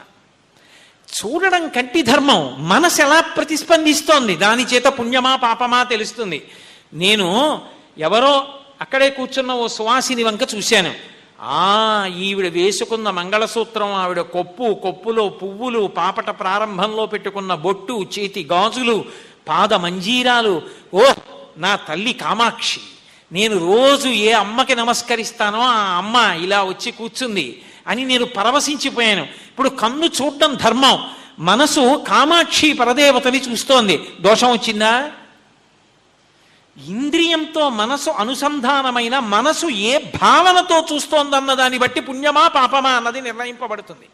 చూడడం కంటి ధర్మం, మనసు ఎలా ప్రతిస్పందిస్తోంది దాని చేత పుణ్యమా పాపమా తెలుస్తుంది. నేను ఎవరో అక్కడే కూర్చున్న ఓ సువాసిని వంక చూశాను. ఈవిడ వేసుకున్న మంగళసూత్రం, ఆవిడ కొప్పులో పువ్వులు, పాపట ప్రారంభంలో పెట్టుకున్న బొట్టు, చేతి గాజులు, పాద మంజీరాలు, ఓ నా తల్లి కామాక్షి, నేను రోజు ఏ అమ్మకి నమస్కరిస్తానో ఆ అమ్మ ఇలా వచ్చి కూర్చుంది అని నేను పరవశించిపోయాను. ఇప్పుడు కన్ను చూడడం ధర్మం, మనసు కామాక్షి పరదేవతని చూస్తోంది, దోషం వచ్చిందా? ఇంద్రియంతో మనసు అనుసంధానమైన మనసు ఏ భావనతో చూస్తోందన్న దాన్ని బట్టి పుణ్యమా పాపమా అన్నది నిర్ణయింపబడుతుంది.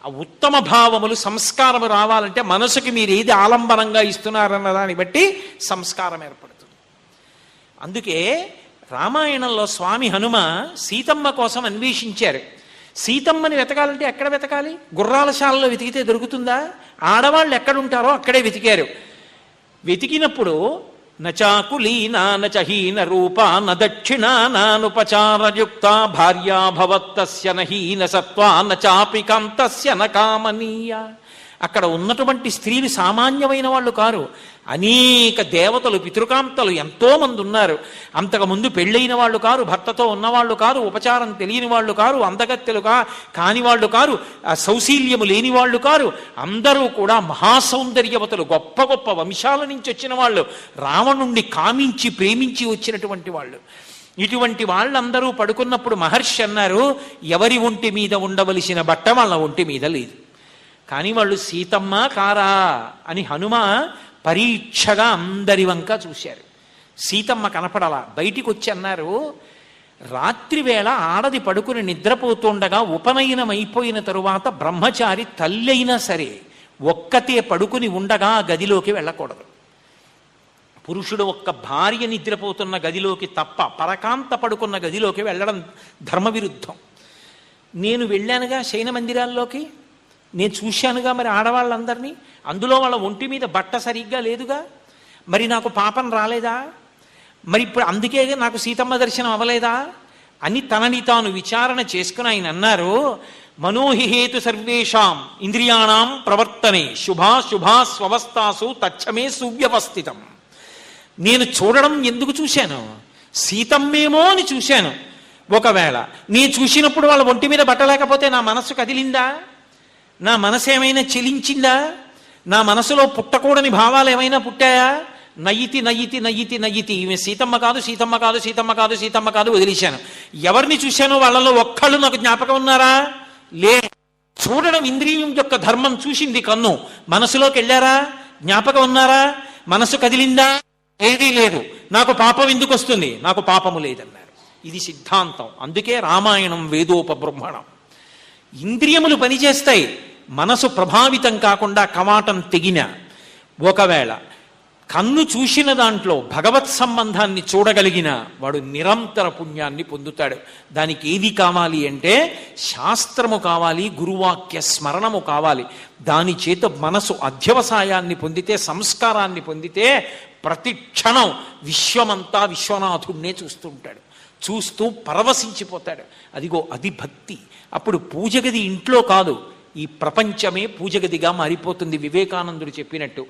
ఆ ఉత్తమ భావములు సంస్కారము రావాలంటే మనసుకి మీరు ఏది ఆలంబనంగా ఇస్తున్నారన్న దాన్ని బట్టి సంస్కారం ఏర్పడుతుంది. అందుకే రామాయణంలో స్వామి హనుమ సీతమ్మ కోసం అన్వేషించారు. సీతమ్మని వెతకాలంటే ఎక్కడ వెతకాలి? గుర్రాలశాలలో వెతికితే దొరుకుతుందా? ఆడవాళ్ళు ఎక్కడుంటారో అక్కడే వెతికారు. వెతికినప్పుడు నచాకులీనా నచహీన రూపా న దక్షిణా నానుపచారయుక్త భార్యా భవత్తస్య నహీన సత్వా నచాపి కాంతస్య న కామనీయ. అక్కడ ఉన్నటువంటి స్త్రీలు సామాన్యమైన వాళ్ళు కారు. అనేక దేవతలు, పితృకాంతలు ఎంతో మంది ఉన్నారు. అంతకుముందు పెళ్ళైన వాళ్ళు కారు, భర్తతో ఉన్నవాళ్ళు కారు, ఉపచారం తెలియని వాళ్ళు కారు, అందగత్తెలు కాని వాళ్ళు కారు, సౌశీల్యము లేని వాళ్ళు కారు. అందరూ కూడా మహాసౌందర్యవతులు, గొప్ప గొప్ప వంశాల నుంచి వచ్చిన వాళ్ళు, రావణుణ్ణి కామించి ప్రేమించి వచ్చినటువంటి వాళ్ళు. ఇటువంటి వాళ్ళందరూ పడుకున్నప్పుడు మహర్షి అన్నారు, ఎవరి ఒంటి మీద ఉండవలసిన బట్ట వాళ్ళ ఒంటి మీద లేదు. కానీ వాళ్ళు సీతమ్మ కారా అని హనుమ పరీక్షగా అందరి వంక చూశారు. సీతమ్మ కనపడాల. బయటికి వచ్చి అన్నారు, రాత్రివేళ ఆడది పడుకుని నిద్రపోతుండగా ఉపనయనం అయిపోయిన తరువాత బ్రహ్మచారి తల్లి అయినా సరే ఒక్కతే పడుకుని ఉండగా ఆ గదిలోకి వెళ్ళకూడదు. పురుషుడు ఒక్క భార్య నిద్రపోతున్న గదిలోకి తప్ప పరకాంత పడుకున్న గదిలోకి వెళ్ళడం ధర్మవిరుద్ధం. నేను వెళ్ళానుగా శయన మందిరాల్లోకి, నేను చూశానుగా మరి ఆడవాళ్ళందరినీ. అందులో వాళ్ళ ఒంటి మీద బట్ట సరిగ్గా లేదుగా, మరి నాకు పాపం రాలేదా? మరి ఇప్పుడు అందుకే నాకు సీతమ్మ దర్శనం అవ్వలేదా అని తనని తాను విచారణ చేసుకుని ఆయన అన్నారు, మనోహిహేతు సర్వేషాం ఇంద్రియాణం ప్రవర్తనే శుభా స్వవస్థాసు తచ్చమే సువ్యవస్థితం. నేను చూడడం ఎందుకు చూశాను? సీతమ్మేమో అని చూశాను. ఒకవేళ నేను చూసినప్పుడు వాళ్ళ ఒంటి మీద బట్ట లేకపోతే నా మనస్సు కదిలిందా? నా మనసు ఏమైనా చెలించిందా? నా మనసులో పుట్టకూడని భావాలు ఏమైనా పుట్టాయా? నయ్యితి నయ్యితి నయ్యితి నయ్యితి ఈమె సీతమ్మ కాదు, సీతమ్మ కాదు, సీతమ్మ కాదు, సీతమ్మ కాదు వదిలేశాను. ఎవరిని చూశానో వాళ్ళలో ఒక్కళ్ళు నాకు జ్ఞాపకం ఉన్నారా? లే. చూడడం ఇంద్రియం యొక్క ధర్మం, చూసింది కన్ను. మనసులోకి వెళ్ళారా? జ్ఞాపకం ఉన్నారా? మనసు కదిలిందా? ఏదీ లేదు. నాకు పాపం ఎందుకు వస్తుంది? నాకు పాపము లేదన్నారు. ఇది సిద్ధాంతం. అందుకే రామాయణం వేదోపబ్రహ్మణం. ఇంద్రియములు పనిచేస్తాయి, మనసు ప్రభావితం కాకుండా కవాటం తెగిన. ఒకవేళ కన్ను చూసిన దాంట్లో భగవత్ సంబంధాన్ని చూడగలిగిన వాడు నిరంతర పుణ్యాన్ని పొందుతాడు. దానికి ఏది కావాలి అంటే శాస్త్రము కావాలి, గురువాక్య స్మరణము కావాలి. దాని చేత మనసు అధ్యవసాయాన్ని పొందితే, సంస్కారాన్ని పొందితే ప్రతి క్షణం విశ్వమంతా విశ్వనాథుణ్ణే చూస్తుంటాడు. చూస్తూ పరవశించిపోతాడు. అదిగో అది భక్తి. అప్పుడు పూజగది ఇంట్లో కాదు, ఈ ప్రపంచమే పూజగదిగా మారిపోతుంది. వివేకానందుడు చెప్పినట్టు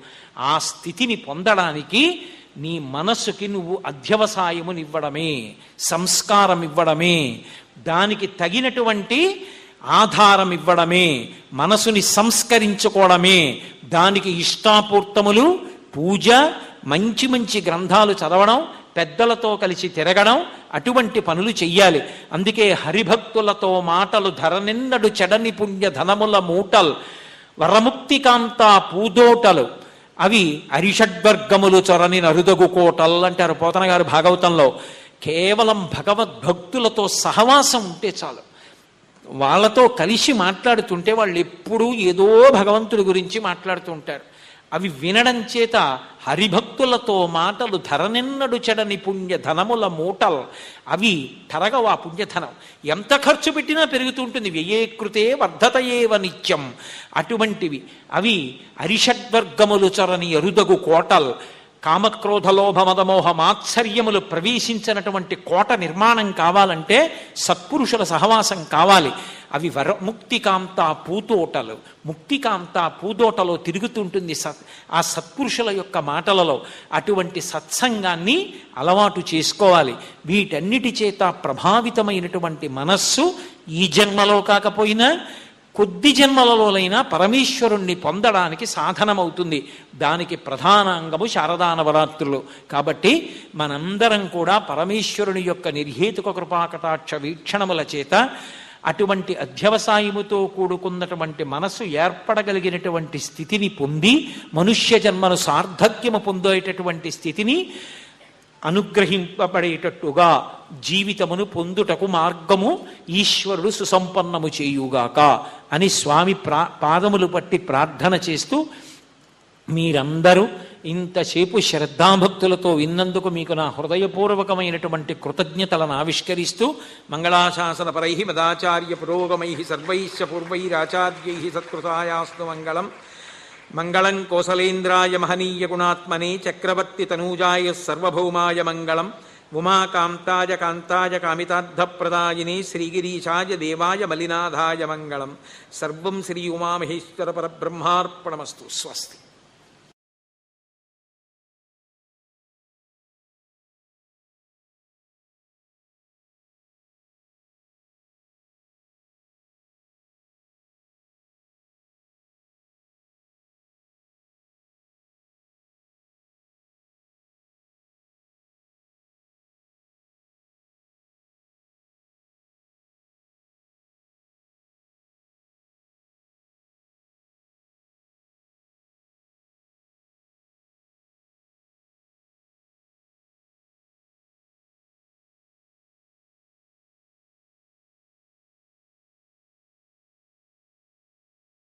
ఆ స్థితిని పొందడానికి నీ మనస్సుకి నువ్వు అధ్యవసాయమునివ్వడమే, సంస్కారం ఇవ్వడమే, దానికి తగినటువంటి ఆధారం ఇవ్వడమే, మనసుని సంస్కరించుకోవడమే, దానికి ఇష్టాపూర్తములు, పూజ, మంచి మంచి గ్రంథాలు చదవడం, పెద్దలతో కలిసి తిరగడం, అటువంటి పనులు చెయ్యాలి. అందుకే హరిభక్తులతో మాటలు ధరనిన్నడు చెడని పుణ్య ధనముల మూటల్ వరముక్తికాంత పూదోటలు అవి అరిషడ్వర్గములు చొరని నరుదగు కోటల్ అంటారు పోతన గారు భాగవతంలో. కేవలం భగవద్భక్తులతో సహవాసం ఉంటే చాలు. వాళ్ళతో కలిసి మాట్లాడుతుంటే వాళ్ళు ఎప్పుడూ ఏదో భగవంతుడి గురించి మాట్లాడుతూ ఉంటారు. అవి వినడం చేత హరిభక్తులతో మాటలు ధరనిన్నడు చెడని పుణ్య ధనముల మూటల్ అవి తరగవా పుణ్యధనం. ఎంత ఖర్చు పెట్టినా పెరుగుతూ ఉంటుంది. వ్యయేకృతే వర్ధతయేవ నిత్యం. అటువంటివి అవి అరిషడ్వర్గములు చొరని అరుదగు కోటల్. కామక్రోధలోభ మదమోహ మాత్సర్యములు ప్రవేశించినటువంటి కోట నిర్మాణం కావాలంటే సత్పురుషుల సహవాసం కావాలి. అవి ముక్తికాంత పూతోటలు. ముక్తికాంత పూదోటలో తిరుగుతుంటుంది ఆ సత్పురుషుల యొక్క మాటలలో. అటువంటి సత్సంగాన్ని అలవాటు చేసుకోవాలి. వీటన్నిటి చేత ప్రభావితమైనటువంటి మనస్సు ఈ జన్మలో కాకపోయినా కొద్ది జన్మలలోనైనా పరమేశ్వరుణ్ణి పొందడానికి సాధనమవుతుంది. దానికి ప్రధానాంగము శారదా నవరాత్రులు. కాబట్టి మనందరం కూడా పరమేశ్వరుని యొక్క నిర్హేతుక కృపాకటాక్ష వీక్షణముల చేత అటువంటి అధ్యవసాయముతో కూడుకున్నటువంటి మనసు ఏర్పడగలిగినటువంటి స్థితిని పొంది మనుష్య జన్మను సార్థక్యము పొందేటటువంటి స్థితిని అనుగ్రహింపబడేటట్టుగా జీవితమును పొందుటకు మార్గము ఈశ్వరుడు సుసంపన్నము చేయుగాక అని స్వామి పాదములు పట్టి ప్రార్థన చేస్తూ మీరందరూ ఇంతసేపు శ్రద్ధాభక్తులతో విన్నందుకు మీకు నా హృదయపూర్వకమైనటువంటి కృతజ్ఞతలను ఆవిష్కరిస్తూ మంగళాశాసన పరై మదాచార్య పురోగమై సర్వైశ్చ పూర్వైరాచార్యై సత్కృతాయాస్తు మంగళం. మంగళం కోసలేంద్రాయ మహనీయ గుణాత్మనే చక్రవర్తి తనూజాయ సర్వభౌమాయ మంగళం. ఉమాకాంతాయ కాంతాయ కామితార్థప్రదాయినే శ్రీగిరీశాయ దేవాయ మలినాథాయ మంగళం. సర్వం శ్రీ ఉమామహేశ్వర పరబ్రహ్మార్పణమస్తు. స్వస్తి.